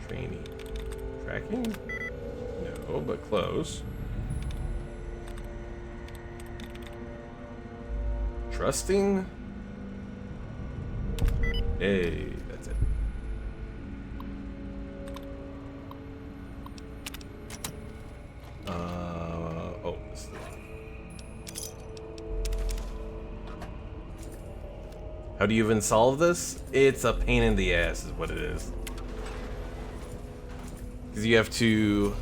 Training. Tracking? No, but close. Trusting? Hey, that's it. Oh, this is it. How do you even solve this? It's a pain in the ass is what it is. Because you have to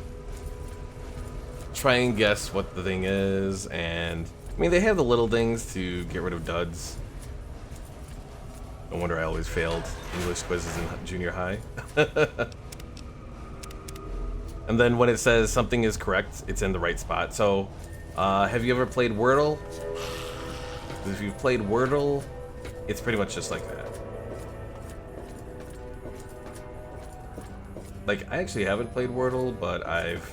try and guess what the thing is, and I mean, they have the little things to get rid of duds. No wonder I always failed English quizzes in junior high. And then when it says something is correct, it's in the right spot. So, have you ever played Wordle? If you've played Wordle, it's pretty much just like that. Like, I actually haven't played Wordle, but I've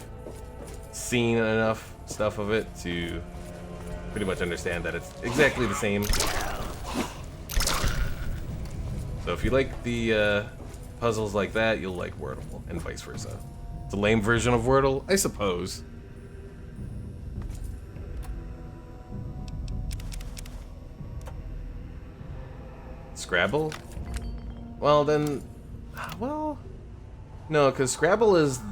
seen enough stuff of it to pretty much understand that it's exactly the same. So if you like the puzzles like that, you'll like Wordle, and vice versa. It's a lame version of Wordle, I suppose. Scrabble? Well, then... Well... No, because Scrabble isn't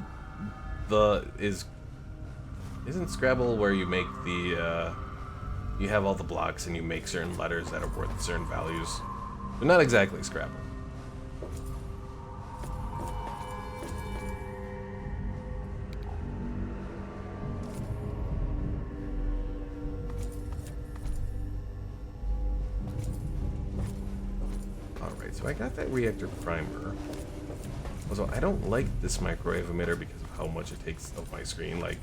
Scrabble where you make the, you have all the blocks and you make certain letters that are worth certain values? But not exactly Scrabble. Alright, so I got that reactor primer. Also, I don't like this microwave emitter because of how much it takes of my screen. Like,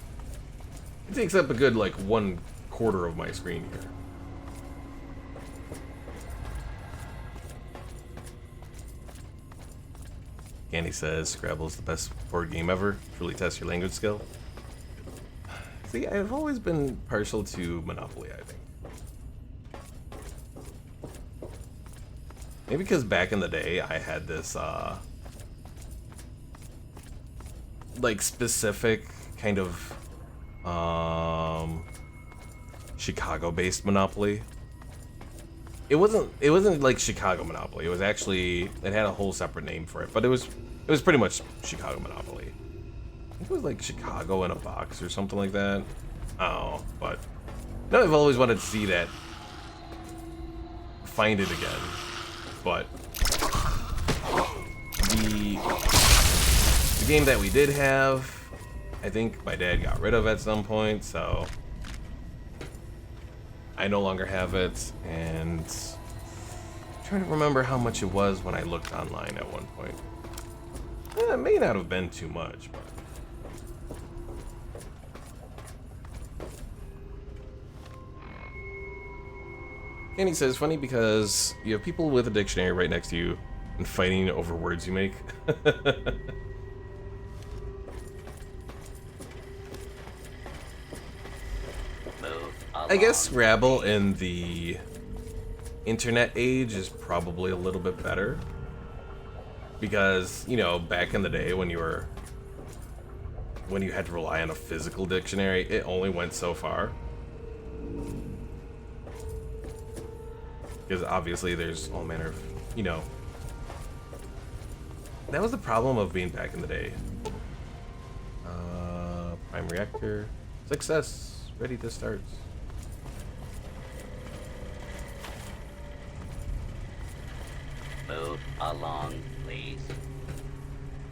it takes up a good, like, 1/4 of my screen here. Candy says Scrabble's the best board game ever. Truly test your language skill. See, I've always been partial to Monopoly, I think. Maybe because back in the day, I had this, like specific kind of Chicago-based Monopoly. It wasn't like Chicago Monopoly. It was actually, it had a whole separate name for it, but it was pretty much Chicago Monopoly. I think it was like Chicago in a box or something like that. Oh, but no, I've always wanted to see that, find it again, but the game that we did have, I think my dad got rid of at some point, so I no longer have it, and I'm trying to remember how much it was when I looked online at one point. It may not have been too much, but and he says, funny because you have people with a dictionary right next to you and fighting over words you make. I guess Scrabble in the internet age is probably a little bit better. Because, you know, back in the day when you had to rely on a physical dictionary, it only went so far. Because obviously there's all manner of, you know, that was the problem of being back in the day. Prime reactor, success, ready to start. Move along, please.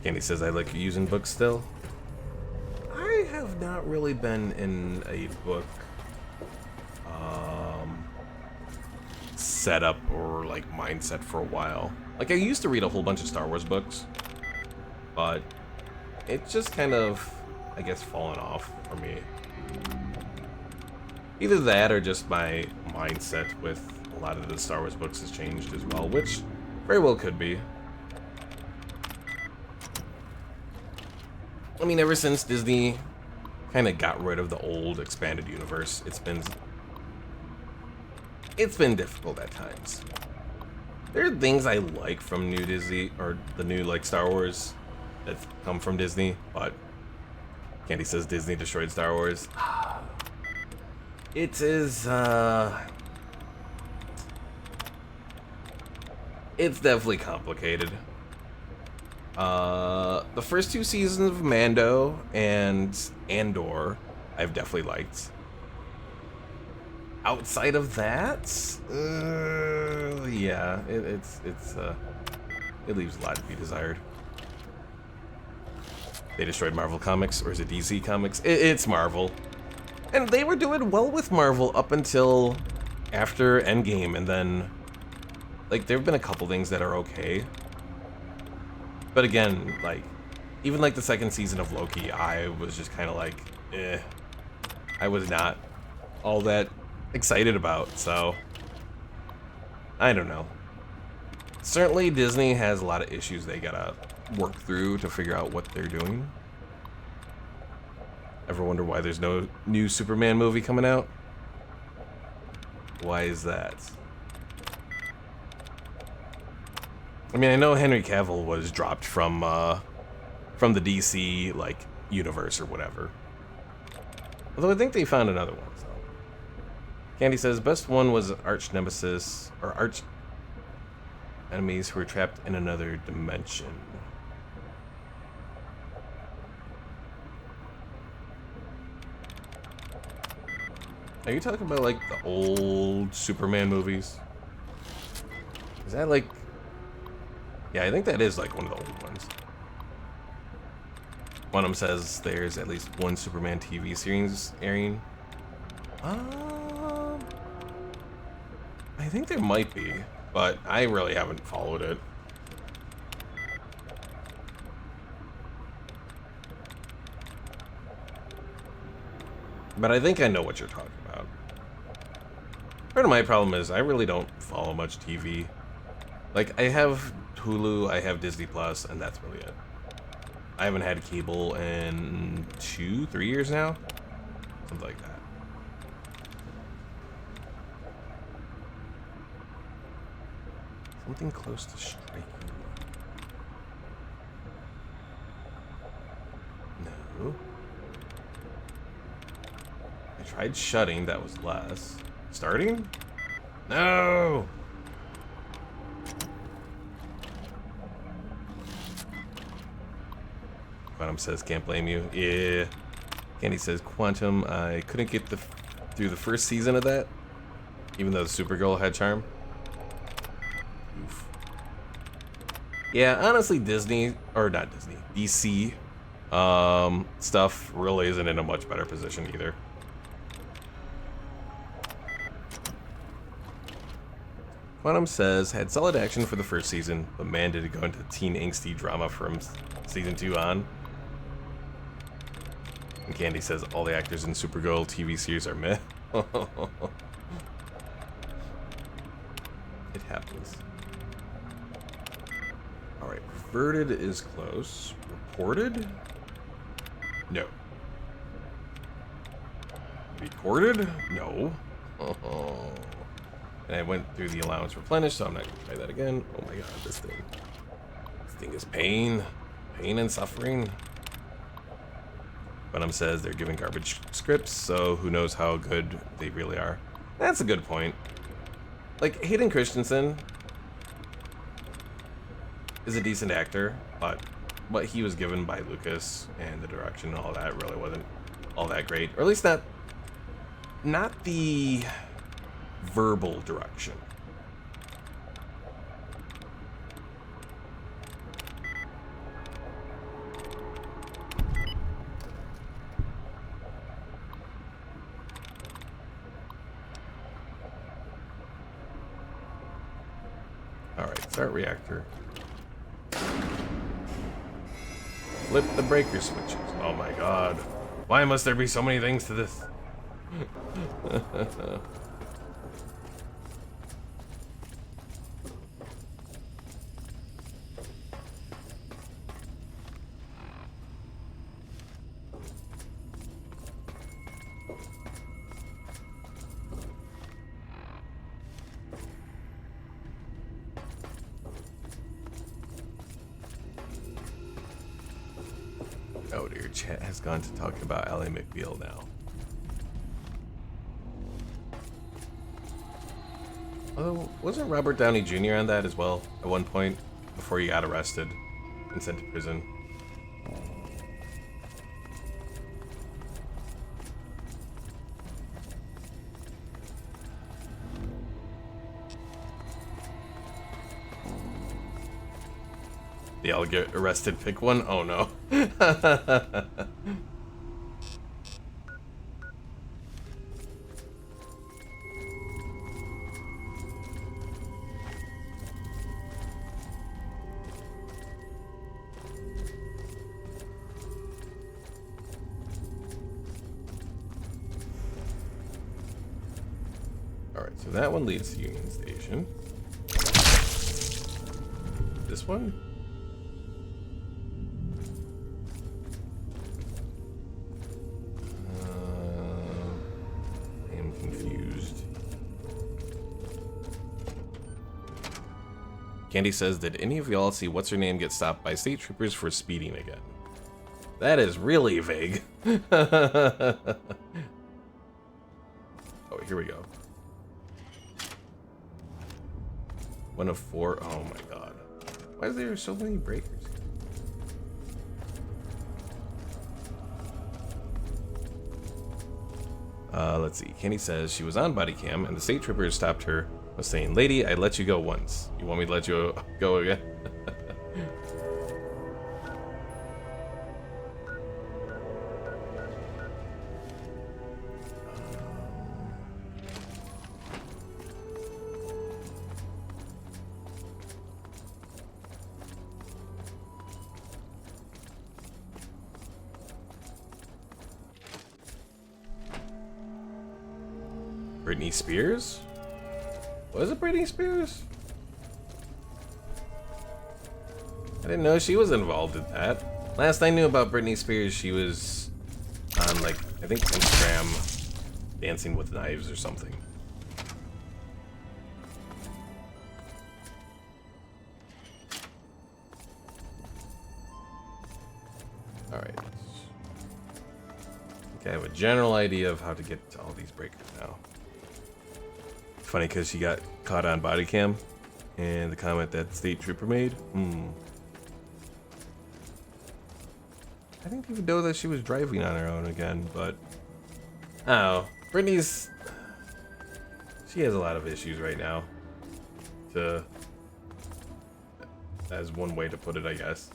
Candy says, I like using books still. I have not really been in a book setup or like mindset for a while. Like I used to read a whole bunch of Star Wars books, but it's just kind of, I guess, fallen off for me. Either that or just my mindset with a lot of the Star Wars books has changed as well, which very well could be. I mean, ever since Disney kind of got rid of the old expanded universe, it's been difficult at times. There are things I like from new Disney, or the new like Star Wars that come from Disney, but Candy says Disney destroyed Star Wars. It is it's definitely complicated. The first 2 seasons of Mando and Andor, I've definitely liked. Outside of that, yeah, it leaves a lot to be desired. They destroyed Marvel Comics, or is it DC Comics? It's Marvel. And they were doing well with Marvel up until after Endgame, and then, like, there have been a couple things that are okay. But again, like, even like the second season of Loki, I was just kind of like, eh. I was not all that excited about, so I don't know. Certainly Disney has a lot of issues they gotta work through to figure out what they're doing. Ever wonder why there's no new Superman movie coming out? Why is that? I mean, I know Henry Cavill was dropped from the DC like universe or whatever. Although I think they found another one. So. Candy says best one was arch nemesis or arch enemies who were trapped in another dimension. Are you talking about like the old Superman movies? Is that like... Yeah, I think that is like one of the old ones. One of them says there's at least one Superman TV series airing. I think there might be, but I really haven't followed it. But I think I know what you're talking about. Part of my problem is I really don't follow much TV. Like, I have Hulu, I have Disney Plus, and that's really it. I haven't had cable in 2-3 years now. Something like that. Something close to striking. No. I tried shutting, that was less. Starting? No! Quantum says, can't blame you. Yeah. Candy says, Quantum, I couldn't get through the first season of that, even though the Supergirl had charm. Oof. Yeah, honestly, Disney, or not Disney, DC stuff really isn't in a much better position either. Quantum says, had solid action for the first season, but man, did it go into teen angsty drama from season 2 on. And Candy says, all the actors in Supergirl TV series are meh. It happens. Alright, reverted is close. Reported? No. Recorded? No. And I went through the allowance replenished, so I'm not going to try that again. Oh my god, this thing. This thing is pain. Pain and suffering. Venom says they're giving garbage scripts, so who knows how good they really are. That's a good point. Like, Hayden Christensen is a decent actor, but what he was given by Lucas and the direction and all that really wasn't all that great. Or at least not the verbal direction. Alright, start reactor. Flip the breaker switches. Oh my god. Why must there be so many things to this? Oh dear, chat has gone to talking about Ally McBeal now. Oh, wasn't Robert Downey Jr. on that as well at one point before he got arrested and sent to prison? They all get arrested, pick one? Oh no. Alright, so that one leads to Union Station. This one? I am confused. Candy says, did any of y'all see what's-her-name get stopped by state troopers for speeding again? That is really vague. Oh, here we go. 1 of 4. Oh my god. Why is there so many breakers? Let's see. Kenny says she was on body cam and the state trooper stopped her, was saying, lady, I let you go once. You want me to let you go again? Britney Spears? Was it Britney Spears? I didn't know she was involved in that. Last I knew about Britney Spears, she was on, like, I think Instagram dancing with knives or something. Alright. Okay, I have a general idea of how to get to all these breakers now. Funny because she got caught on body cam and the comment that state trooper made. I didn't even know that she was driving on her own again, but oh, Brittany's, she has a lot of issues right now, as one way to put it, I guess.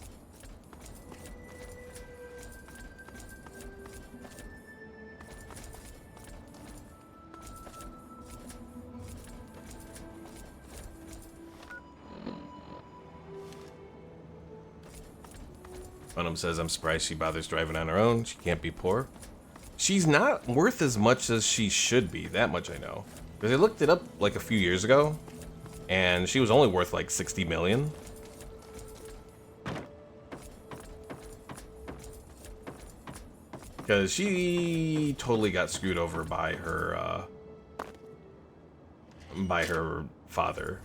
Funham says, I'm surprised she bothers driving on her own. She can't be poor. She's not worth as much as she should be. That much I know. Because I looked it up like a few years ago, and she was only worth like 60 million. Because she totally got screwed over by her father.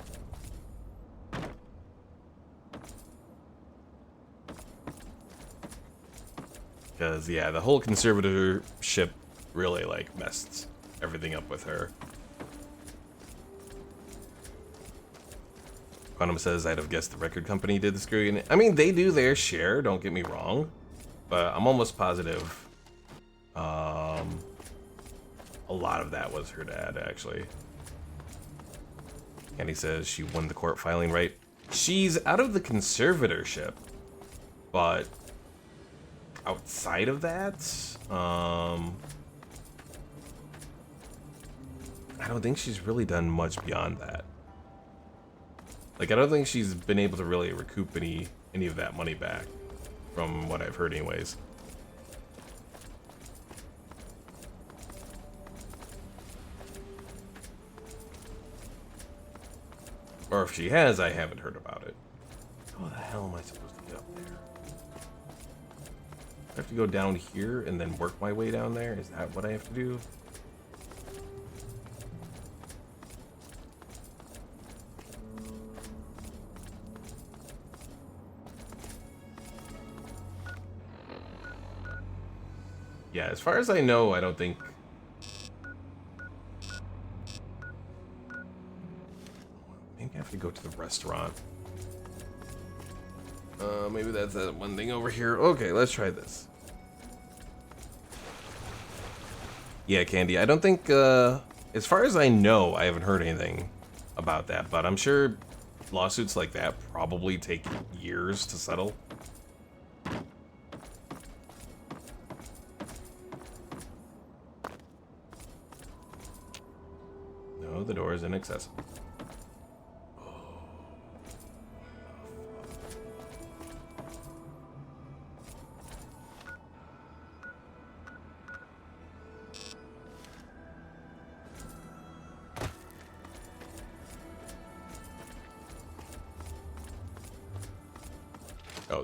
Because, yeah, the whole conservatorship really, like, messed everything up with her. Quantum says, I'd have guessed the record company did the screwing. I mean, they do their share, don't get me wrong. But I'm almost positive a lot of that was her dad, actually. And he says she won the court filing right. She's out of the conservatorship, but outside of that, I don't think she's really done much beyond that. Like, I don't think she's been able to really recoup any of that money back, from what I've heard anyways. Or if she has, I haven't heard about it. How the hell am I supposed to get up there? I have to go down here and then work my way down there? Is that what I have to do? Yeah, as far as I know, I don't think... Maybe I have to go to the restaurant. Maybe that's that one thing over here. Okay, let's try this. Yeah, Candy, I don't think, as far as I know, I haven't heard anything about that, but I'm sure lawsuits like that probably take years to settle. No, the door is inaccessible.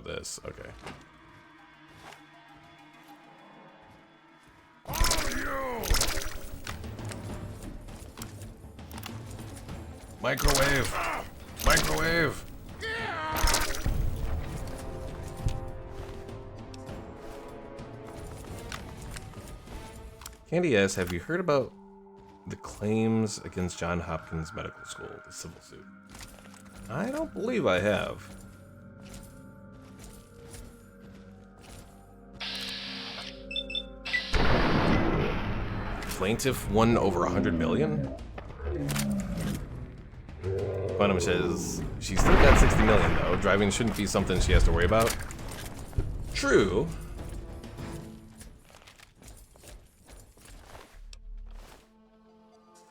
this. Okay. Microwave! Microwave! Candy asks, have you heard about the claims against John Hopkins Medical School, the civil suit? I don't believe I have. Plaintiff won over 100 million? Quantum says she's still got 60 million though. Driving shouldn't be something she has to worry about. True.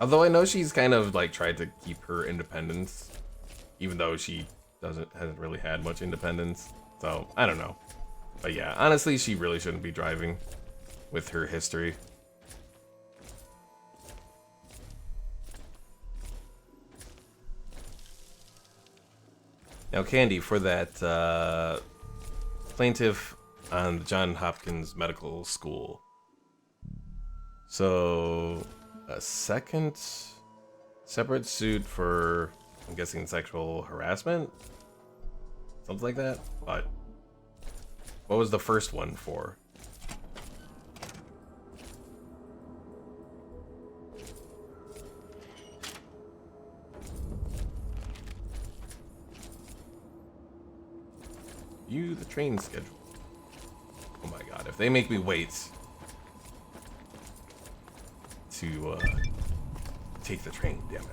Although I know she's kind of like tried to keep her independence, even though she hasn't really had much independence. So I don't know. But yeah, honestly, she really shouldn't be driving with her history. Now, Candy, for that plaintiff on the John Hopkins Medical School. So, a second separate suit for, I'm guessing, sexual harassment? Something like that? But what was the first one for? View the train schedule. Oh my god, if they make me wait to take the train, damn it.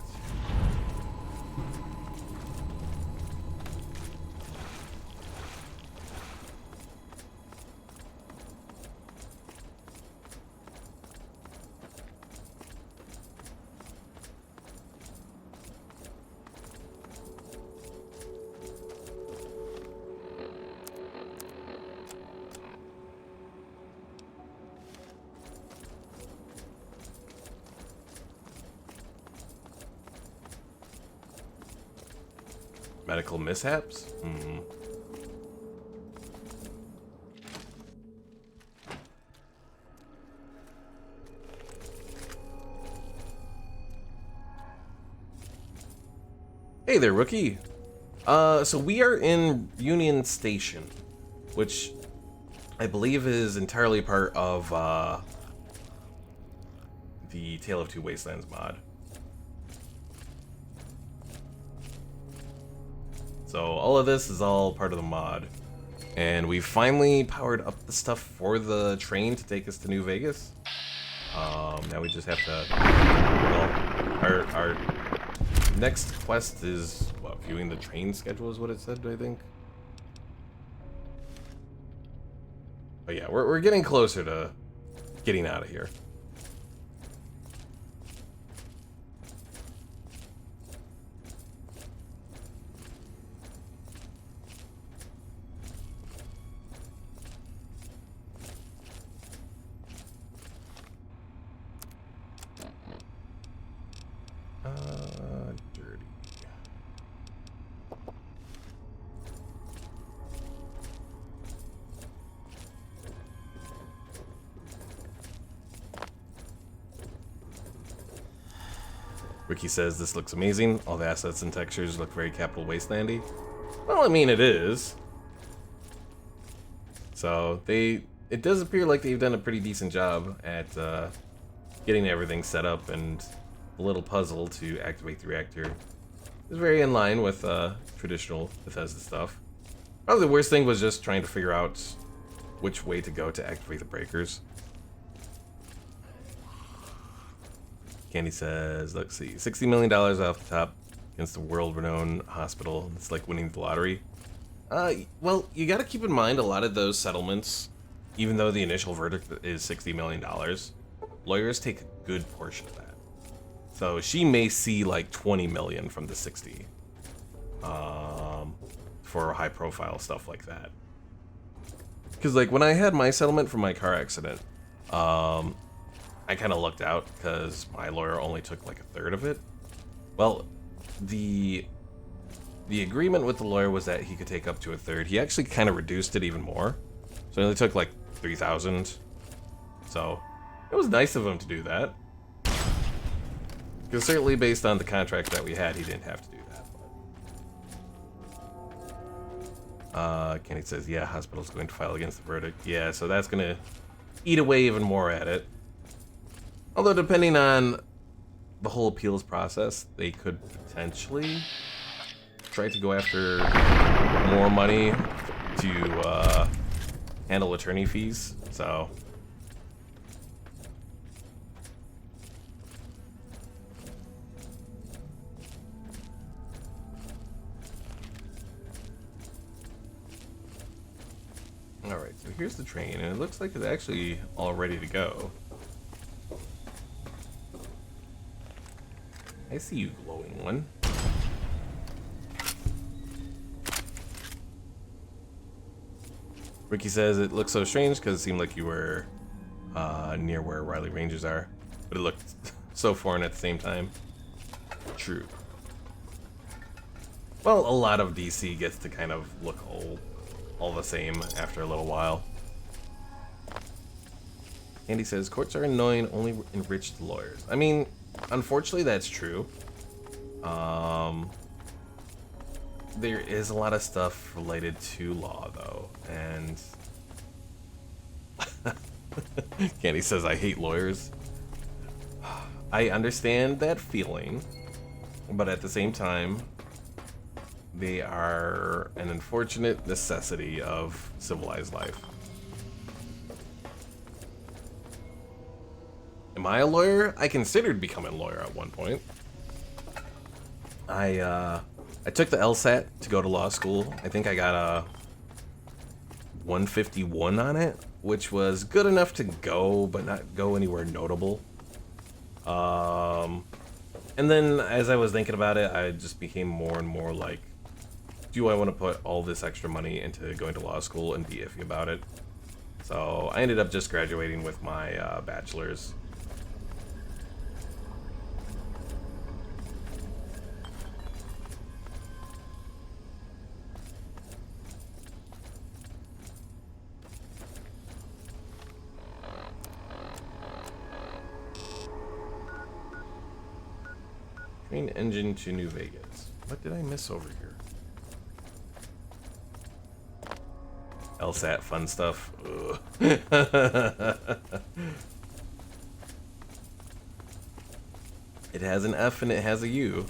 Medical mishaps? Hmm. Hey there, rookie. So we are in Union Station, which I believe is entirely part of the Tale of Two Wastelands mod. So all of this is all part of the mod. And we finally powered up the stuff for the train to take us to New Vegas. Now we just have to, well, our next quest is, what, viewing the train schedule is what it said, I think. But yeah, we're getting closer to getting out of here. Dirty. Ricky says this looks amazing. All the assets and textures look very Capital Wastelandy. Well, I mean, it is. So it does appear like they've done a pretty decent job at getting everything set up, and the little puzzle to activate the reactor is very in line with traditional Bethesda stuff. Probably the worst thing was just trying to figure out which way to go to activate the breakers. Candy says, let's see, $60 million off the top against the world-renowned hospital. It's like winning the lottery. Well, you gotta keep in mind a lot of those settlements, even though the initial verdict is $60 million, lawyers take a good portion of that. So she may see like 20 million from the 60 for high-profile stuff like that. Because like when I had my settlement for my car accident, I kind of lucked out because my lawyer only took like a third of it. Well, the the agreement with the lawyer was that he could take up to a third. He actually kind of reduced it even more. So it only took like 3,000. So it was nice of him to do that. Because certainly based on the contract that we had, he didn't have to do that. Kenny says, yeah, hospital's going to file against the verdict. Yeah, so that's going to eat away even more at it. Although depending on the whole appeals process, they could potentially try to go after more money to handle attorney fees. So alright, so here's the train, and it looks like it's actually all ready to go. I see you, glowing one. Ricky says it looks so strange because it seemed like you were near where Riley Rangers are, but it looked so foreign at the same time. True. Well, a lot of DC gets to kind of look all the same after a little while. Andy says courts are annoying, only enriched lawyers. I mean, unfortunately, that's true. There is a lot of stuff related to law, though, and Candy says, I hate lawyers. I understand that feeling, but at the same time, they are an unfortunate necessity of civilized life. Am I a lawyer? I considered becoming a lawyer at one point. I took the LSAT to go to law school. I think I got a 151 on it, which was good enough to go, but not go anywhere notable. And then as I was thinking about it, I just became more and more like, do I want to put all this extra money into going to law school and be iffy about it? So I ended up just graduating with my bachelor's. Train engine to New Vegas. What did I miss over here? LSAT fun stuff. It has an F and it has a U.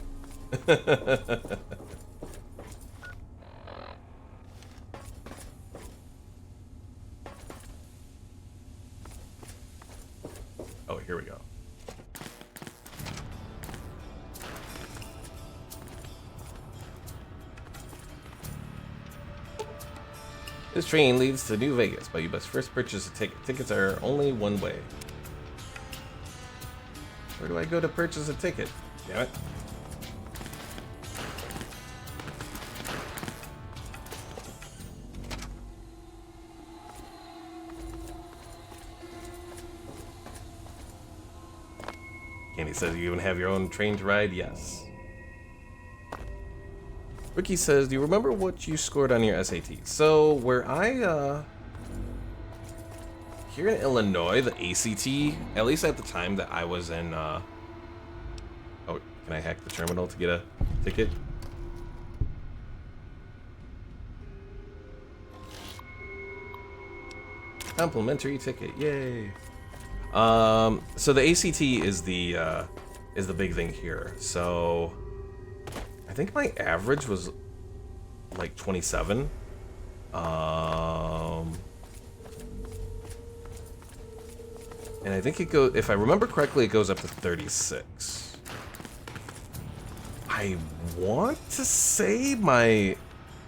Oh, here we go. This train leads to New Vegas, but you must first purchase a ticket. Tickets are only one way. Where do I go to purchase a ticket? Damn it. Candy says you even have your own train to ride? Yes. Ricky says, do you remember what you scored on your SAT? So, where here in Illinois, the ACT, at least at the time that I was in, oh, can I hack the terminal to get a ticket? Complimentary ticket, yay! So the ACT is the big thing here. So I think my average was like 27. And I think it goes, if I remember correctly, it goes up to 36. I want to say my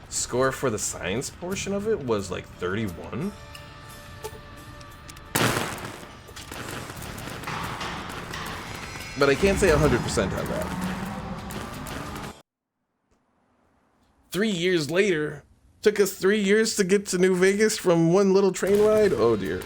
score for the science portion of it was like 31. But I can't say 100% on that. 3 years later, took us 3 years to get to New Vegas from one little train ride? Oh dear.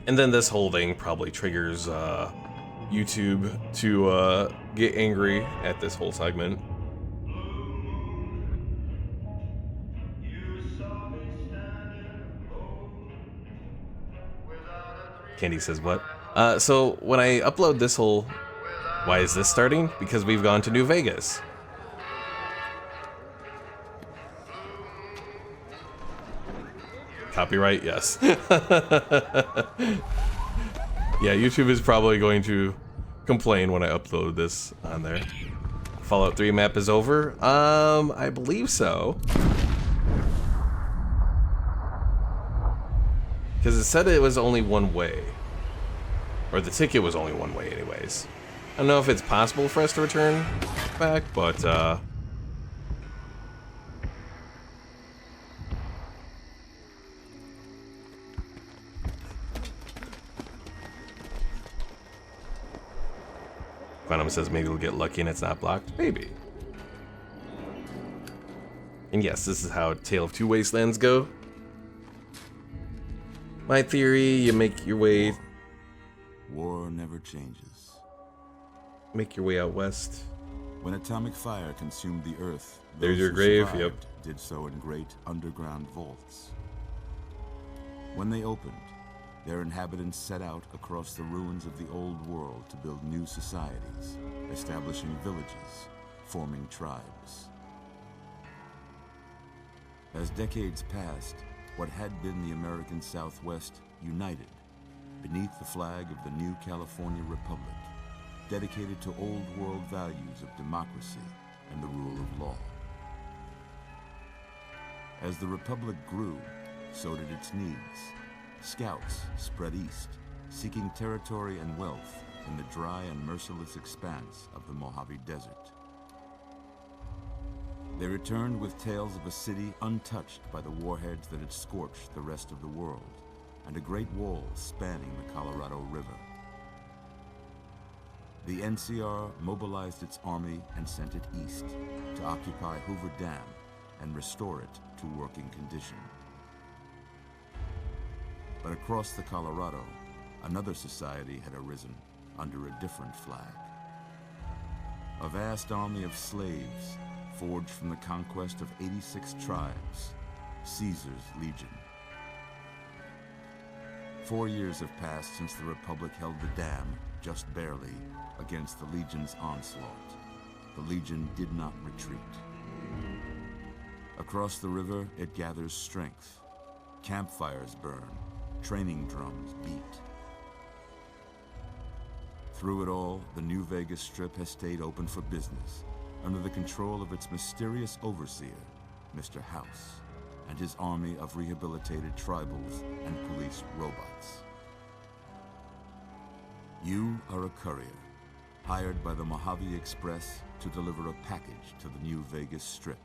And then this whole thing probably triggers YouTube to get angry at this whole segment. Candy says what? So when I upload this whole... Why is this starting? Because we've gone to New Vegas. Copyright, yes. Yeah, YouTube is probably going to complain when I upload this on there. Fallout 3 map is over? I believe so. Because it said it was only one way. Or the ticket was only one way anyways. I don't know if it's possible for us to return back, but Quantum says maybe we'll get lucky and it's not blocked. Maybe. And yes, this is how Tale of Two Wastelands go. My theory, you make your way... War never changes. Make your way out west. When atomic fire consumed the earth, There's those your who grave, survived yep. did so in great underground vaults. When they opened, their inhabitants set out across the ruins of the old world to build new societies, establishing villages, forming tribes. As decades passed, what had been the American Southwest united beneath the flag of the new California Republic, dedicated to old world values of democracy and the rule of law. As the Republic grew, so did its needs. Scouts spread east, seeking territory and wealth in the dry and merciless expanse of the Mojave Desert. They returned with tales of a city untouched by the warheads that had scorched the rest of the world, and a great wall spanning the Colorado River. The NCR mobilized its army and sent it east to occupy Hoover Dam and restore it to working condition. But across the Colorado, another society had arisen under a different flag. A vast army of slaves forged from the conquest of 86 tribes, Caesar's Legion. 4 years have passed since the Republic held the dam, just barely, against the Legion's onslaught. The Legion did not retreat. Across the river, it gathers strength. Campfires burn, training drums beat. Through it all, the New Vegas Strip has stayed open for business, under the control of its mysterious overseer, Mr. House, and his army of rehabilitated tribals and police robots. You are a courier, hired by the Mojave Express to deliver a package to the New Vegas Strip.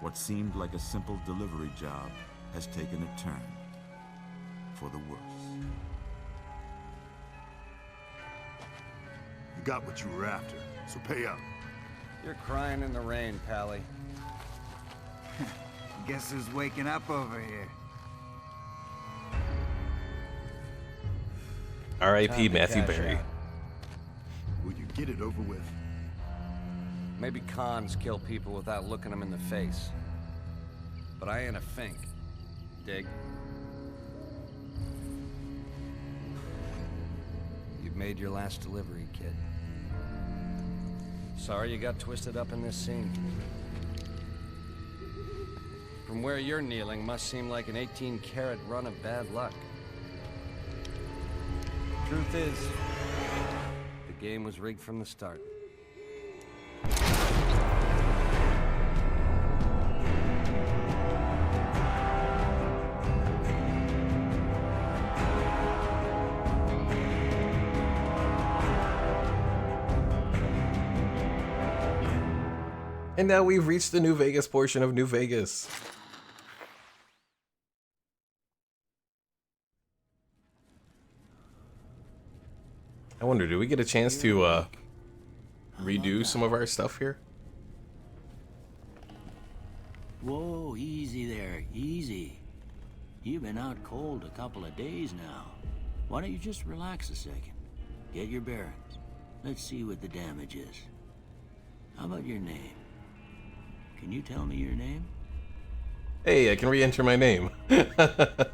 What seemed like a simple delivery job has taken a turn for the worse. You got what you were after, so pay up. You're crying in the rain, Pally. Guess who's waking up over here? R.I.P. Matthew Berry. Will you get it over with? Maybe cons kill people without looking them in the face. But I ain't a fink. Dig? You've made your last delivery, kid. Sorry you got twisted up in this scene. From where you're kneeling must seem like an 18-carat run of bad luck. Truth is, the game was rigged from the start. And now we've reached the New Vegas portion of New Vegas. I wonder, do we get a chance to redo some of our stuff here? Whoa, easy there, easy. You've been out cold a couple of days now. Why don't you just relax a second? Get your bearings. Let's see what the damage is. How about your name? Can you tell me your name? Hey, I can re-enter my name. I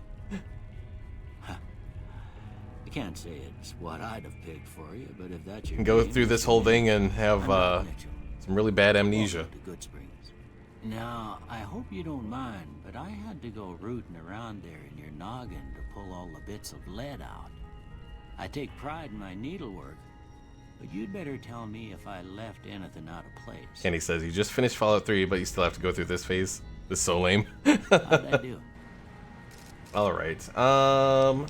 can't say it's what I'd have picked for you, but if that's your Can go name, through this whole thing and have some really bad amnesia. welcome to Good Springs. Now, I hope you don't mind, but I had to go rooting around there in your noggin to pull all the bits of lead out. I take pride in my needlework, but you'd better tell me if I left anything out of place. Kenny says you just finished Fallout 3, but you still have to go through this phase. This is so lame. How'd I do? Alright, so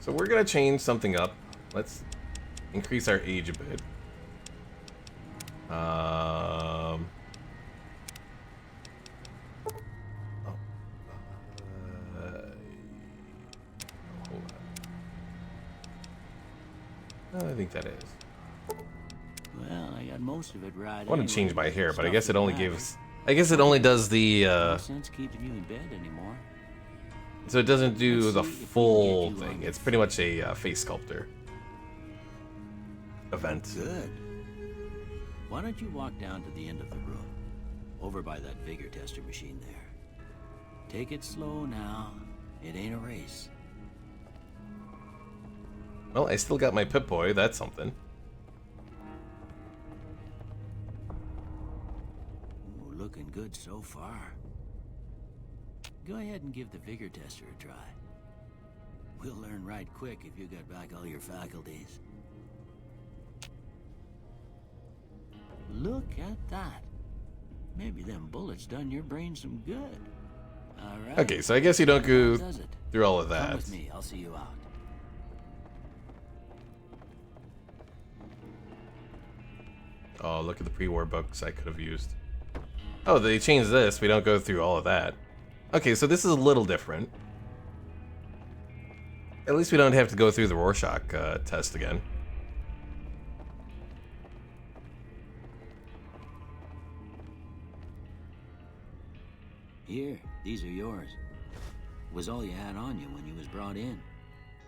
we're gonna change something up. Let's increase our age a bit. I think that is. Well, I got most of it right. I want to change my hair, but I guess it only matters. gives... I guess it only does the, No sense keeping you in bed anymore. so it doesn't do Let's the see if we can full get you thing. on It's pretty much a face sculptor event. Good. Why don't you walk down to the end of the room, over by that vigor tester machine there. Take it slow now. It ain't a race. Well, I still got my Pip-Boy. That's something. Ooh, looking good so far. Go ahead and give the vigor tester a try. We'll learn right quick if you got back all your faculties. Look at that. Maybe them bullets done your brain some good. All right. Okay, so I guess you don't go How does it? through all of Come that. with me. I'll see you out. Oh, look at the pre-war books I could have used. Oh, they changed this. We don't go through all of that. Okay, so this is a little different. At least we don't have to go through the Rorschach test again. Here, these are yours. Was all you had on you when you was brought in.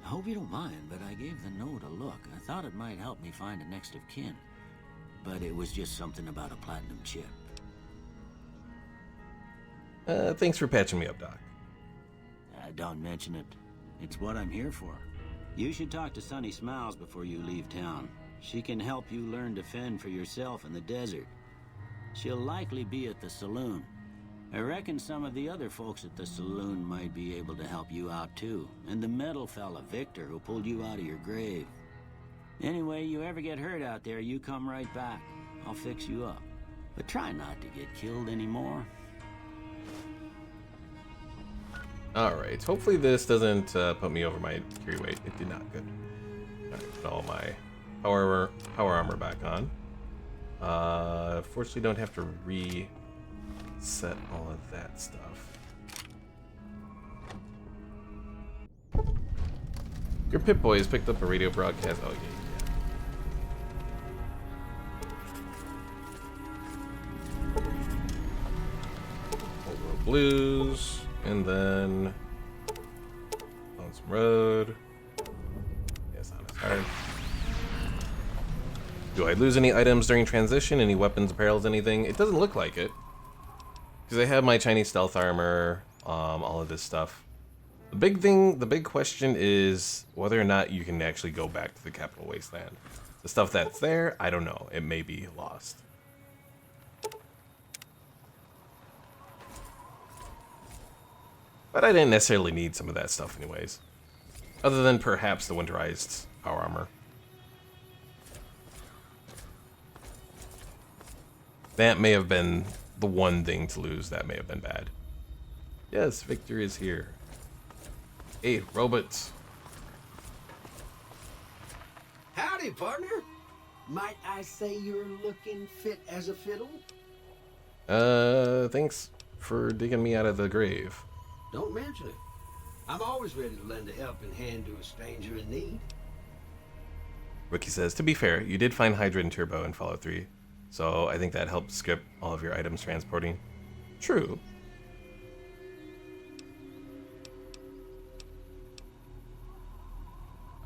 I hope you don't mind, but I gave the note a look. I thought it might help me find a next of kin. But it was just something about a platinum chip. Thanks for patching me up, Doc. Don't mention it. It's what I'm here for. You should talk to Sunny Smiles before you leave town. She can help you learn to fend for yourself in the desert. She'll likely be at the saloon. I reckon some of the other folks at the saloon might be able to help you out too. And the metal fella, Victor, who pulled you out of your grave. Anyway, you ever get hurt out there, you come right back. I'll fix you up. But try not to get killed anymore. Alright, hopefully this doesn't put me over my carry weight. It did not. Good. Alright, put all my power armor back on. Fortunately don't have to reset all of that stuff. Your Pip-Boy has picked up a radio broadcast. Oh, yeah. Old World Blues, and then Lonesome Road. Yes, Honest Heart. Do I lose any items during transition? Any weapons, apparels, anything? It doesn't look like it. Because I have my Chinese stealth armor, all of this stuff. The big question is whether or not you can actually go back to the Capital Wasteland. The stuff that's there, I don't know. It may be lost. But I didn't necessarily need some of that stuff anyways. Other than perhaps the winterized power armor. That may have been the one thing to lose. That may have been bad. Yes, Victor is here. Hey, robots. Howdy, partner. Might I say you're looking fit as a fiddle? Thanks for digging me out of the grave. Don't mention it. I'm always ready to lend a helping hand to a stranger in need. Rookie says, to be fair, you did find Hydra and Turbo in Fallout 3, so I think that helped skip all of your items transporting. True.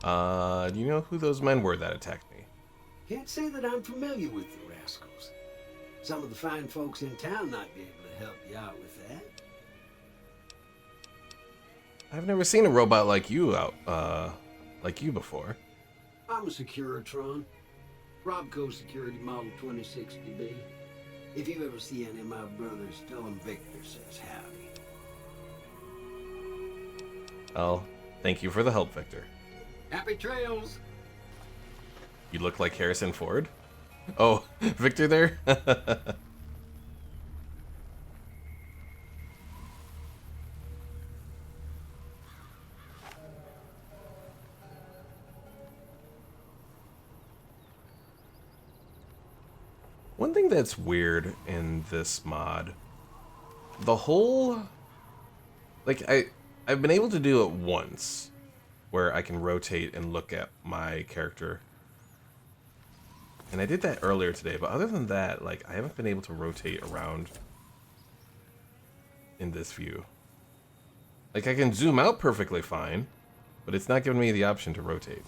Do you know who those men were that attacked me? Can't say that I'm familiar with the rascals. Some of the fine folks in town might be able to help you out with that. I've never seen a robot like you before. I'm a Securitron. Robco Security Model 2060B. If you ever see any of my brothers, tell them Victor says howdy. Well, thank you for the help, Victor. Happy trails! You look like Harrison Ford? Oh, Victor there? One thing that's weird in this mod, the whole, like, I've been able to do it once, where I can rotate and look at my character. And I did that earlier today, but other than that, like, I haven't been able to rotate around in this view. Like, I can zoom out perfectly fine, but it's not giving me the option to rotate.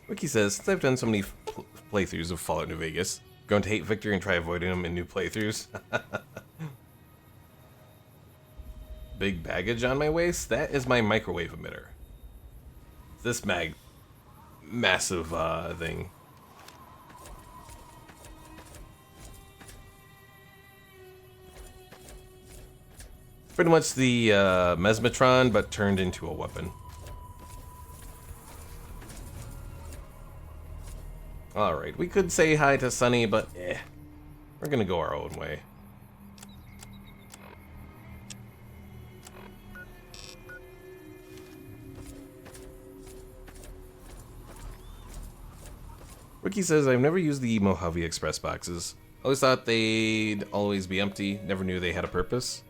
Wiki says, since I've done so many playthroughs of Fallout New Vegas, going to hate Victor and try avoiding him in new playthroughs. Big baggage on my waist? That is my microwave emitter. This massive thing. Pretty much the Mesmetron, but turned into a weapon. Alright, we could say hi to Sunny, but we're gonna go our own way. Ricky says, I've never used the Mojave Express boxes. Always thought they'd always be empty, never knew they had a purpose.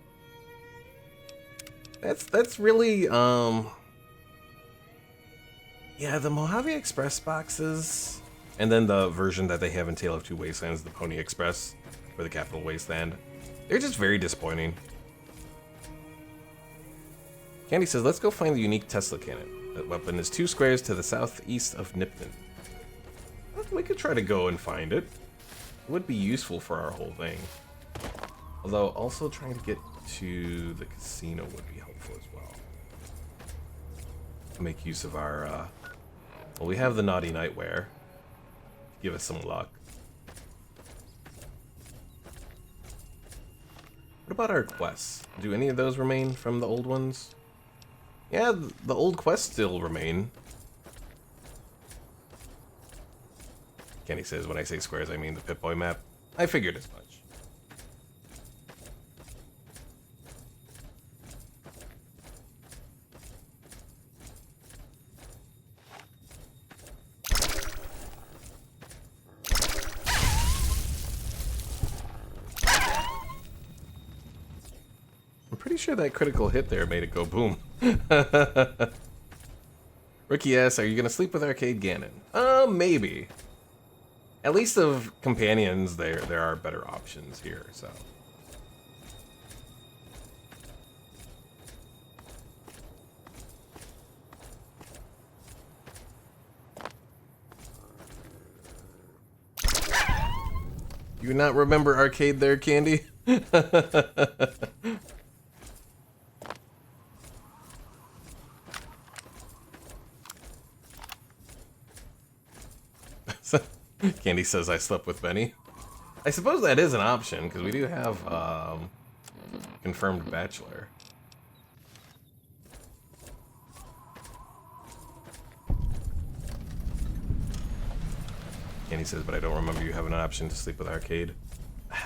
That's really, yeah, the Mojave Express boxes, and then the version that they have in Tale of Two Wastelands, the Pony Express, for the Capital Wasteland, they're just very disappointing. Candy says, let's go find the unique Tesla cannon. That weapon is 2 squares to the southeast of Nipton. We could try to go and find it. It would be useful for our whole thing. Although, also trying to get to the casino would be helpful as well. Make use of our, well, we have the Naughty Nightwear. Give us some luck. What about our quests? Do any of those remain from the old ones? Yeah, the old quests still remain. Kenny says, when I say squares, I mean the Pip-Boy map. I figured as much. I'm pretty sure that critical hit there made it go boom. Ricky asks, are you going to sleep with Arcade Ganon? Maybe. At least of companions, there are better options here, so. You not remember Arcade there, Candy? Candy says I slept with Benny. I suppose that is an option, because we do have confirmed bachelor. Candy says, but I don't remember you having an option to sleep with Arcade.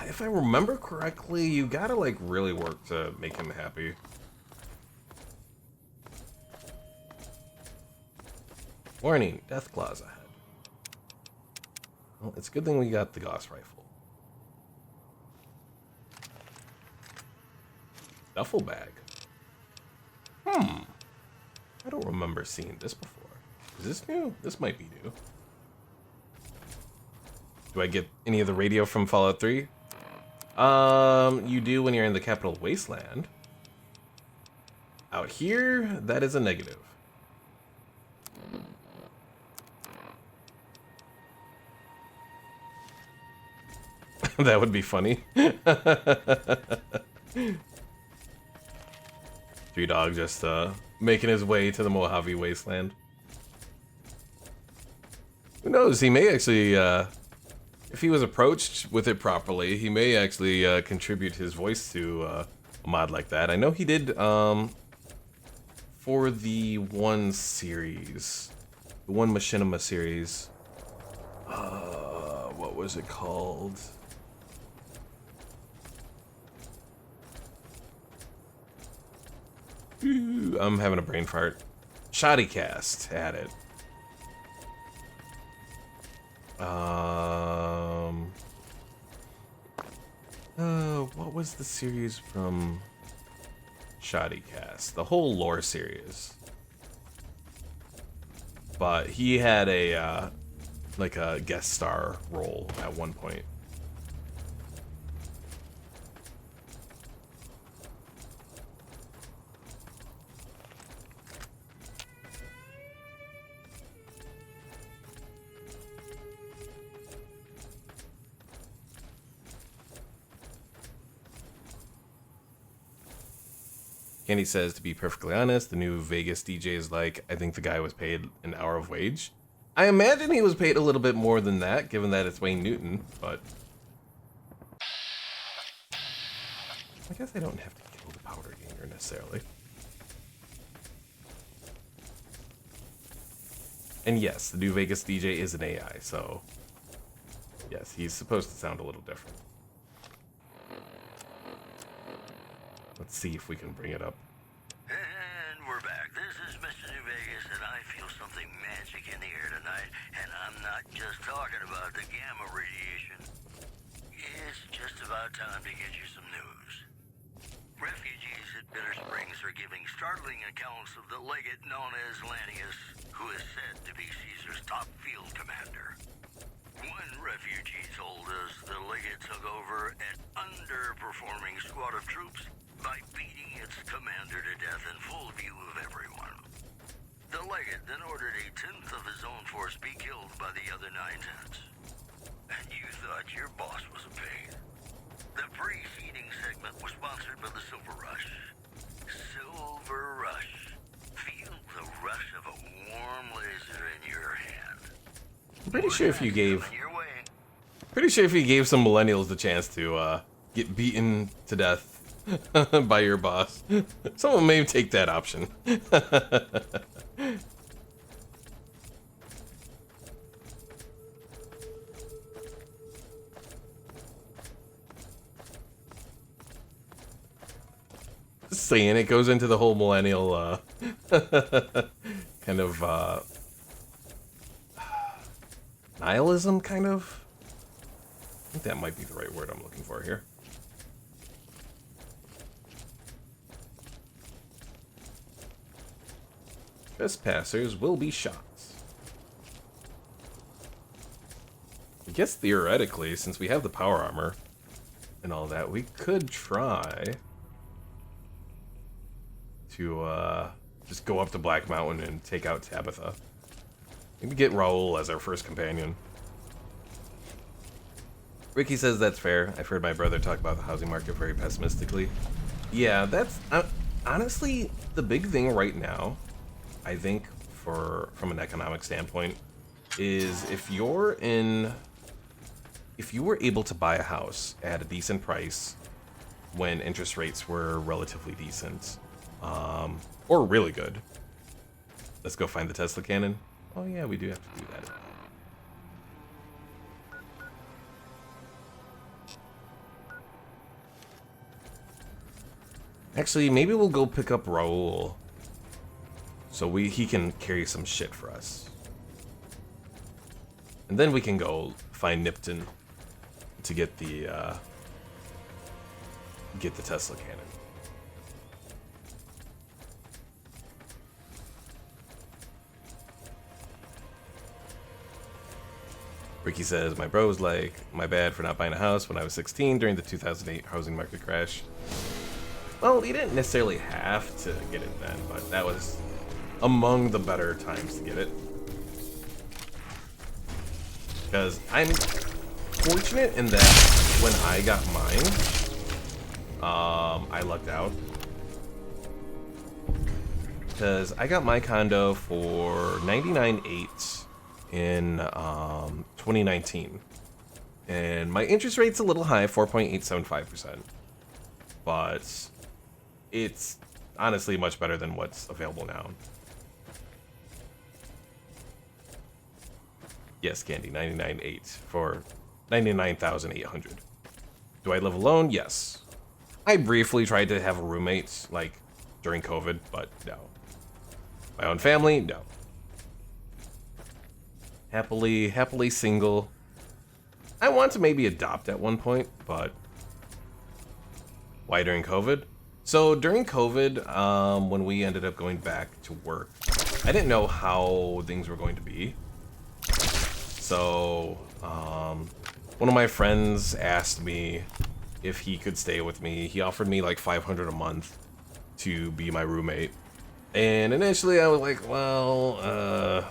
If I remember correctly, you gotta like really work to make him happy. Warning, death claws ahead. Well, it's a good thing we got the Gauss rifle. Duffel bag. I don't remember seeing this before. Is this new? This might be new. Do I get any of the radio from Fallout 3? You do when you're in the Capital Wasteland. Out here, that is a negative. That would be funny. Tree Dog just making his way to the Mojave Wasteland. Who knows? He may actually, if he was approached with it properly, he may actually contribute his voice to a mod like that. I know he did for the one series, the one Machinima series. What was it called? Ooh, I'm having a brain fart. Shoddycast had it. What was the series from Shoddycast? The whole lore series. But he had a like a guest star role at one point. Candy says, to be perfectly honest, the new Vegas DJ is like, I think the guy was paid an hour of wage. I imagine he was paid a little bit more than that, given that it's Wayne Newton, but... I guess I don't have to kill the powder ganger necessarily. And yes, the new Vegas DJ is an AI, so... yes, he's supposed to sound a little different. Let's see if we can bring it up. And we're back. This is Mr. New Vegas, and I feel something magic in the air tonight, and I'm not just talking about the gamma radiation. It's just about time to get you some news. Refugees at Bitter Springs are giving startling accounts of the legate known as Lannius, who is said to be Caesar's top field commander. One refugee told us the legate took over an underperforming squad of troops by beating its commander to death in full view of everyone. The legate then ordered a tenth of his own force be killed by the other 9/10. And you thought your boss was a pain. The preceding segment was sponsored by the Silver Rush. Silver Rush. Feel the rush of a warm laser in your hand. I'm pretty sure if you gave some millennials the chance to get beaten to death by your boss, someone may take that option. Just saying, it goes into the whole millennial kind of nihilism, kind of. I think that might be the right word I'm looking for here. Trespassers will be shot. I guess theoretically, since we have the power armor and all that, we could try to just go up to Black Mountain and take out Tabitha. Maybe get Raoul as our first companion. Ricky says that's fair. I've heard my brother talk about the housing market very pessimistically. Yeah, that's honestly the big thing right now, I think, from an economic standpoint, is if you were able to buy a house at a decent price when interest rates were relatively decent, or really good. Let's go find the Tesla cannon. Oh yeah, we do have to do that. Actually, maybe we'll go pick up Raoul, so he can carry some shit for us. And then we can go find Nipton to get the Tesla cannon. Ricky says, my bro was like, my bad for not buying a house when I was 16 during the 2008 housing market crash. Well, he didn't necessarily have to get it then, but that was among the better times to get it. Because I'm fortunate in that when I got mine, I lucked out. Because I got my condo for $99,800 in 2019. And my interest rate's a little high, 4.875%. But it's honestly much better than what's available now. Yes, Candy, $99,800 for $99,800. Do I live alone? Yes. I briefly tried to have a roommate, like, during COVID, but no. My own family? No. Happily single. I want to maybe adopt at one point, but why during COVID? So during COVID, when we ended up going back to work, I didn't know how things were going to be. So one of my friends asked me if he could stay with me. He offered me like $500 a month to be my roommate. And initially I was like, well,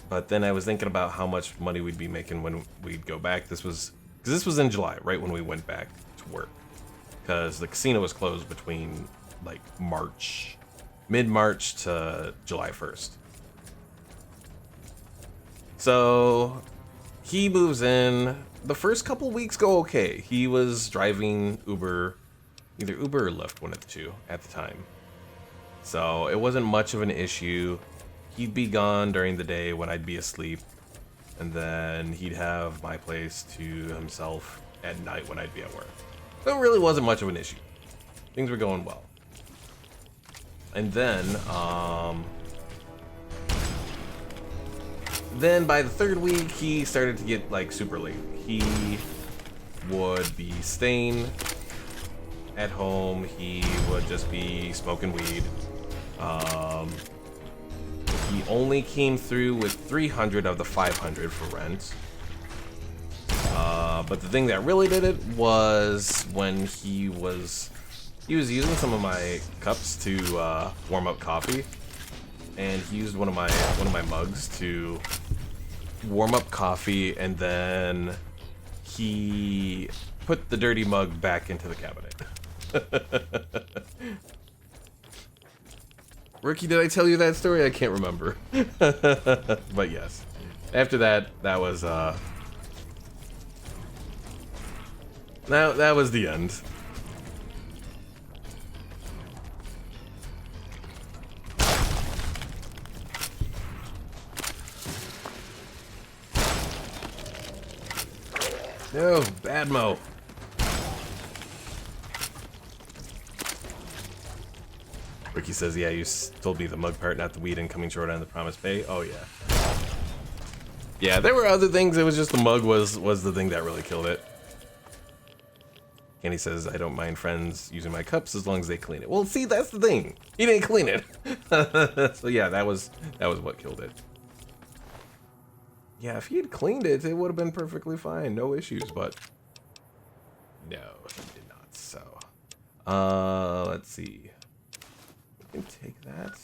but then I was thinking about how much money we'd be making when we'd go back. Because this was in July, right when we went back to work. Because the casino was closed between like mid-March to July 1st. So he moves in. The first couple weeks go okay. He was driving Uber, either Uber or Lyft, one of the two at the time. So it wasn't much of an issue. He'd be gone during the day when I'd be asleep, and then he'd have my place to himself at night when I'd be at work. So it really wasn't much of an issue. Things were going well. And then by the third week, he started to get like super late. He would be staying at home. He would just be smoking weed. He only came through with $300 of the $500 for rent. But the thing that really did it was when he was using some of my cups to warm up coffee, and he used one of my mugs to warm up coffee, and then he put the dirty mug back into the cabinet. Ricky, did I tell you that story? I can't remember. But yes. After that, that was that was the end. No, bad mo. Ricky says, yeah, you told me the mug part, not the weed, and coming short on the promised pay. Oh, yeah. Yeah, there were other things. It was just the mug was the thing that really killed it. Kenny says, I don't mind friends using my cups as long as they clean it. Well, see, that's the thing. He didn't clean it. So, yeah, that was what killed it. Yeah, if he had cleaned it, it would have been perfectly fine. No issues, but no, he did not. So, let's see. We can take that.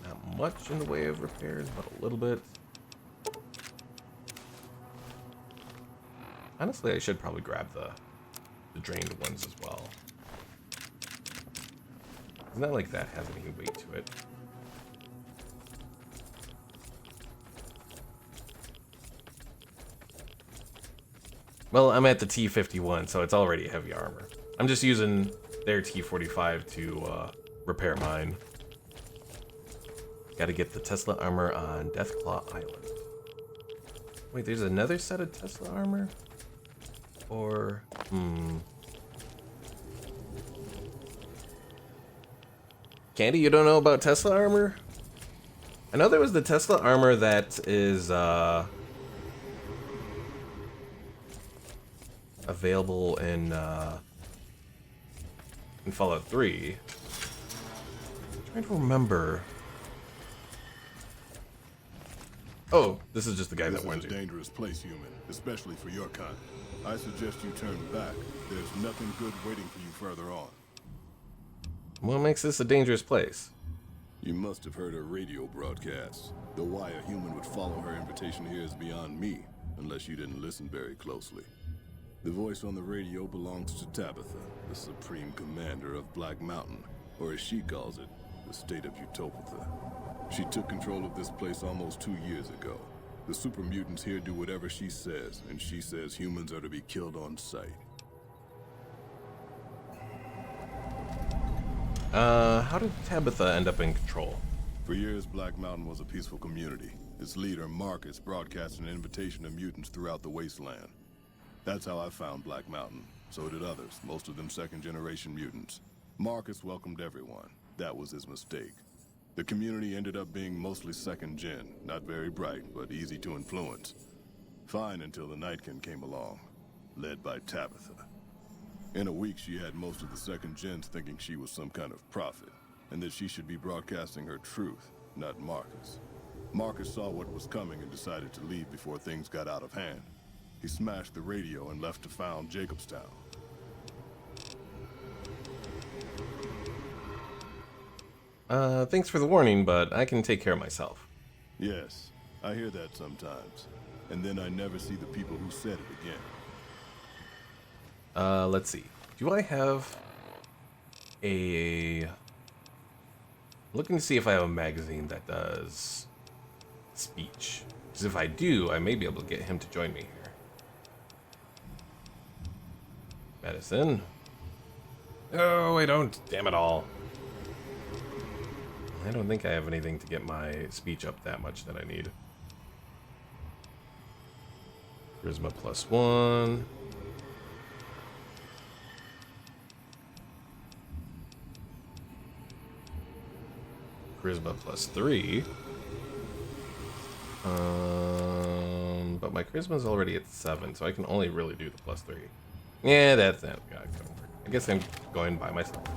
Not much in the way of repairs, but a little bit. Honestly, I should probably grab the drained ones as well. It's not like that has any weight to it. Well, I'm at the T51, so it's already heavy armor. I'm just using their T45 to repair mine. Gotta get the Tesla armor on Deathclaw Island. Wait, there's another set of Tesla armor? Or, Candy, you don't know about Tesla armor? I know there was the Tesla armor that is available in Fallout 3. I'm trying to remember. Oh, this is just the guy that warns you. This is a dangerous place, human, especially for your kind. I suggest you turn back. There's nothing good waiting for you further on. What makes this a dangerous place? You must have heard her radio broadcasts. Though why a human would follow her invitation here is beyond me, unless you didn't listen very closely. The voice on the radio belongs to Tabitha, the supreme commander of Black Mountain, or as she calls it, the state of Utopia. She took control of this place almost 2 years ago. The super mutants here do whatever she says, and she says humans are to be killed on sight. How did Tabitha end up in control? For years, Black Mountain was a peaceful community. Its leader, Marcus, broadcast an invitation to mutants throughout the wasteland. That's how I found Black Mountain. So did others, most of them second-generation mutants. Marcus welcomed everyone. That was his mistake. The community ended up being mostly second-gen, not very bright, but easy to influence. Fine until the Nightkin came along, led by Tabitha. In a week, she had most of the second-gens thinking she was some kind of prophet, and that she should be broadcasting her truth, not Marcus. Marcus saw what was coming and decided to leave before things got out of hand. He smashed the radio and left to found Jacobstown. Thanks for the warning, but I can take care of myself. Yes, I hear that sometimes. And then I never see the people who said it again. Let's see. Do I have a... Looking to see if I have a magazine that does speech. Because if I do, I may be able to get him to join me here. Medicine. Oh, I don't. Damn it all. I don't think I have anything to get my speech up that much that I need. Charisma +1. Charisma +3. But my charisma is already at 7, so I can only really do the +3. Yeah, that's not gonna work. I guess I'm going by myself.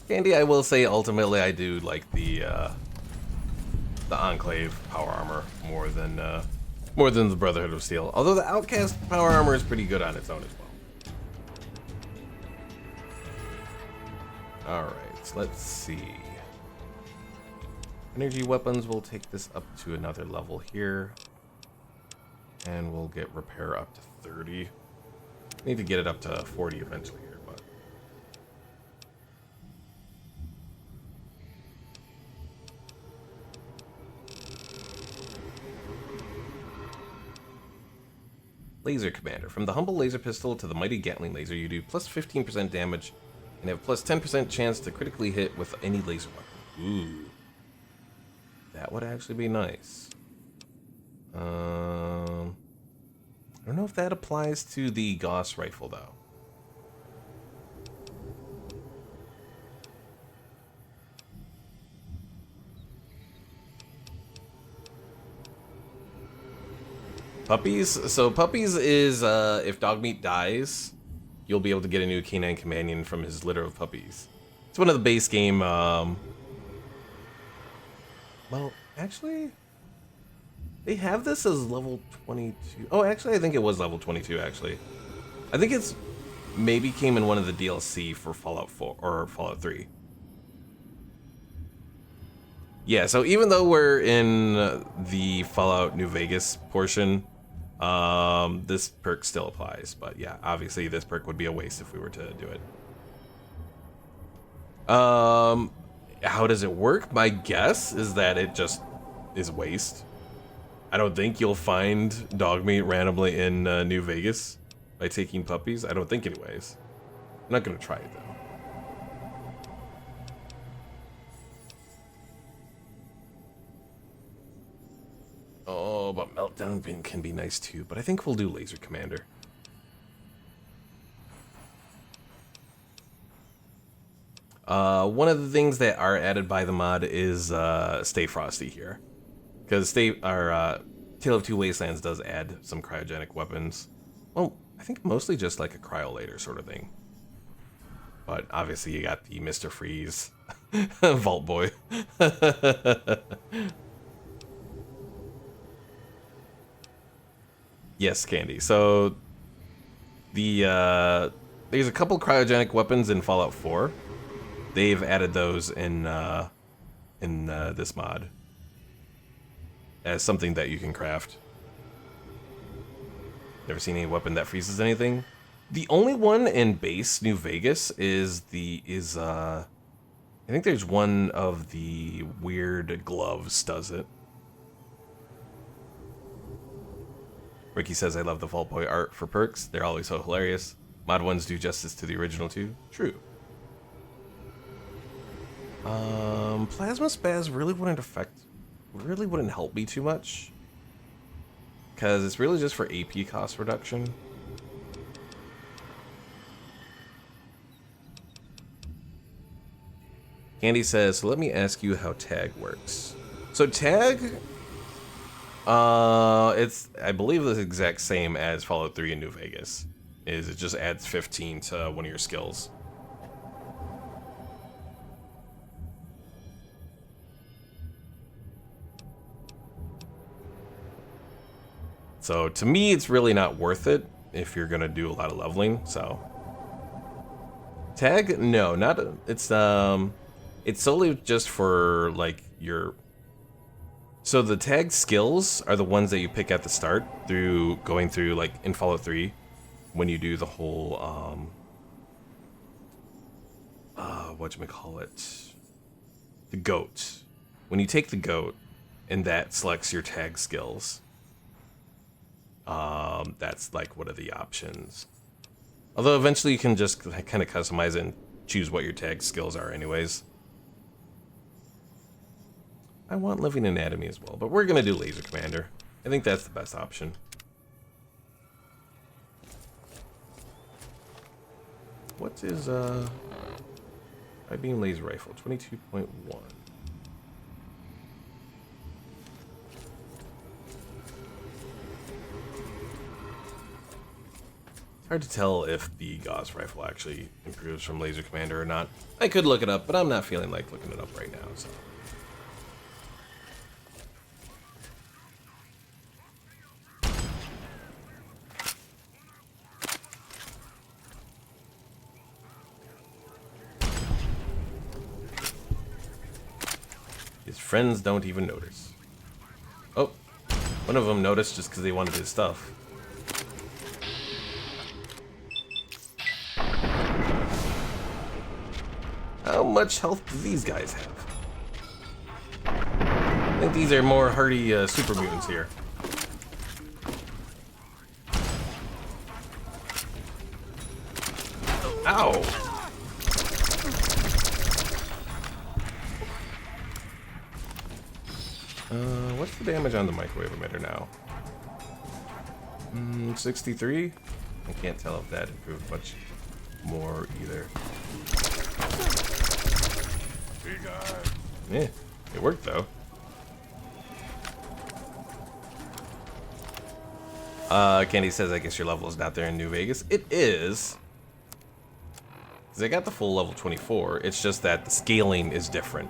Candy, I will say, ultimately, I do like the Enclave power armor more than the Brotherhood of Steel. Although the Outcast power armor is pretty good on its own as well. All right, let's see. Energy weapons will take this up to another level here, and we'll get repair up to 30. Need to get it up to 40 eventually. Laser Commander. From the humble laser pistol to the mighty Gatling laser, you do plus 15% damage and have plus 10% chance to critically hit with any laser weapon. Ooh. That would actually be nice. I don't know if that applies to the Gauss rifle, though. Puppies? So Puppies is, if Dogmeat dies, you'll be able to get a new canine companion from his litter of puppies. It's one of the base game, well, actually, they have this as level 22. Oh, actually, I think it was level 22, actually. I think it's maybe came in one of the DLC for Fallout 4 or Fallout 3. Yeah, so even though we're in the Fallout New Vegas portion, this perk still applies. But yeah, obviously this perk would be a waste if we were to do it. How does it work? My guess is that it just is waste. I don't think you'll find Dogmeat randomly in New Vegas by taking puppies. I don't think anyways. I'm not gonna try it though. Oh, but Meltdown Bin can be nice too, but I think we'll do Laser Commander. One of the things that are added by the mod is Stay Frosty here. Because Tale of Two Wastelands does add some cryogenic weapons. Well, I think mostly just like a cryolator sort of thing. But obviously you got the Mr. Freeze Vault Boy. Yes, Candy. So there's a couple cryogenic weapons in Fallout 4. They've added those in this mod as something that you can craft. Never seen any weapon that freezes anything. The only one in base New Vegas is I think there's one of the weird gloves does it. Ricky says, I love the Vault Boy art for perks. They're always so hilarious. Mod ones do justice to the original too. True. Plasma Spaz really wouldn't help me too much. Because it's really just for AP cost reduction. Candy says, so let me ask you how tag works. So tag, it's, I believe, the exact same as Fallout 3 in New Vegas. It just adds 15 to one of your skills. So to me, it's really not worth it if you're gonna do a lot of leveling. So tag, no, not it's solely just for like your. So the tag skills are the ones that you pick at the start through going through like in Fallout 3 when you do the whole whatchamacallit, the goat. When you take the goat and that selects your tag skills. That's like one of the options. Although eventually you can just kind of customize it and choose what your tag skills are anyways. I want Living Anatomy as well, but we're gonna do Laser Commander. I think that's the best option. What is Beam Laser Rifle? 22.1. Hard to tell if the Gauss rifle actually improves from Laser Commander or not. I could look it up, but I'm not feeling like looking it up right now, so. His friends don't even notice. Oh, one of them noticed just because they wanted his stuff. How much health do these guys have? I think these are more hardy super mutants here. Ow! What's the damage on the microwave emitter now? 63? I can't tell if that improved much more either. Yeah, it worked though. Candy says, I guess your level is not there in New Vegas. It is. Because I got the full level 24. It's just that the scaling is different.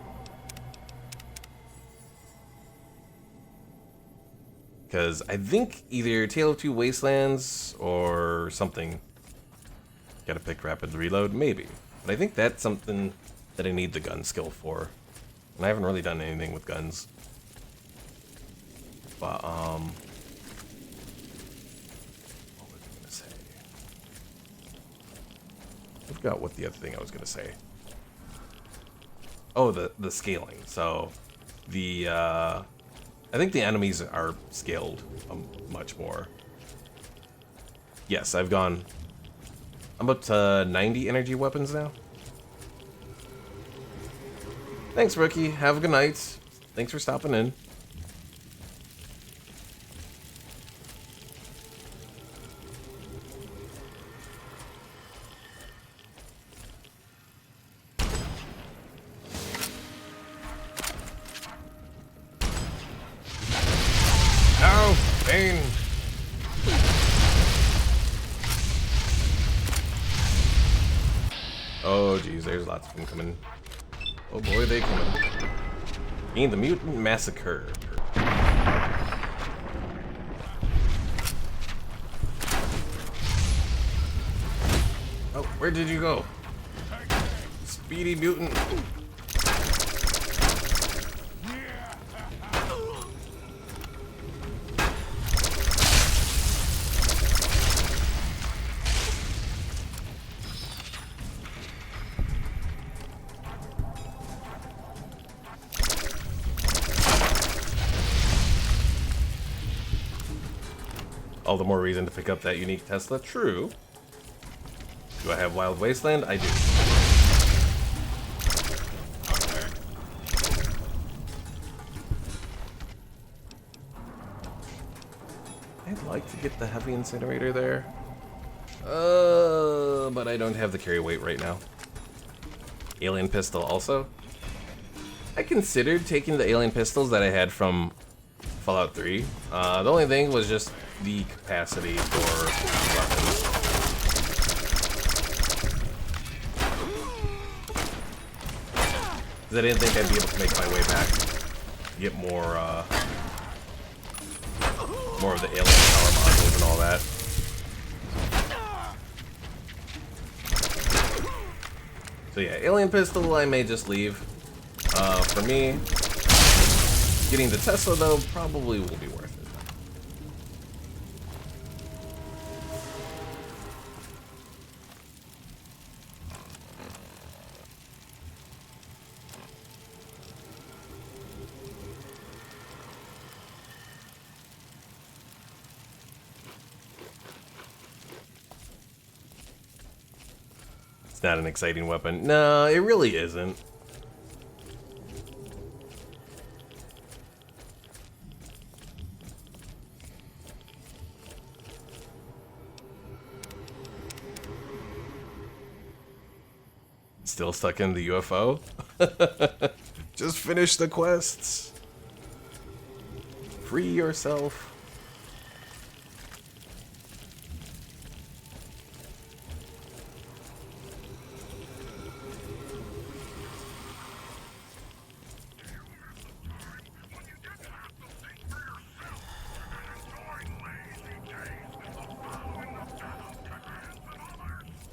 Because I think either Tale of Two Wastelands or something. Gotta pick Rapid Reload, maybe. But I think that's something that I need the gun skill for. And I haven't really done anything with guns. But, what was I gonna say? I forgot what the other thing I was gonna say. Oh, the scaling. So, I think the enemies are scaled much more. Yes, I'm up to 90 energy weapons now. Thanks, Rookie. Have a good night. Thanks for stopping in. I'm coming. Oh boy, they coming. Gain the Mutant Massacre. Oh, where did you go? Speedy mutant. All the more reason to pick up that unique Tesla. True. Do I have Wild Wasteland? I do. I'd like to get the heavy incinerator there. But I don't have the carry weight right now. Alien pistol also. I considered taking the alien pistols that I had from Fallout 3. The only thing was just the capacity for weapons. Because I didn't think I'd be able to make my way back. Get more of the alien power modules and all that. So yeah, alien pistol I may just leave. For me, getting the Tesla though probably will be worth it. It's not an exciting weapon. No, it really isn't. Still stuck in the UFO? Just finish the quests. Free yourself.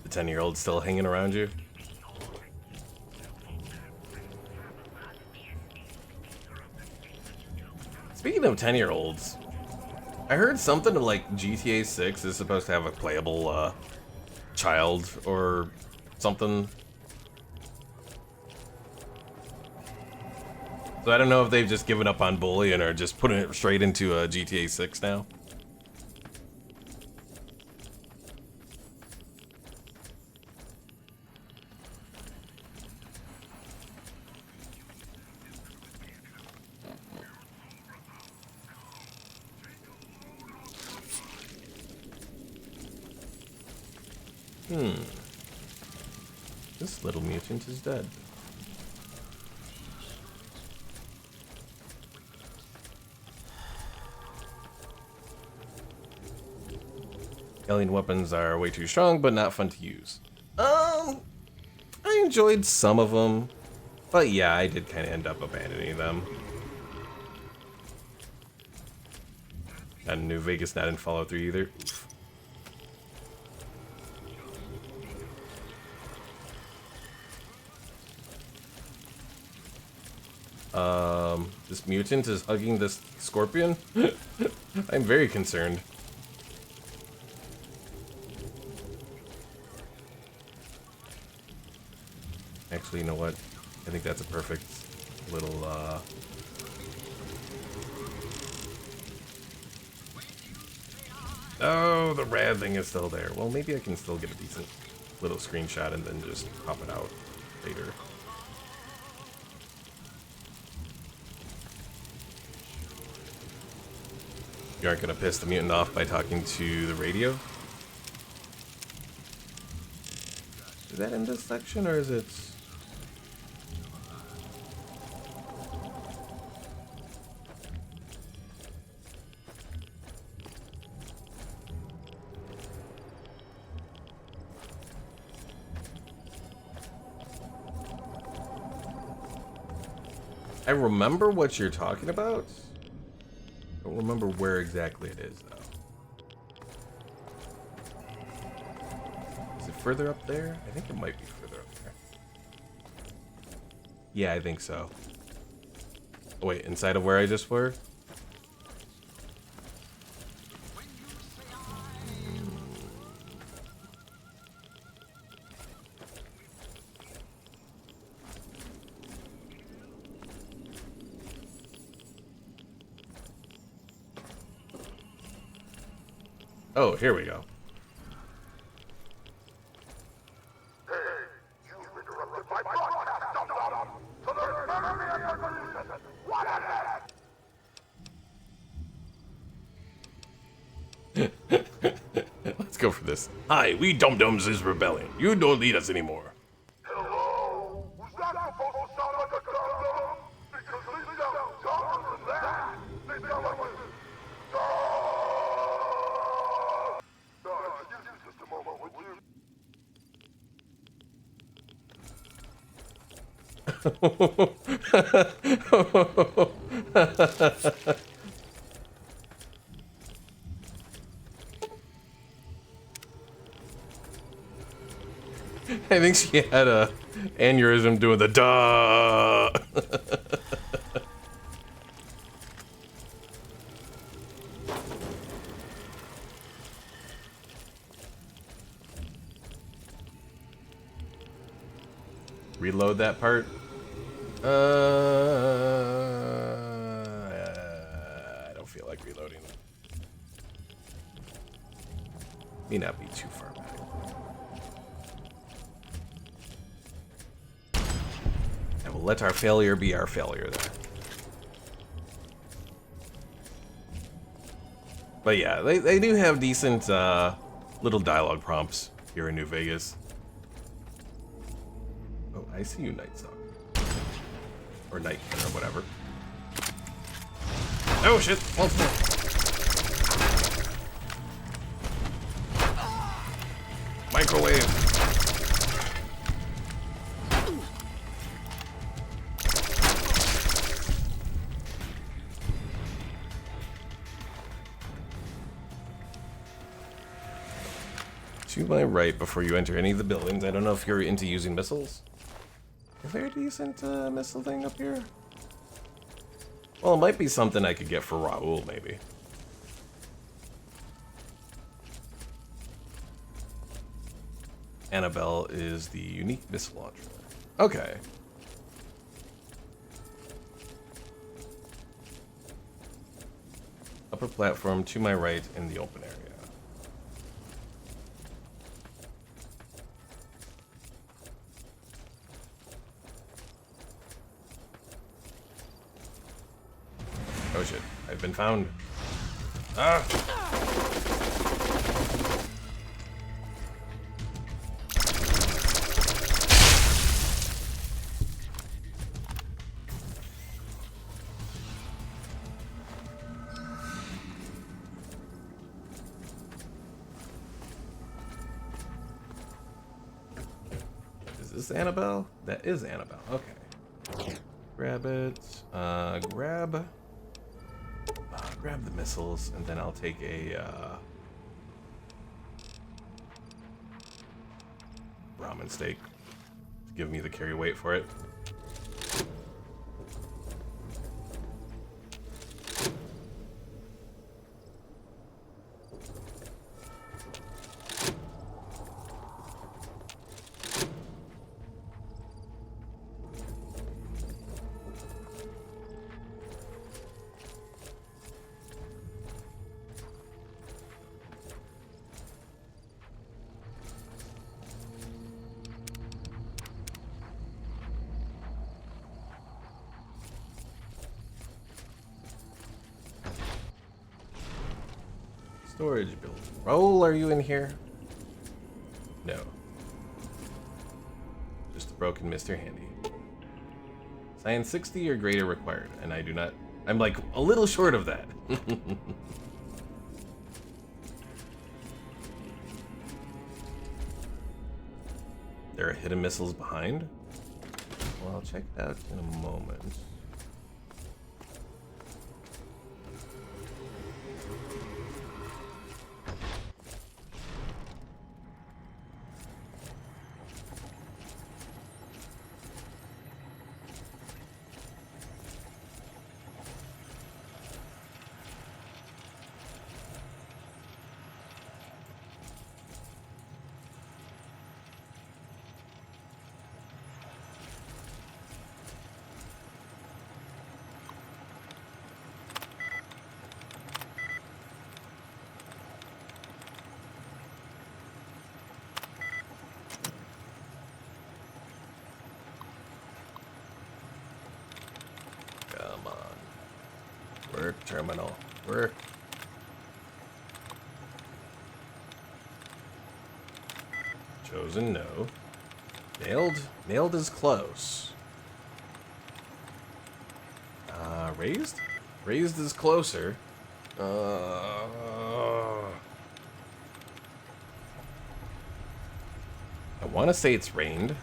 The 10-year-old still hanging around you? Speaking of 10-year-olds, I heard something like GTA 6 is supposed to have a playable child or something. So I don't know if they've just given up on bullying or just putting it straight into GTA 6 now. This little mutant is dead. Alien weapons are way too strong, but not fun to use. I enjoyed some of them, but yeah, I did kind of end up abandoning them. Not in New Vegas, not in Fallout 3 either. This mutant is hugging this scorpion? I'm very concerned. Actually, you know what? I think that's a perfect little, Oh, the rad thing is still there. Well, maybe I can still get a decent little screenshot and then just pop it out later. You aren't gonna piss the mutant off by talking to the radio? Is that in this section or is it? I remember what you're talking about. I don't remember where exactly it is, though. Is it further up there? I think it might be further up there. Yeah, I think so. Oh, wait, inside of where I just were? Oh, here we go. Let's go for this. Hi, we dum-dums is rebelling. You don't lead us anymore. I think she had a aneurysm doing the duh. Reload that part. I don't feel like reloading. May not be too far back. I will let our failure be our failure there. But yeah, they do have decent little dialogue prompts here in New Vegas. Oh, I see you, Night Stalker. Or Nightkin or whatever. Oh shit! Hold still. Microwave. To my right before you enter any of the buildings. I don't know if you're into using missiles. Is there a decent missile thing up here? Well, it might be something I could get for Raoul, maybe. Annabelle is the unique missile launcher. Okay. Upper platform to my right in the open area. Oh shit, I've been found. Ah! Is this Annabelle? That is Annabelle, okay. Grab it, grab the missiles, and then I'll take a ramen steak to give me the carry weight for it. Storage building. Raoul, are you in here? No. Just a broken Mr. Handy. Science 60 or greater required, and I do not... I'm like a little short of that. There are hidden missiles behind? Well, I'll check it out in a moment. terminal. Where? Chosen, no. Nailed? Nailed is close. Raised? Raised is closer. I want to say it's rained.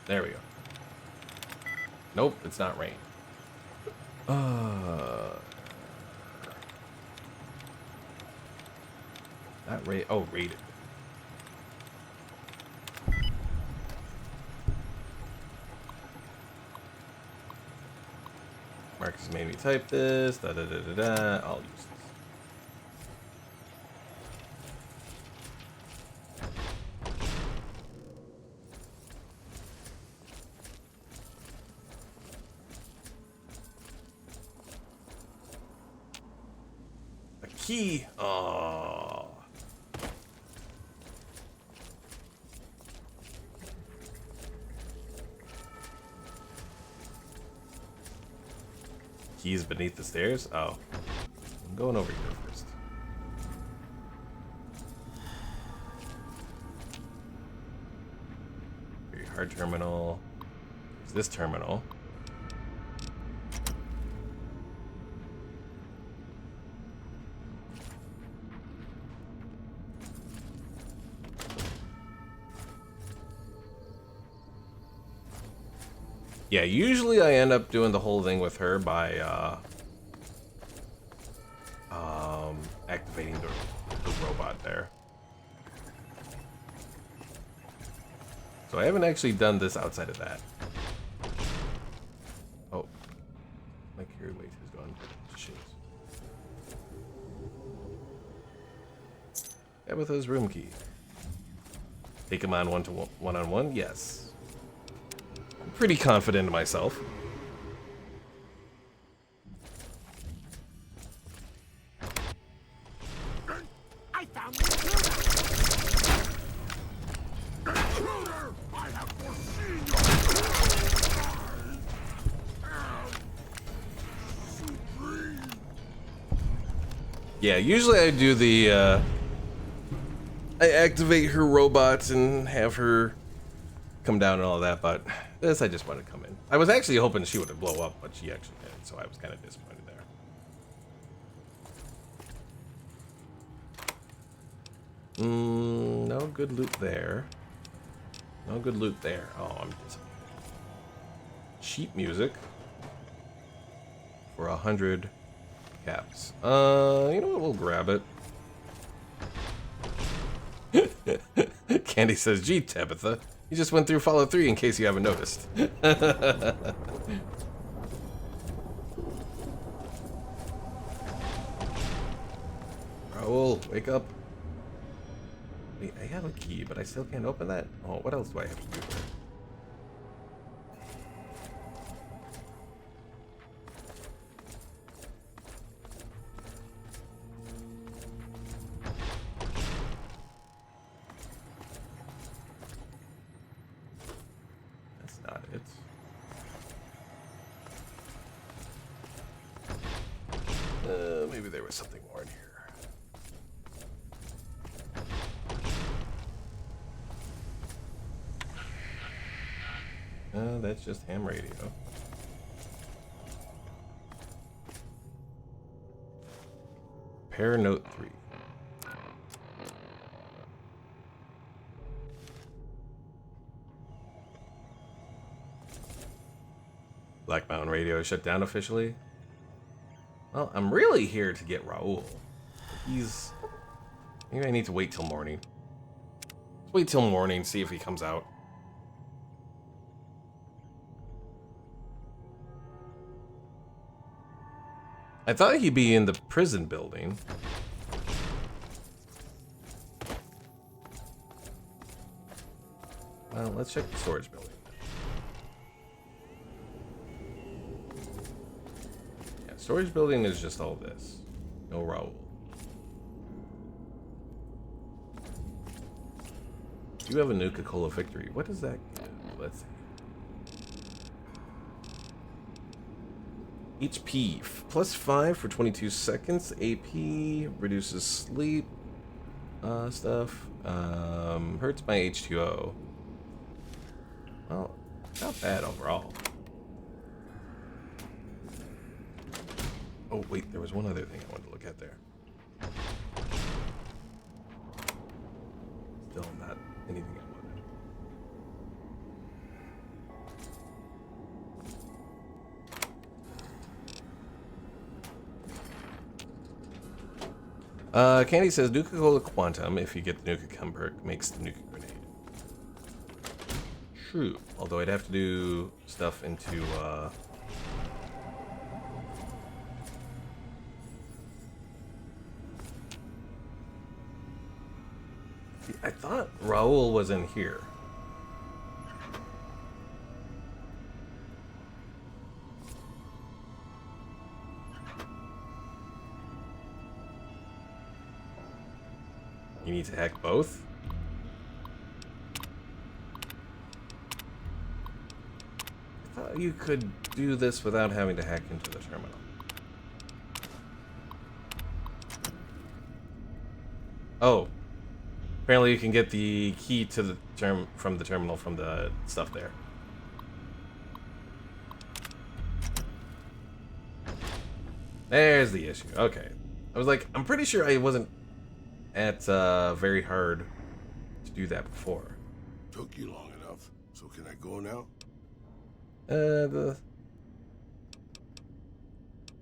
There we go. Nope, it's not rain. Not rate. Oh, rated. Marcus made me type this. Da da da da da. I'll use this. A key. Oh. Keys beneath the stairs? Oh. I'm going over here first. Very hard terminal. There's this terminal. Yeah, usually I end up doing the whole thing with her by activating the robot there. So I haven't actually done this outside of that. Oh, my carry weight has gone to shit. Tabitha's room key. Take him on one-on-one? Yes. I'm pretty confident in myself. I found the intruder! Intruder! I have foreseen your supreme. Yeah, usually I do the I activate her robots and have her come down and all that, but this I just wanted to come in. I was actually hoping she would have blow up, but she actually didn't, so I was kind of disappointed there. No good loot there. No good loot there. Oh, I'm disappointed. Sheet music for 100 caps. You know what? We'll grab it. Candy says, "Gee, Tabitha, you just went through Fallout 3 in case you haven't noticed." Raoul, wake up. Wait, I have a key, but I still can't open that? Oh, what else do I have to do here? That's not it. Maybe there was something more in here. That's just ham radio. Pair note 3. Black Mountain Radio is shut down officially. Well, I'm really here to get Raoul. He's... Maybe I need to wait till morning. Let's wait till morning, see if he comes out. I thought he'd be in the prison building. Well, let's check the storage building. Yeah, storage building is just all this. No Raoul. do have a Nuka-Cola victory. What does that do? Let's see. HP plus 5 for 22 seconds. AP reduces sleep stuff. Hurts my H2O. Well, not bad overall. Oh wait, there was one other thing I wanted to look at there. Still not anything I wanted. Candy says Nuka-Cola Quantum, if you get the Nuka Chem perk, makes the Nuka Grenade. True, although I'd have to do stuff into, See, I thought Raoul was in here. You need to hack both? I thought you could do this without having to hack into the terminal. Oh. Apparently you can get the key to the from the terminal from the stuff there. There's the issue. Okay. I was like, I'm pretty sure I wasn't at very hard to do that before. Took you long enough, so can I go now?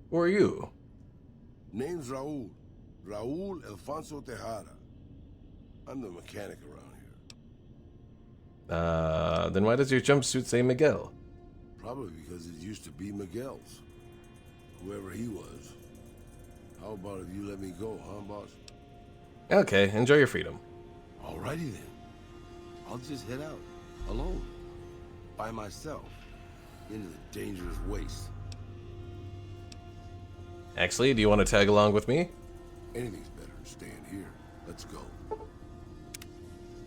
Who are you? Name's Raul. Raul Alfonso Tejada. I'm the mechanic around here. Then why does your jumpsuit say Miguel? Probably because it used to be Miguel's. Whoever he was. How about if you let me go, huh, boss? Okay, enjoy your freedom. Alrighty then. I'll just head out, alone, by myself, into the dangerous waste. Actually, do you want to tag along with me? Anything's better than staying here. Let's go.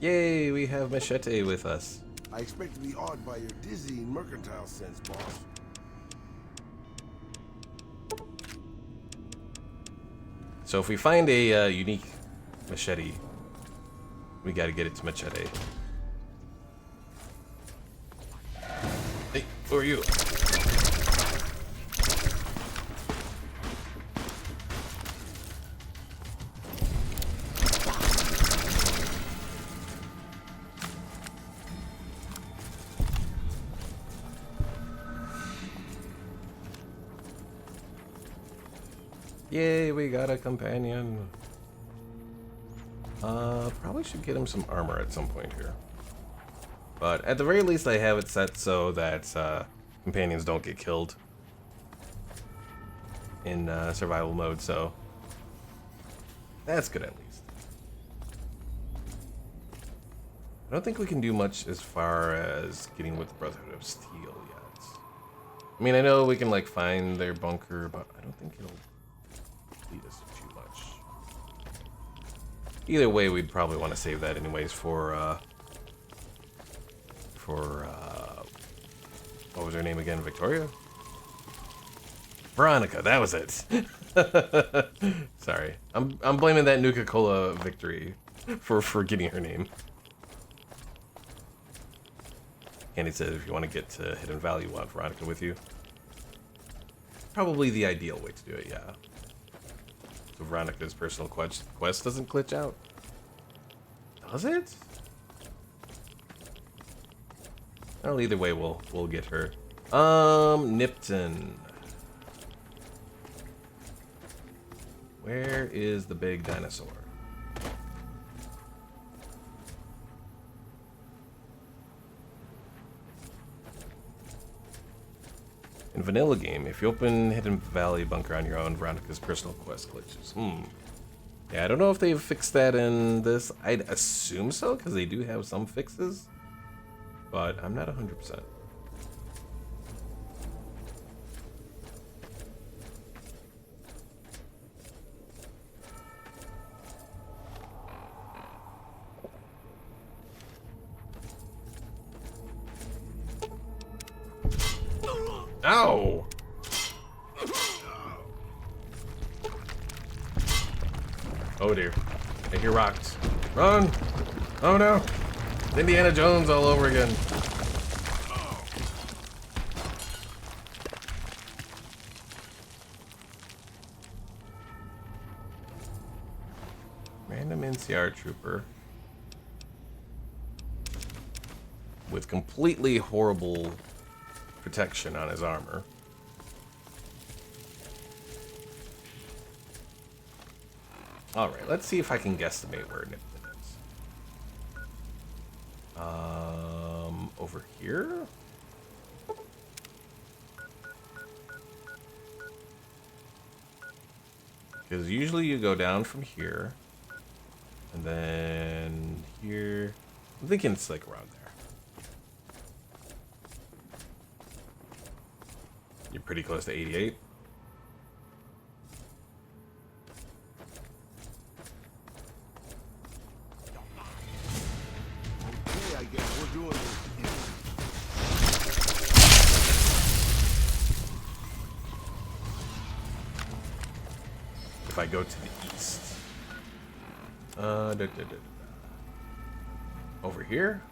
Yay, we have Machete with us. I expect to be awed by your dizzying mercantile sense, boss. So if we find a unique machete, we gotta get it to Machete. Hey, who are you? Yay, we got a companion. Probably should get him some armor at some point here. But at the very least, I have it set so that companions don't get killed in survival mode, so that's good at least. I don't think we can do much as far as getting with the Brotherhood of Steel yet. I mean, I know we can like find their bunker, but I don't think it'll lead us too much. Either way, we'd probably want to save that anyways for what was her name again? Victoria? Veronica, that was it. Sorry. I'm blaming that Nuka-Cola victory for getting her name. Candy says if you want to get to Hidden Valley, you want Veronica with you. Probably the ideal way to do it, yeah. So Veronica's personal quest doesn't glitch out. Does it? Well, either way, we'll get her. Nipton. Where is the big dinosaur? In vanilla game, if you open Hidden Valley Bunker on your own, Veronica's personal quest glitches. Yeah, I don't know if they've fixed that in this. I'd assume so, because they do have some fixes. But I'm not 100%. Ow! Oh dear. I hear rocks. Run! Oh no! It's Indiana Jones all over again. Random NCR trooper. With completely horrible protection on his armor. Alright, let's see if I can guesstimate where Nipton is. Over here? Because usually you go down from here. And then here. I'm thinking it's like around there. You're pretty close to 88. Okay, I guess we're doing this. If I go to the east. Over here?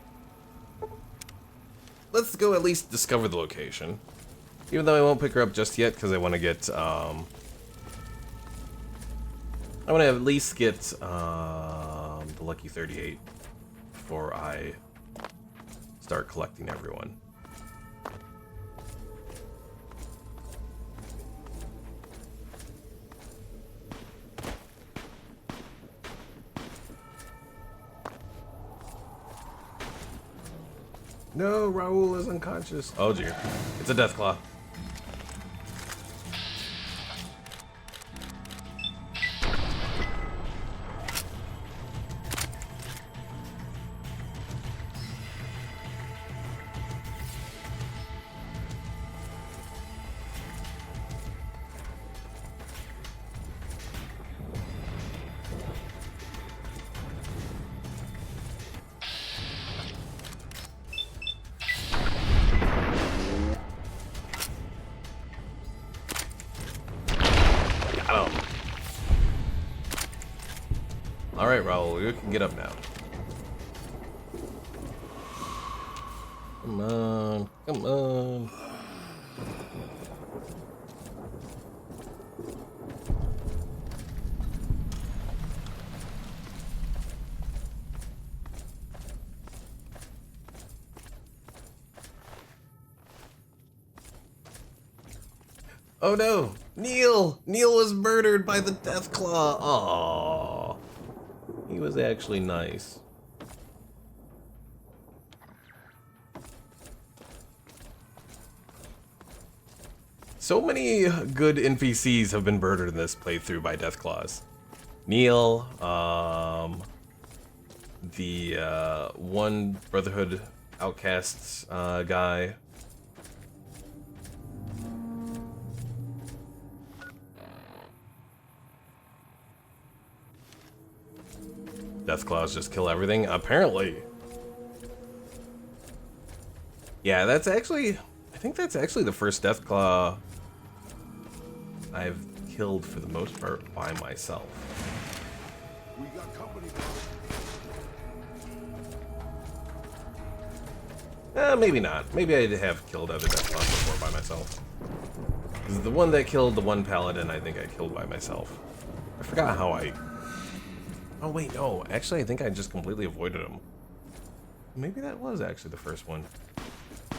Let's go at least discover the location. Even though I won't pick her up just yet, because I want to get, I want to at least get, the Lucky 38 before I start collecting everyone. No, Raul is unconscious. Oh dear. It's a Deathclaw. Alright, Raul, you can get up now. Come on, come on. Oh no! Neil! Neil was murdered by the Deathclaw! Aww. He was actually nice. So many good NPCs have been murdered in this playthrough by Deathclaws. Neil, the one Brotherhood Outcasts guy. Deathclaws just kill everything? Apparently. Yeah, that's actually... I think that's actually the first Deathclaw I've killed for the most part by myself. We got company. Maybe not. Maybe I have killed other Deathclaws before by myself. Because the one that killed the one Paladin, I think I killed by myself. I forgot how I... Oh wait, no. Actually, I think I just completely avoided him. Maybe that was actually the first one.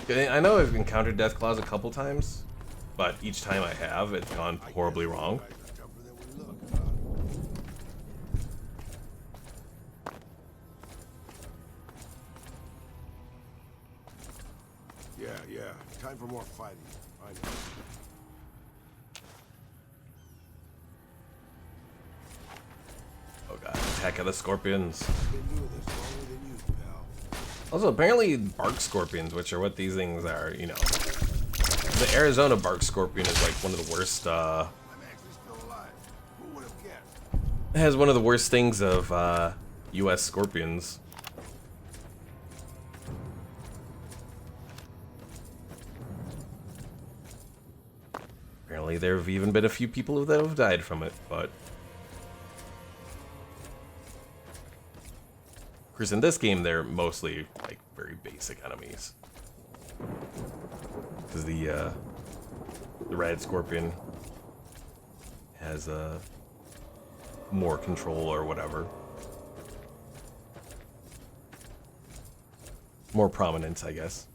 I know I've encountered Deathclaws a couple times, but each time I have, it's gone horribly wrong. Yeah. Time for more fighting. I know. Oh god, Attack of the Scorpions. Also, apparently bark scorpions, which are what these things are, you know. The Arizona bark scorpion is like one of the worst, it has one of the worst things of, US scorpions. there have even been a few people that have died from it, but... Of course, in this game, they're mostly, like, very basic enemies. Because the Red Scorpion has, more control or whatever. More prominence, I guess.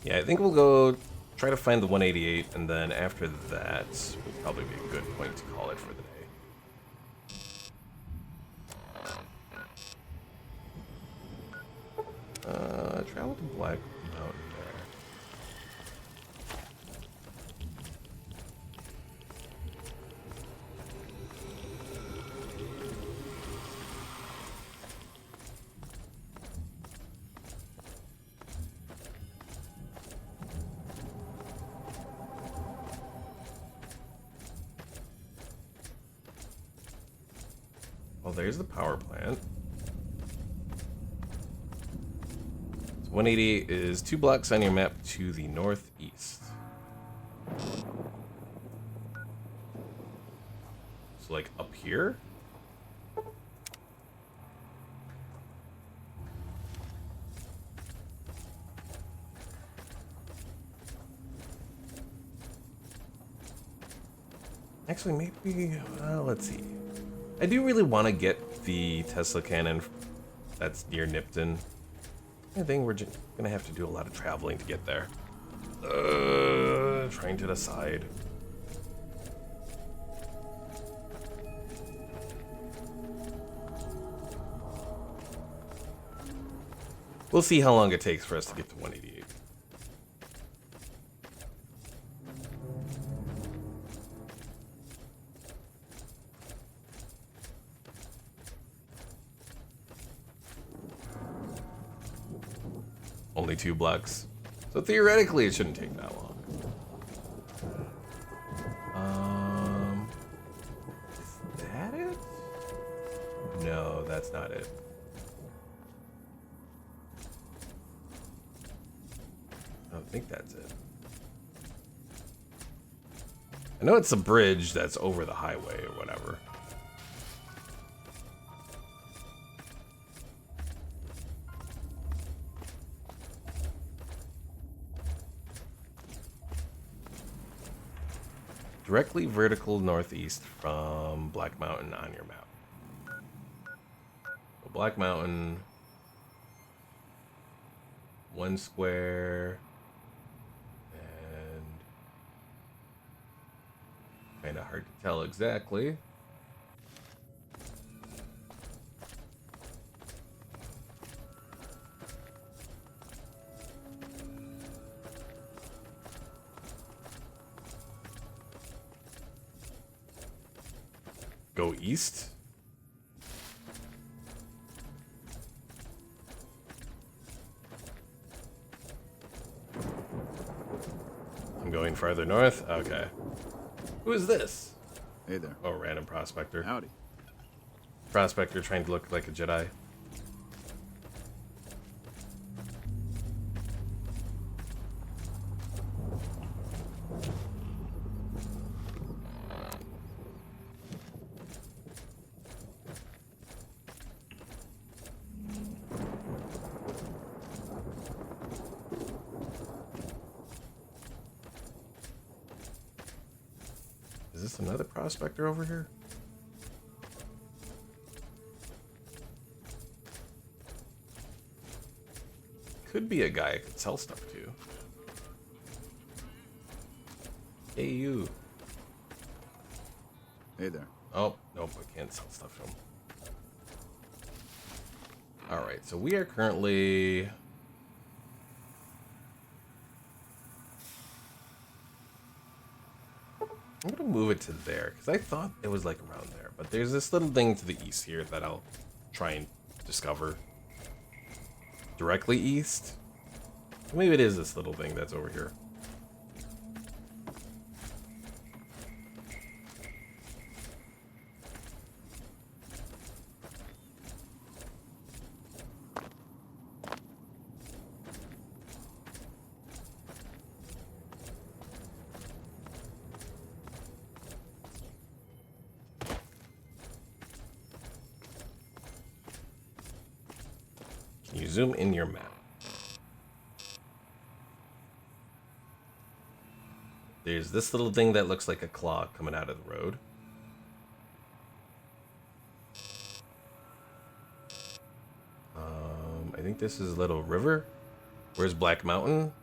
Yeah, I think we'll go try to find the 188, and then after that will probably be a good point to call it for the day. Travel to Black Mountain there. Well, there's the power plant. 188 is 2 blocks on your map to the northeast. So, like, up here? Actually, maybe, let's see. I do really want to get the Tesla cannon that's near Nipton. I think we're just gonna have to do a lot of traveling to get there. Trying to decide. We'll see how long it takes for us to get to 188. Only 2 blocks. So theoretically it shouldn't take that long. Is that it? No, that's not it. I don't think that's it. I know it's a bridge that's over the highway or whatever. Directly vertical northeast from Black Mountain on your map. So Black Mountain, 1 square, and kind of hard to tell exactly. Go east. I'm going farther north. Okay. Who is this? Hey there. Oh, random prospector. Howdy. Prospector trying to look like a Jedi. Is this another prospector over here? Could be a guy I could sell stuff to. Hey, you. Hey there. Oh, nope, I can't sell stuff to him. Alright, so we are currently... I'm gonna move it to there, because I thought it was like around there. But there's this little thing to the east here that I'll try and discover. Directly east? Maybe it is this little thing that's over here. zoom in your map. There's this little thing that looks like a claw coming out of the road. I think this is a little river. Where's Black Mountain?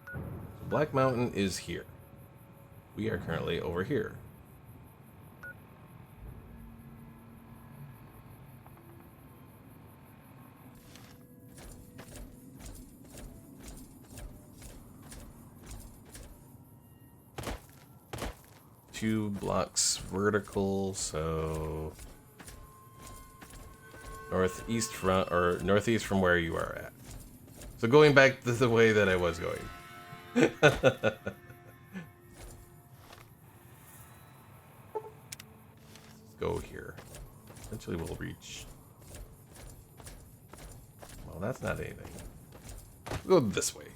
Black Mountain is here. We are currently over here. Two blocks vertical, so northeast from where you are at. So going back to the way that I was going. Let's go here. Eventually we'll reach. Well, that's not anything. We'll go this way.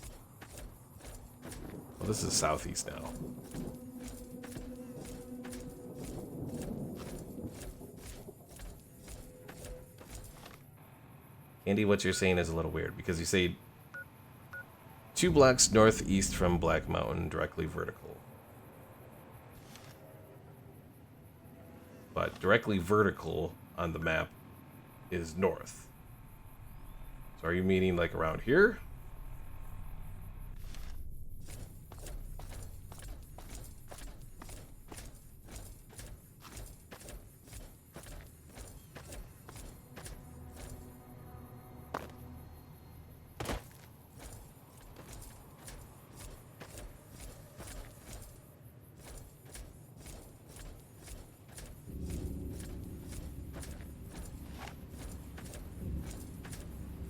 Well, this is southeast now. Andy, what you're saying is a little weird because you say 2 blocks northeast from Black Mountain, directly vertical. But directly vertical on the map is north. So are you meaning like around here?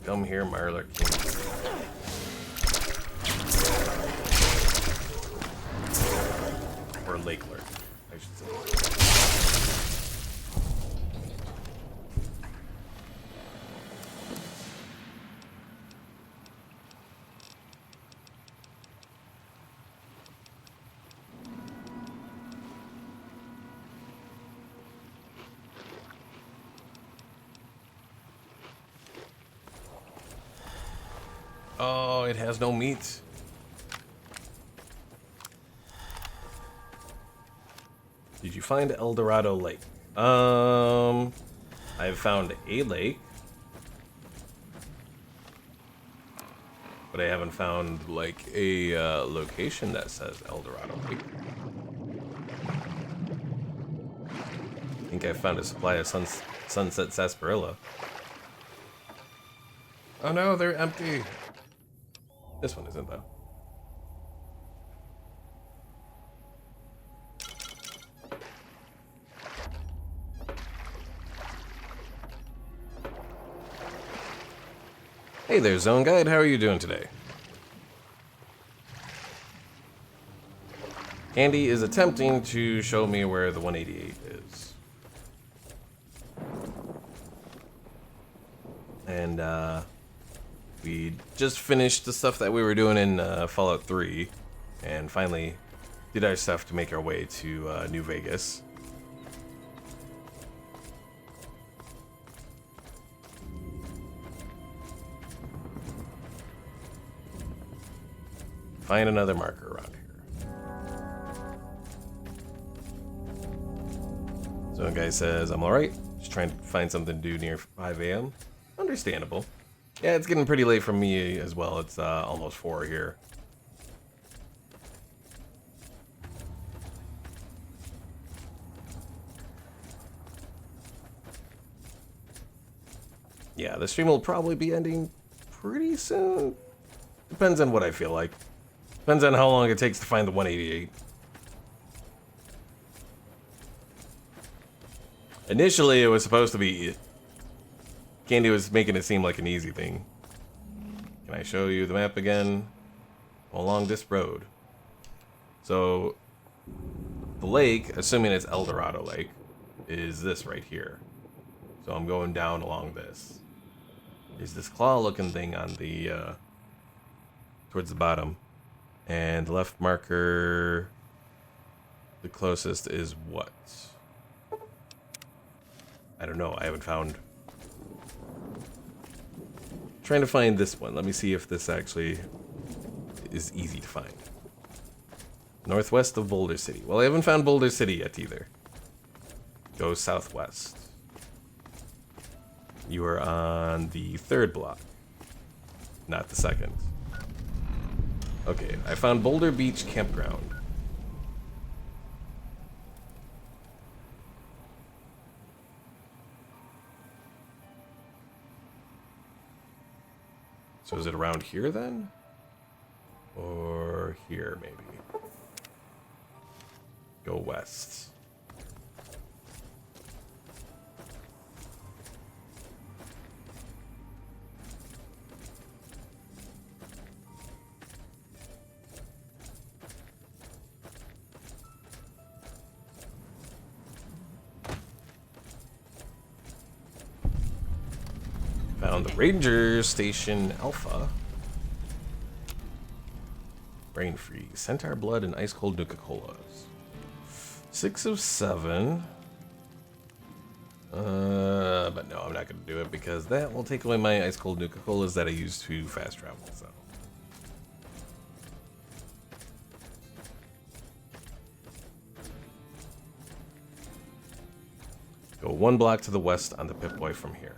Come here, Marla King. Or Lake Lurk, I should say. Oh, it has no meat. Did you find El Dorado Lake? I've found a lake, but I haven't found like a location that says El Dorado Lake. I think I found a supply of Sunset Sarsaparilla. Oh no, they're empty. This one isn't though. Hey there, Zone Guide. How are you doing today? Andy is attempting to show me where the 188 is. And, we just finished the stuff that we were doing in Fallout 3. And finally did our stuff to make our way to New Vegas. Find another marker around here. So a guy says, I'm alright. Just trying to find something to do near 5 a.m. Understandable. Yeah, it's getting pretty late for me as well. It's almost 4 here. Yeah, the stream will probably be ending pretty soon. Depends on what I feel like. Depends on how long it takes to find the 188. Initially, it was supposed to be... Candy was making it seem like an easy thing. Can I show you the map again? Along this road. So, the lake, assuming it's El Dorado Lake, is this right here. So I'm going down along this. There's this claw-looking thing on the, towards the bottom. And the left marker, the closest is what? I don't know, I haven't found... trying to find this one. Let me see if this actually is easy to find. Northwest of Boulder City. Well, I haven't found Boulder City yet either. Go southwest. You are on the 3rd block, not the 2nd. Okay, I found Boulder Beach Campground. So is it around here then? Or here, maybe? Go west. Found the Ranger Station Alpha. Brain freeze. Centaur blood and ice cold Nuka-Colas. 6 of 7. But no, I'm not going to do it because that will take away my ice cold Nuka-Colas that I use to fast travel. So. Go 1 block to the west on the Pip-Boy from here.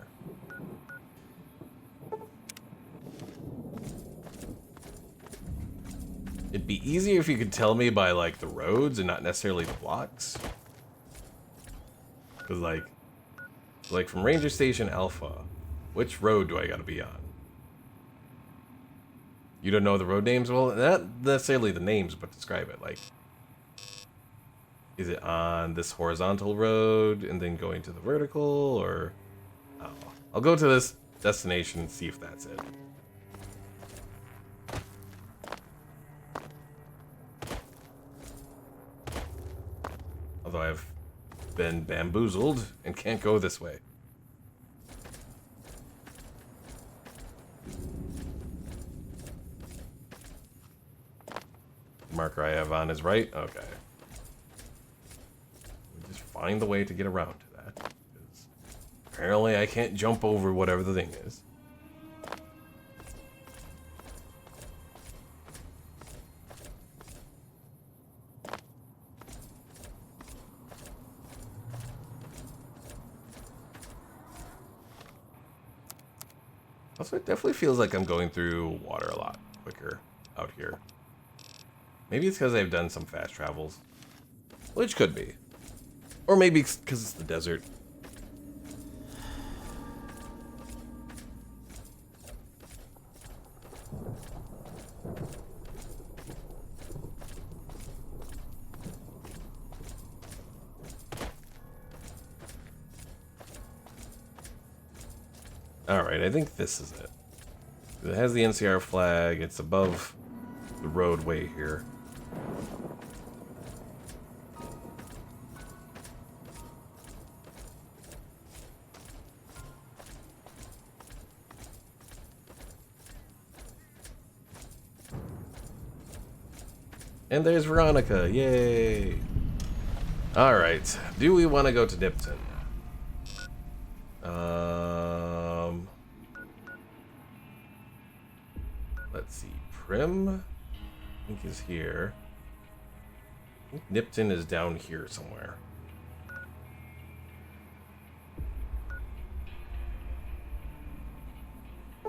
It'd be easier if you could tell me by, like, the roads and not necessarily the blocks. Because, like from Ranger Station Alpha, which road do I gotta be on? You don't know the road names? Well, not necessarily the names, but describe it. Like, is it on this horizontal road and then going to the vertical, or... I don't know. I'll go to this destination and see if that's it. Although I've been bamboozled and can't go this way. The marker I have on is right? Okay. Just find the way to get around to that. 'Cause apparently I can't jump over whatever the thing is. Also, it definitely feels like I'm going through water a lot quicker out here. Maybe it's because I've done some fast travels. Which could be. Or maybe it's because it's the desert. Alright, I think this is it. It has the NCR flag, it's above the roadway here. And there's Veronica, yay! Alright, do we want to go to Nipton? Let's see, Prim, I think is here. I think Nipton is down here somewhere. I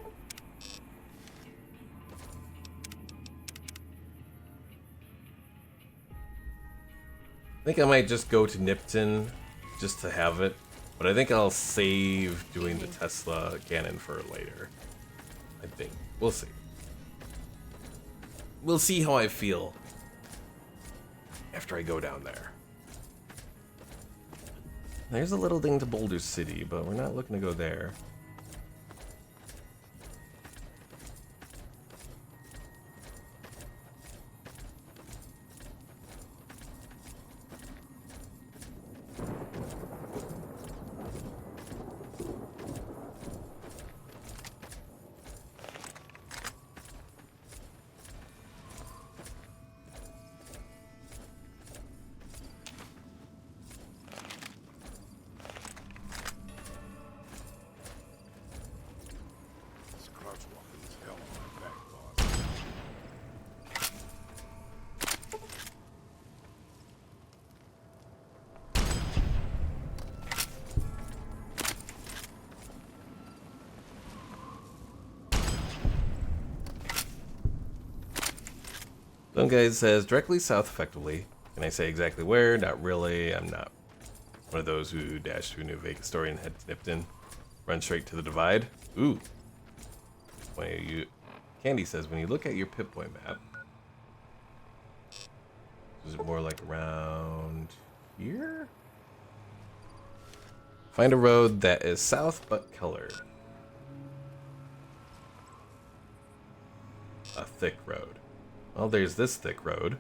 think I might just go to Nipton just to have it, but I think I'll save doing the Tesla cannon for later. I think. We'll see. We'll see how I feel after I go down there. There's a little thing to Boulder City, but we're not looking to go there. Some guy says directly south effectively. Can I say exactly where? Not really. I'm not one of those who dash through New Vegas story and head to Nipton. Run straight to the divide. Ooh. Candy says when you look at your Pip-Boy map, is it more like around here? Find a road that is south but colored. A thick road. Well, there's this thick road.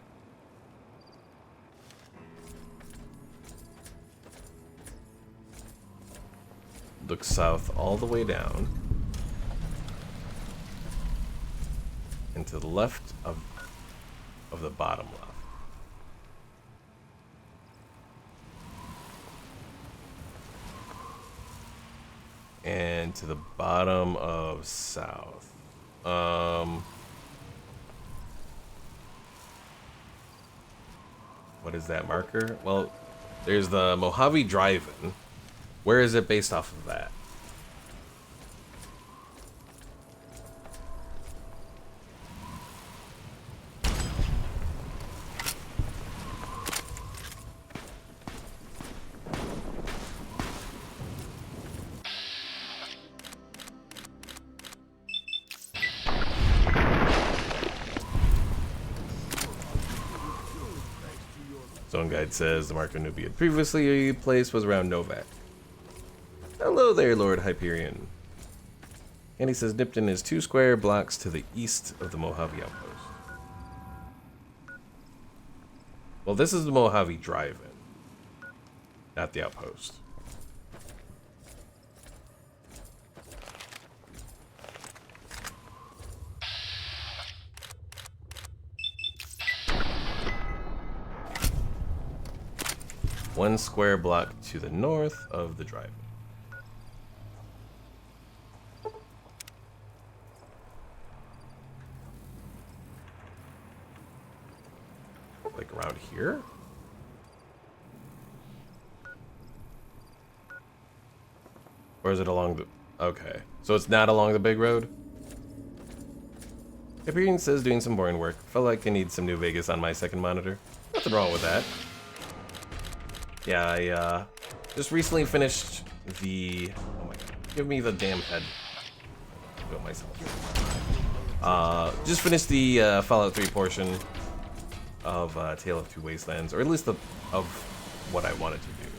Look south all the way down. And to the left of the bottom left. And to the bottom of south. What is that marker? Well, there's the Mojave Drive-In. Where is it based off of that? Zone Guide says the marker Nubia had previously placed was around Novak. Hello there, Lord Hyperion. And he says Nipton is 2 square blocks to the east of the Mojave Outpost. Well, this is the Mojave Drive-In, not the Outpost. One square block to the north of the drive. Like around here? Or is it along the... Okay. So it's not along the big road? Hyperion says doing some boring work. Felt like I need some New Vegas on my second monitor. Nothing wrong with that. Yeah, I just recently finished the... Oh my god. Give me the damn head. I'll do it myself. Just finished the Fallout 3 portion of Tale of Two Wastelands, or at least of what I wanted to do.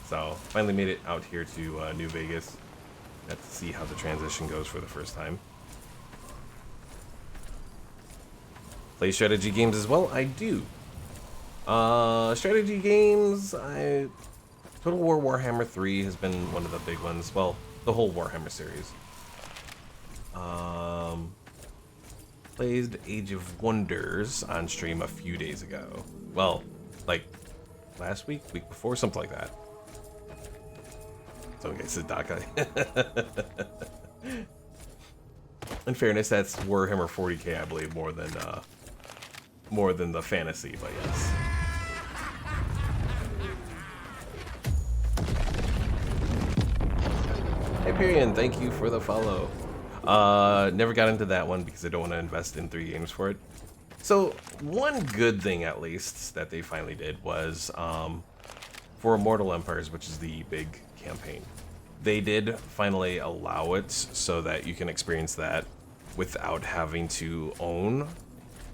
So, finally made it out here to New Vegas. Got to see how the transition goes for the first time. Play strategy games as well? I do. Strategy games, Total War Warhammer 3 has been one of the big ones. Well, the whole Warhammer series. Played Age of Wonders on stream a few days ago. Well, like last week before, something like that. So okay, Sadaka. In fairness, that's Warhammer 40k, I believe, more than the fantasy, but yes. Hyperion, thank you for the follow. Never got into that one because I don't want to invest in 3 games for it. So one good thing, at least, that they finally did was for Immortal Empires, which is the big campaign, they did finally allow it so that you can experience that without having to own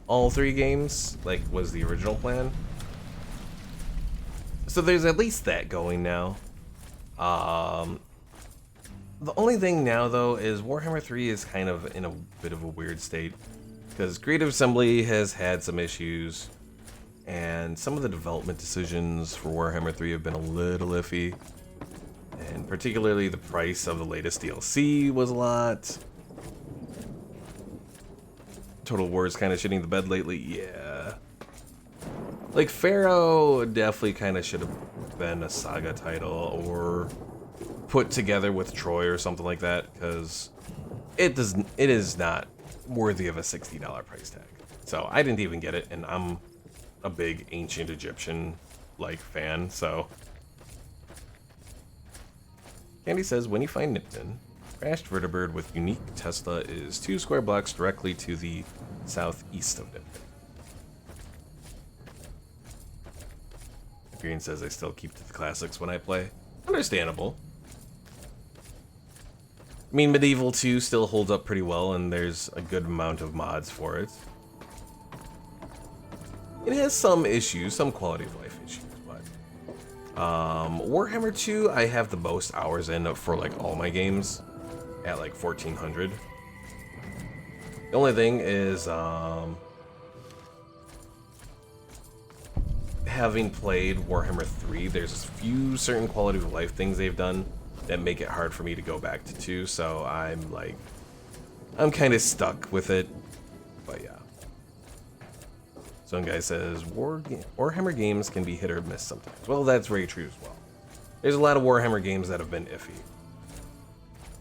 all 3 games, like was the original plan. So there's at least that going now. The only thing now, though, is Warhammer 3 is kind of in a bit of a weird state, because Creative Assembly has had some issues, and some of the development decisions for Warhammer 3 have been a little iffy, and particularly the price of the latest DLC was a lot. Total War is kind of shitting the bed lately, yeah. Like, Pharaoh definitely kind of should have been a Saga title, or put together with Troy or something like that, because it is not worthy of a $60 price tag. So I didn't even get it, and I'm a big ancient Egyptian like fan. So Candy says when you find Nipton, crashed vertibird with unique Tesla is 2 square blocks directly to the southeast of Nipton. Green says I still keep to the classics when I play. Understandable. I mean, Medieval 2 still holds up pretty well, and there's a good amount of mods for it. It has some issues, some quality of life issues, but... Warhammer 2, I have the most hours in for, like, all my games, at, like, 1,400. The only thing is, having played Warhammer 3, there's a few certain quality of life things they've done that make it hard for me to go back to 2, so I'm kind of stuck with it, but yeah. Some guy says, Warhammer games can be hit or miss sometimes. Well, that's very true as well. There's a lot of Warhammer games that have been iffy.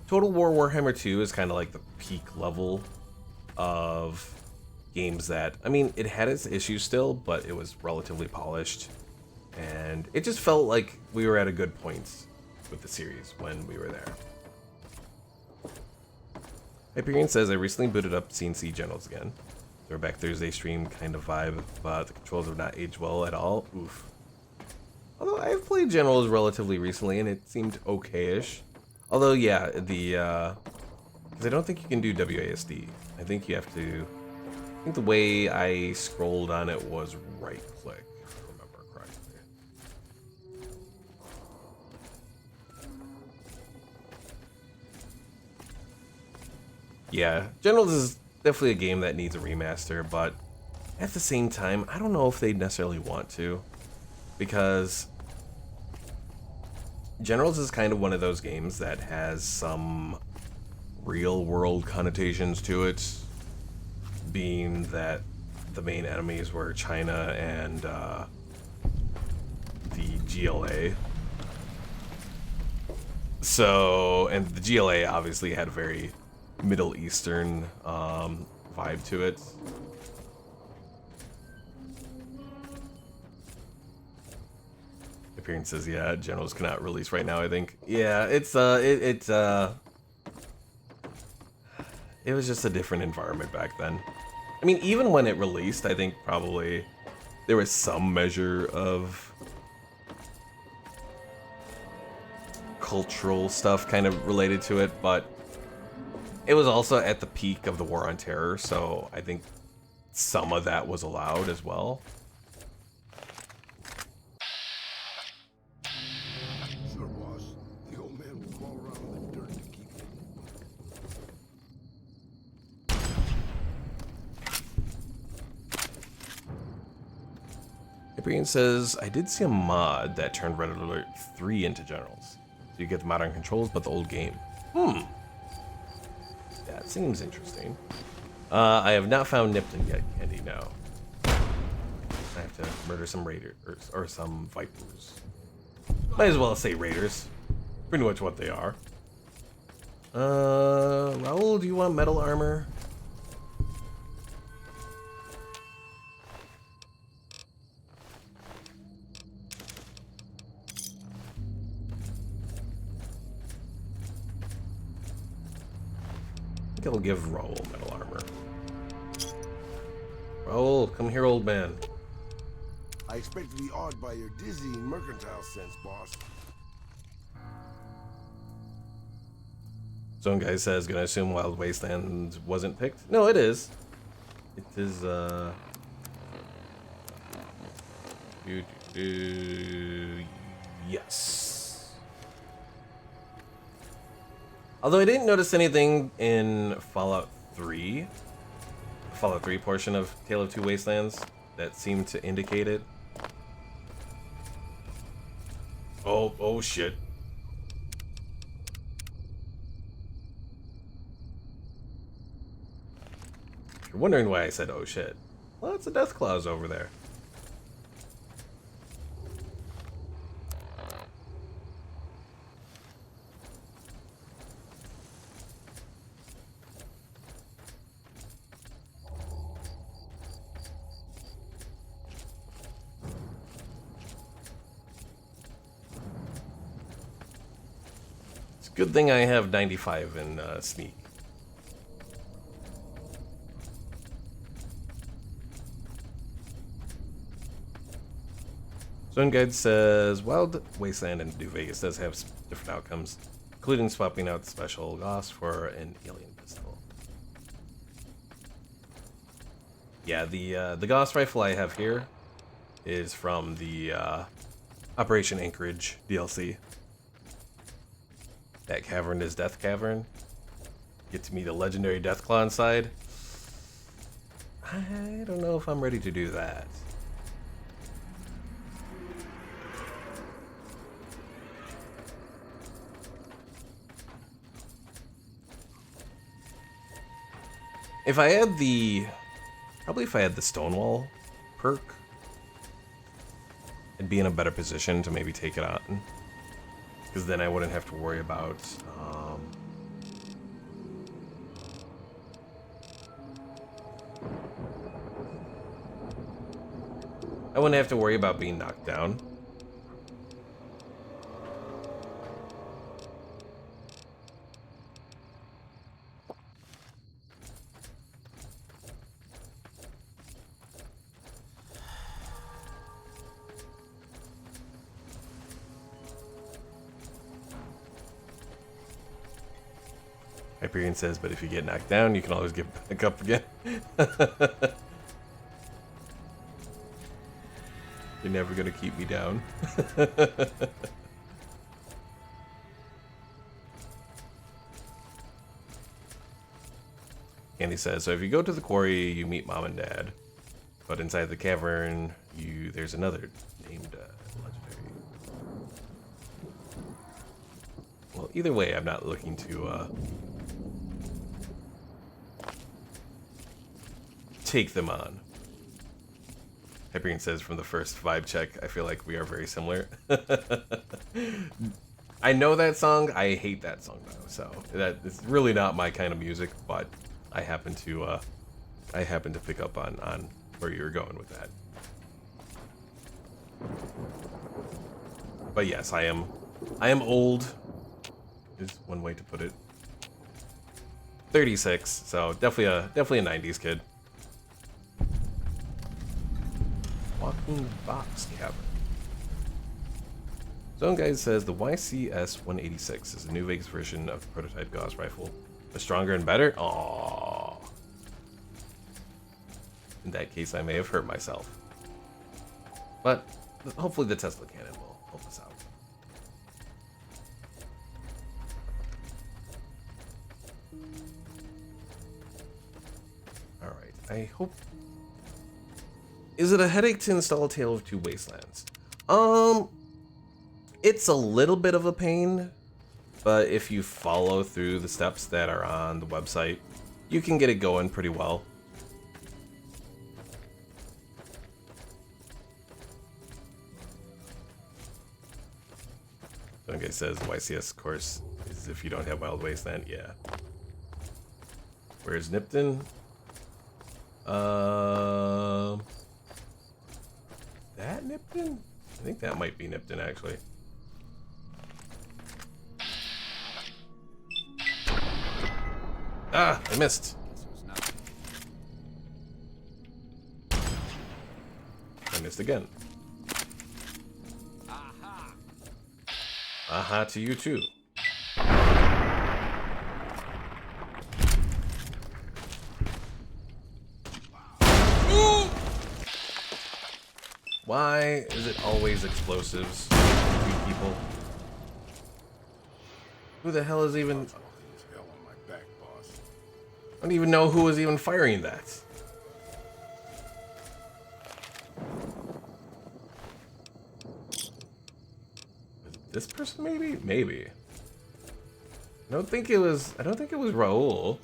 Total War Warhammer 2 is kind of like the peak level of games that, I mean, it had its issues still, but it was relatively polished, and it just felt like we were at a good point with the series when we were there. Hyperion says, I recently booted up CNC Generals again. Throwback Thursday stream kind of vibe, but the controls have not aged well at all. Oof. Although I've played Generals relatively recently, and it seemed okay-ish. Although, yeah, because I don't think you can do WASD. I think you have to... I think the way I scrolled on it was right-click, if I remember correctly. Yeah, Generals is definitely a game that needs a remaster, but at the same time, I don't know if they necessarily want to, because Generals is kind of one of those games that has some real-world connotations to it, being that the main enemies were China and the GLA. So, and the GLA obviously had a very Middle Eastern vibe to it. Appearances, yeah, Generals cannot release right now, I think. Yeah, it was just a different environment back then. I mean, even when it released, I think probably there was some measure of cultural stuff kind of related to it, but it was also at the peak of the War on Terror, so I think some of that was allowed as well. Sure, boss. The old man will crawl around in the dirt to keep Hyperion says, I did see a mod that turned Red Alert 3 into Generals. So you get the modern controls, but the old game. That seems interesting. I have not found Nipton yet, Candy, no. I have to murder some raiders, or some vipers. Might as well say raiders. Pretty much what they are. Raoul, do you want metal armor? I think I'll give Raoul metal armor. Raoul, come here, old man. I expect to be awed by your dizzying mercantile sense, boss. Some guy says, gonna assume Wild Wastelands wasn't picked. No, it is. It is, yes. Although I didn't notice anything in Fallout 3 portion of Tale of Two Wastelands that seemed to indicate it. Oh shit. If you're wondering why I said oh shit, well, it's a death clause over there. Good thing I have 95 in sneak. Zone Guide says Wild Wasteland in New Vegas does have different outcomes, including swapping out special Gauss for an alien pistol. Yeah, the Gauss rifle I have here is from the Operation Anchorage DLC. That cavern is Death Cavern. Get to meet a legendary Deathclaw inside. I don't know if I'm ready to do that. If I had probably if I had the Stonewall perk, I'd be in a better position to maybe take it on. Because then I wouldn't have to worry about, being knocked down. Hyperion says, but if you get knocked down, you can always get back up again. You're never gonna keep me down. Andy says, so if you go to the quarry, you meet Mom and Dad. But inside the cavern, there's another named legendary. Well, either way, I'm not looking to take them on. Hyperion says, from the first vibe check, I feel like we are very similar. I know that song. I hate that song though, so that is really not my kind of music. But I happen to pick up on where you're going with that. But yes, I am old. Is one way to put it. 36, so definitely a 90s kid. Walking Box Cavern. Zone Guide says the YCS-186 is a New Vegas version of the prototype Gauss rifle, but stronger and better? Aww. In that case, I may have hurt myself. But hopefully the Tesla cannon will help us out. Alright, I hope... Is it a headache to install Tale of Two Wastelands? It's a little bit of a pain, but if you follow through the steps that are on the website, you can get it going pretty well. Some guy says the YCS course is if you don't have Wild Wasteland. Yeah. Where's Nipton? That Nipton? I think that might be Nipton, actually. Ah, I missed. I missed again. Aha to you too. Why is it always explosives? Two people. Who the hell is even... I don't even know who was even firing that. This person maybe? Maybe. I don't think it was Raul.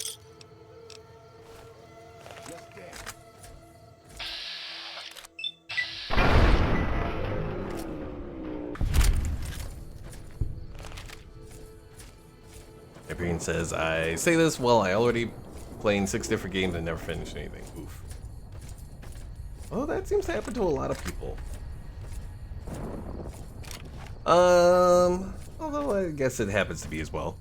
Hyperion says, I say this while I already playing 6 different games and never finished anything. Oof. Well, that seems to happen to a lot of people. Although I guess it happens to be as well.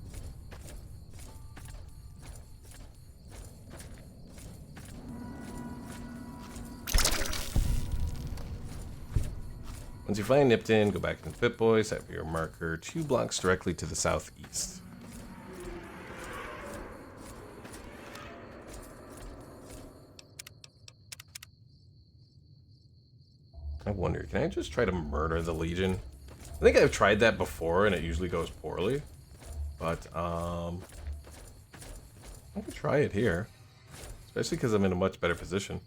Once you find Nipton, go back into Pip-Boy, set your marker 2 blocks directly to the southeast. I wonder, can I just try to murder the Legion? I think I've tried that before and it usually goes poorly. But, I could try it here. Especially because I'm in a much better position.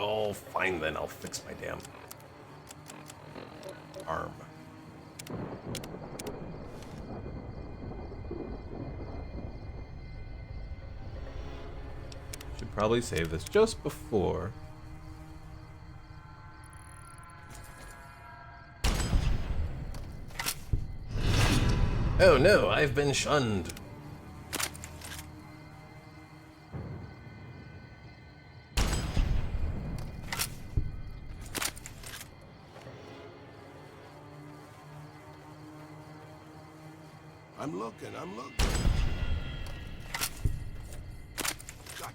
Oh, fine then, I'll fix my damn arm. Should probably save this just before. Oh no, I've been shunned. I'm looking. Gotcha.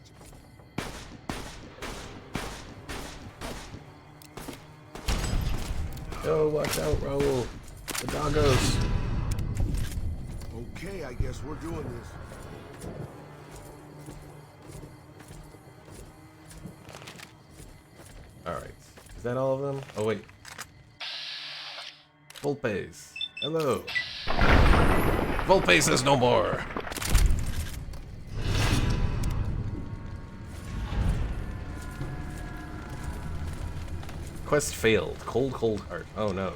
Yo, watch out, Raul. The doggos. Okay, I guess we're doing this. Alright. Is that all of them? Oh, wait. Volpes. Hello. Volpes is no more. Quest failed. Cold, cold heart. Oh no.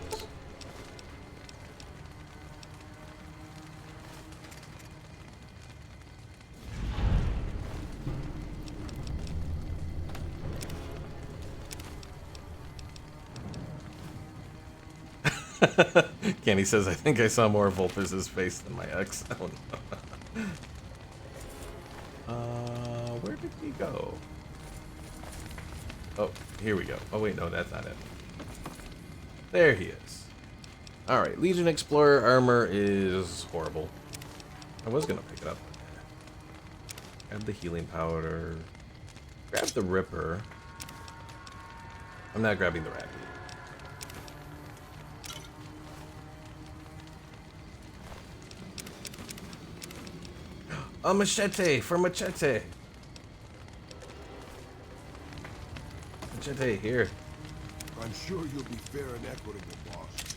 Kenny says, I think I saw more Volpes' face than my ex. Oh no. Where did he go? Oh, here we go. Oh wait, no, that's not it. There he is. Alright, Legion Explorer armor is horrible. I was gonna pick it up. Grab the healing powder. Grab the Ripper. I'm not grabbing the Rapier. A machete for machete. Machete here. I'm sure you'll be fair and equitable, boss.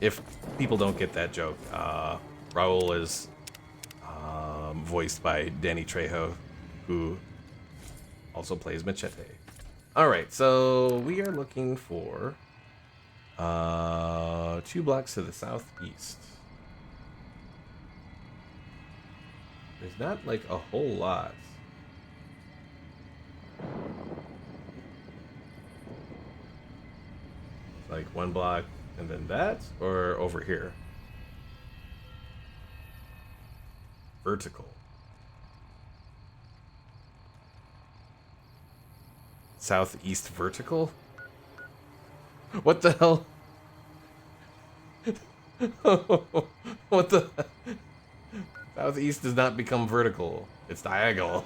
If people don't get that joke, Raul is voiced by Danny Trejo, who also plays Machete. Alright, so we are looking for 2 blocks to the southeast. There's not like a whole lot. Like 1 block and then that, or over here? Vertical. Southeast vertical? What the hell? What the? Southeast does not become vertical. It's diagonal.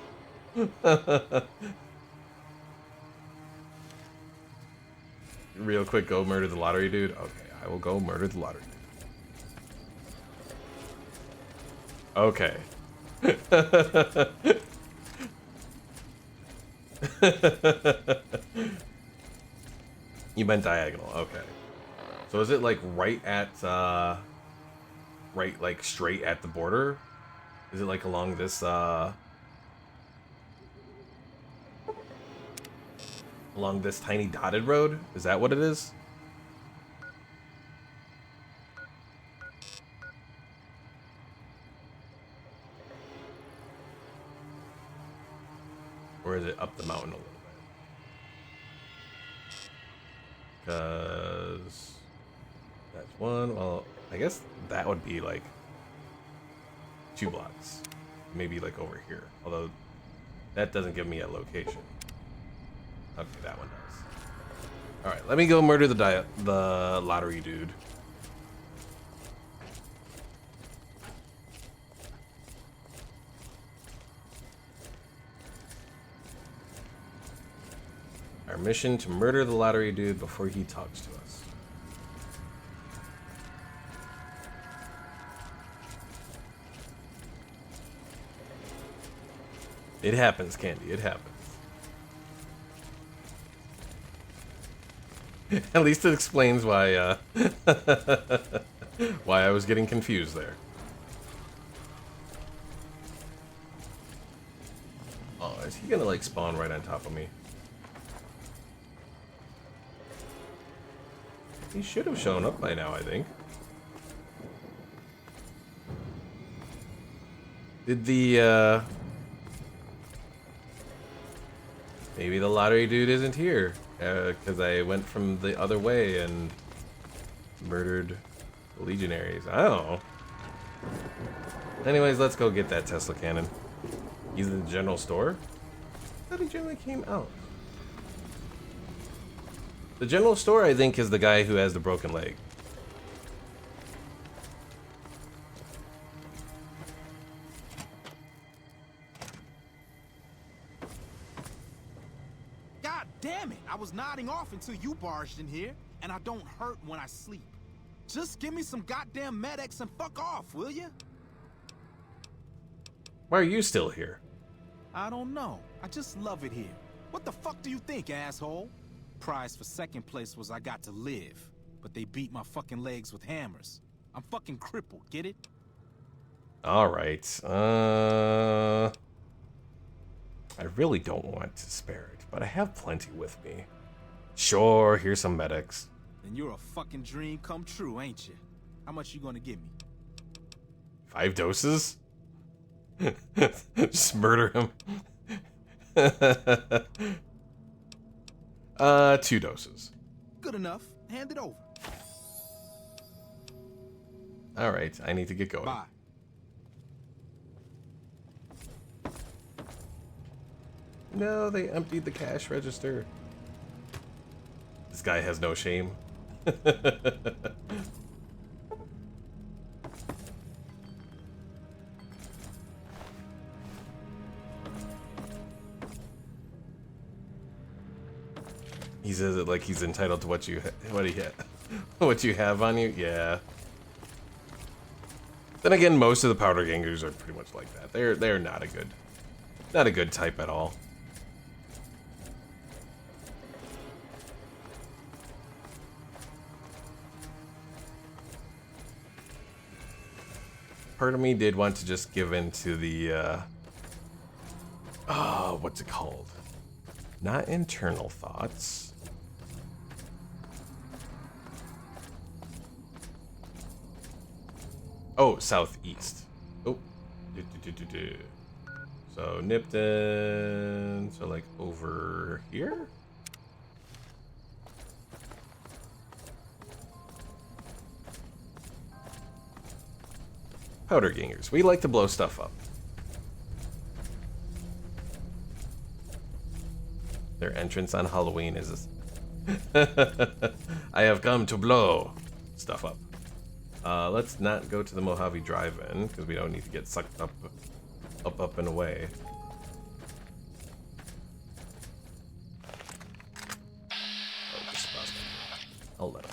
Real quick, go murder the lottery dude? Okay, I will go murder the lottery dude. Okay. You meant diagonal, okay. So is it like right at, right like straight at the border? Is it like along this, along this tiny dotted road? Is that what it is? Or is it up the mountain a little bit? Because that's one. Well, I guess that would be like 2 blocks. Maybe like over here. Although that doesn't give me a location. Okay, that one does. Alright, let me go murder the lottery dude. Our mission to murder the lottery dude before he talks to us. It happens, Candy. It happens. At least it explains why why I was getting confused there. Oh, is he gonna like spawn right on top of me? He should have shown up by now, I think. Did the maybe the lottery dude isn't here, because I went from the other way and murdered the legionaries. I don't know. Anyways, let's go get that Tesla cannon. He's in the general store? I thought he generally came out. The general store, I think, is the guy who has the broken leg. God damn it! I was nodding off until you barged in here, and I don't hurt when I sleep. Just give me some goddamn medics and fuck off, will you? Why are you still here? I don't know. I just love it here. What the fuck do you think, asshole? Prize for second place was I got to live, but they beat my fucking legs with hammers. I'm fucking crippled, get it? Alright, I really don't want to spare it, but I have plenty with me. Sure, here's some medics. Then you're a fucking dream come true, ain't you? How much you gonna give me? 5 doses? Just murder him. 2 doses. Good enough. Hand it over. Alright, I need to get going. Bye. No, they emptied the cash register. This guy has no shame. He says it like he's entitled to what you have on you. Yeah. Then again, most of the powder gangers are pretty much like that. They're not a good type at all. Part of me did want to just give in to the what's it called? Not internal thoughts. Oh, southeast. Oh. So Nipton, so like over here? Powder gangers. We like to blow stuff up. Their entrance on Halloween is I have come to blow stuff up. Let's not go to the Mojave Drive-In because we don't need to get sucked up and away. Oh, this bus. I'll let him.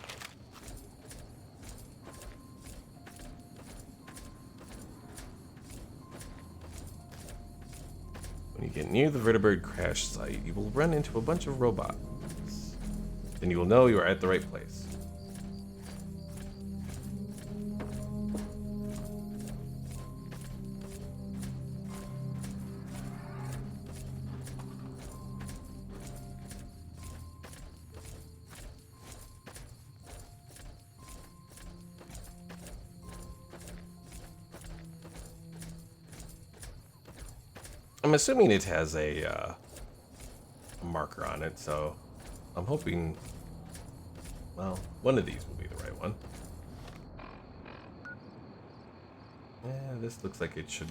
When you get near the vertebrate crash site, you will run into a bunch of robots. Then you will know you are at the right place. I'm assuming it has a marker on it, so I'm hoping, well, one of these will be the right one. Yeah, this looks like it should.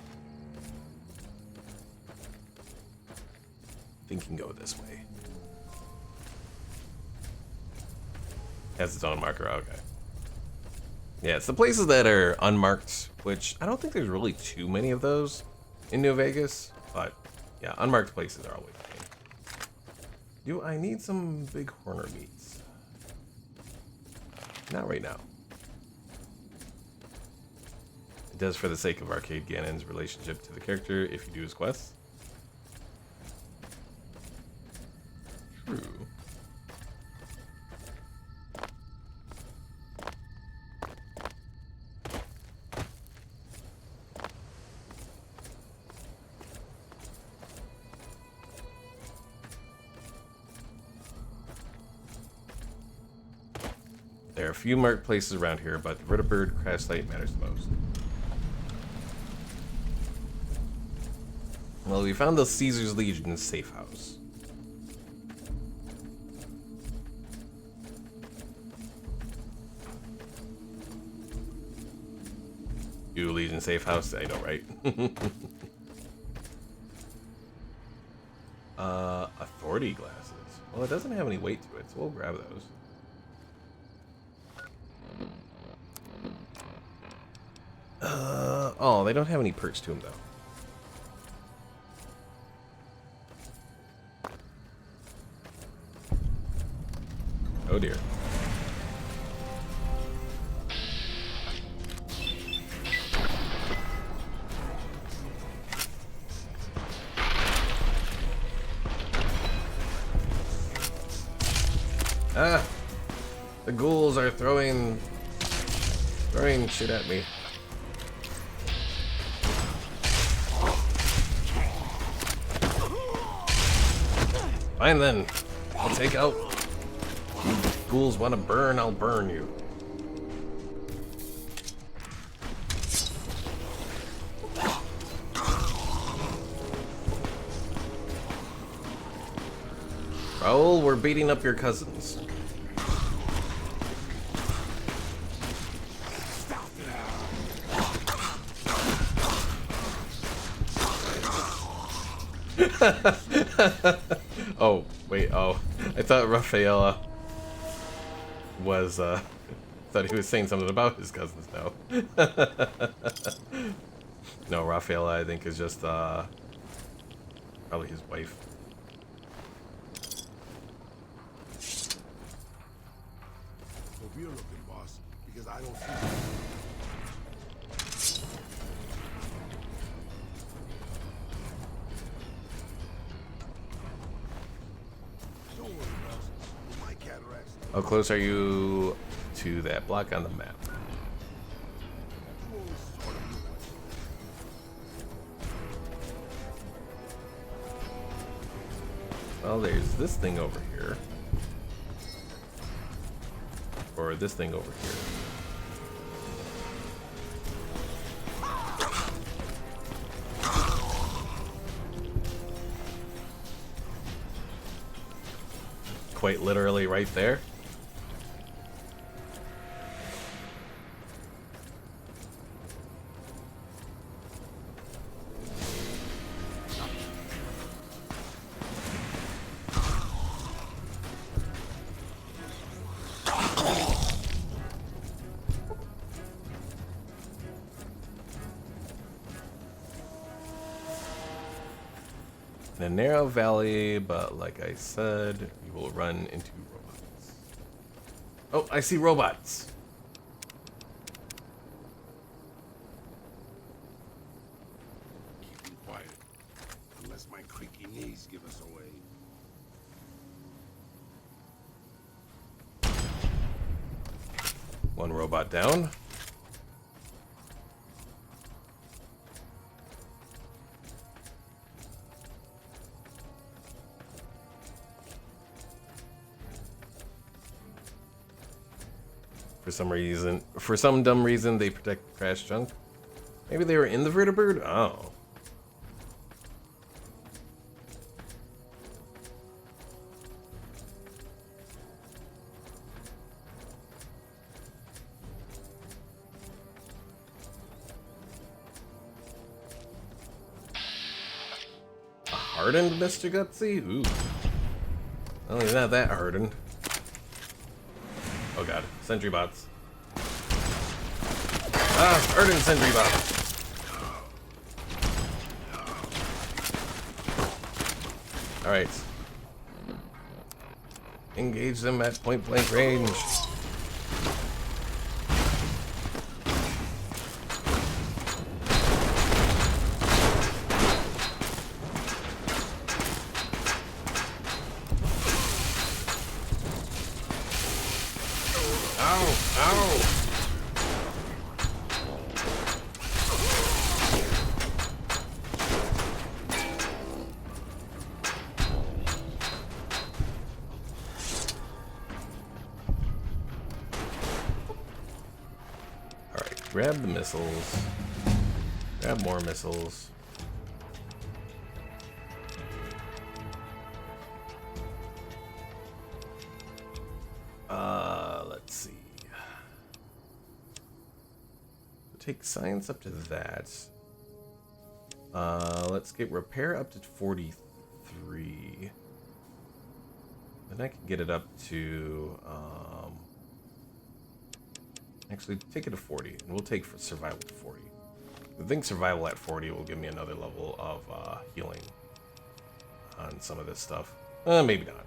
I think you can go this way. Has its own marker. Okay. Yeah, it's the places that are unmarked, which I don't think there's really too many of those in New Vegas, but yeah, unmarked places are always a pain. Do I need some big horner meats? Not right now. It does for the sake of Arcade Ganon's relationship to the character if you do his quests. True. There are a few marked places around here, but the Ritterbird crash site matters the most. Well, we found the Caesar's Legion safe house. You Legion safe house? I know, right? Authority glasses. Well, it doesn't have any weight to it, so we'll grab those. Oh, they don't have any perks to them, though. Oh, dear. Ah! The ghouls are throwing shit at me. Fine then. I'll take out. You ghouls want to burn, I'll burn you. Raoul, we're beating up your cousins. Oh, wait, oh. I thought Rafaela was, thought he was saying something about his cousins now. No, Rafaela, I think, is just, probably his wife. Hope you're looking, boss, because I don't see How close are you to that block on the map? Well, there's this thing over here. Or this thing over here. Quite literally right there. In a narrow valley, but like I said, you will run into robots. Oh, I see robots. Keep quiet, unless my creaky knees give us away. One robot down. For some dumb reason, they protect crash junk. Maybe they were in the Vertibird? Oh. hardened, Mr. Gutsy? Ooh. Well, he's not that hardened. Oh god, sentry bots. Ah, hardened sentry bots. Alright. Engage them at point blank range. Ow! Ow! Alright, grab the missiles. Grab more missiles. Let's see. Take science up to that. Let's get repair up to 43. Then I can get it up to, actually take it to 40, and we'll take survival to 40. I think survival at 40 will give me another level of healing on some of this stuff. Maybe not.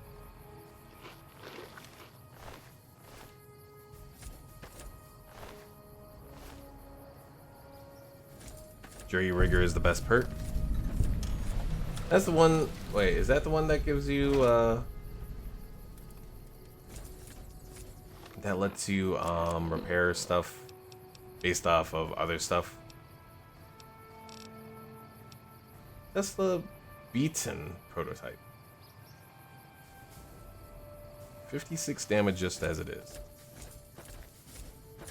Jury Rigger is the best perk. That's the one. Wait, is that the one that gives you that lets you repair stuff based off of other stuff? That's the beaten prototype. 56 damage just as it is.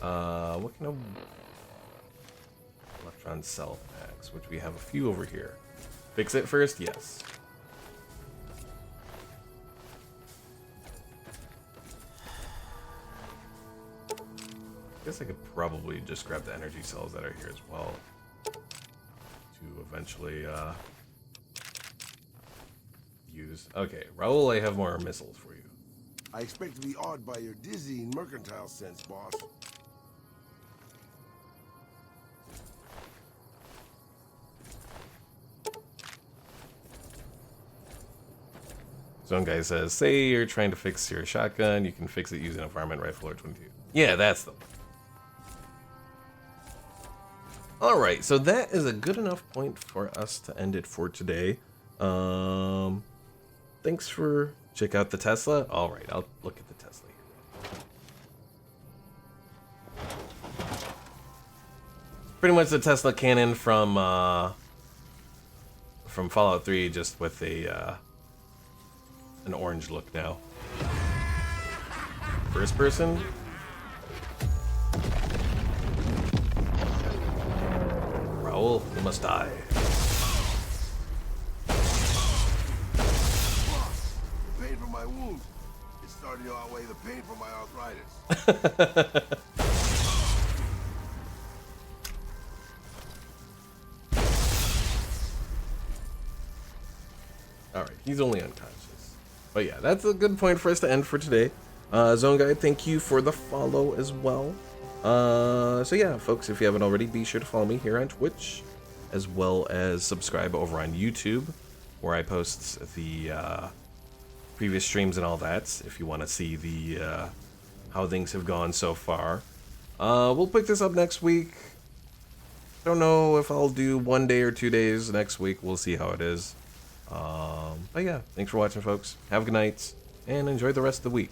What kind of electron cell packs, which we have a few over here. Fix it first? Yes. I guess I could probably just grab the energy cells that are here as well to eventually use. Okay, Raul, I have more missiles for you. I expect to be awed by your dizzying mercantile sense, boss. Zone guy says, say you're trying to fix your shotgun, you can fix it using a varmint rifle or 22. Yeah, that's the one. Alright, so that is a good enough point for us to end it for today. Thanks for check out the Tesla. Alright, I'll look at the Tesla here. Pretty much the Tesla cannon from Fallout 3, just with a an orange look now. First person. Raul, you must die. The pain from my wounds. It's starting to outweigh the pain from my arthritis. Alright, he's only unconscious. But yeah, that's a good point for us to end for today. Zone Guide, thank you for the follow as well. So yeah, folks, if you haven't already, be sure to follow me here on Twitch, as well as subscribe over on YouTube, where I post the previous streams and all that, if you want to see the how things have gone so far. We'll pick this up next week. Don't know if I'll do 1 day or 2 days next week. We'll see how it is. But yeah, thanks for watching, folks. Have a good night, and enjoy the rest of the week.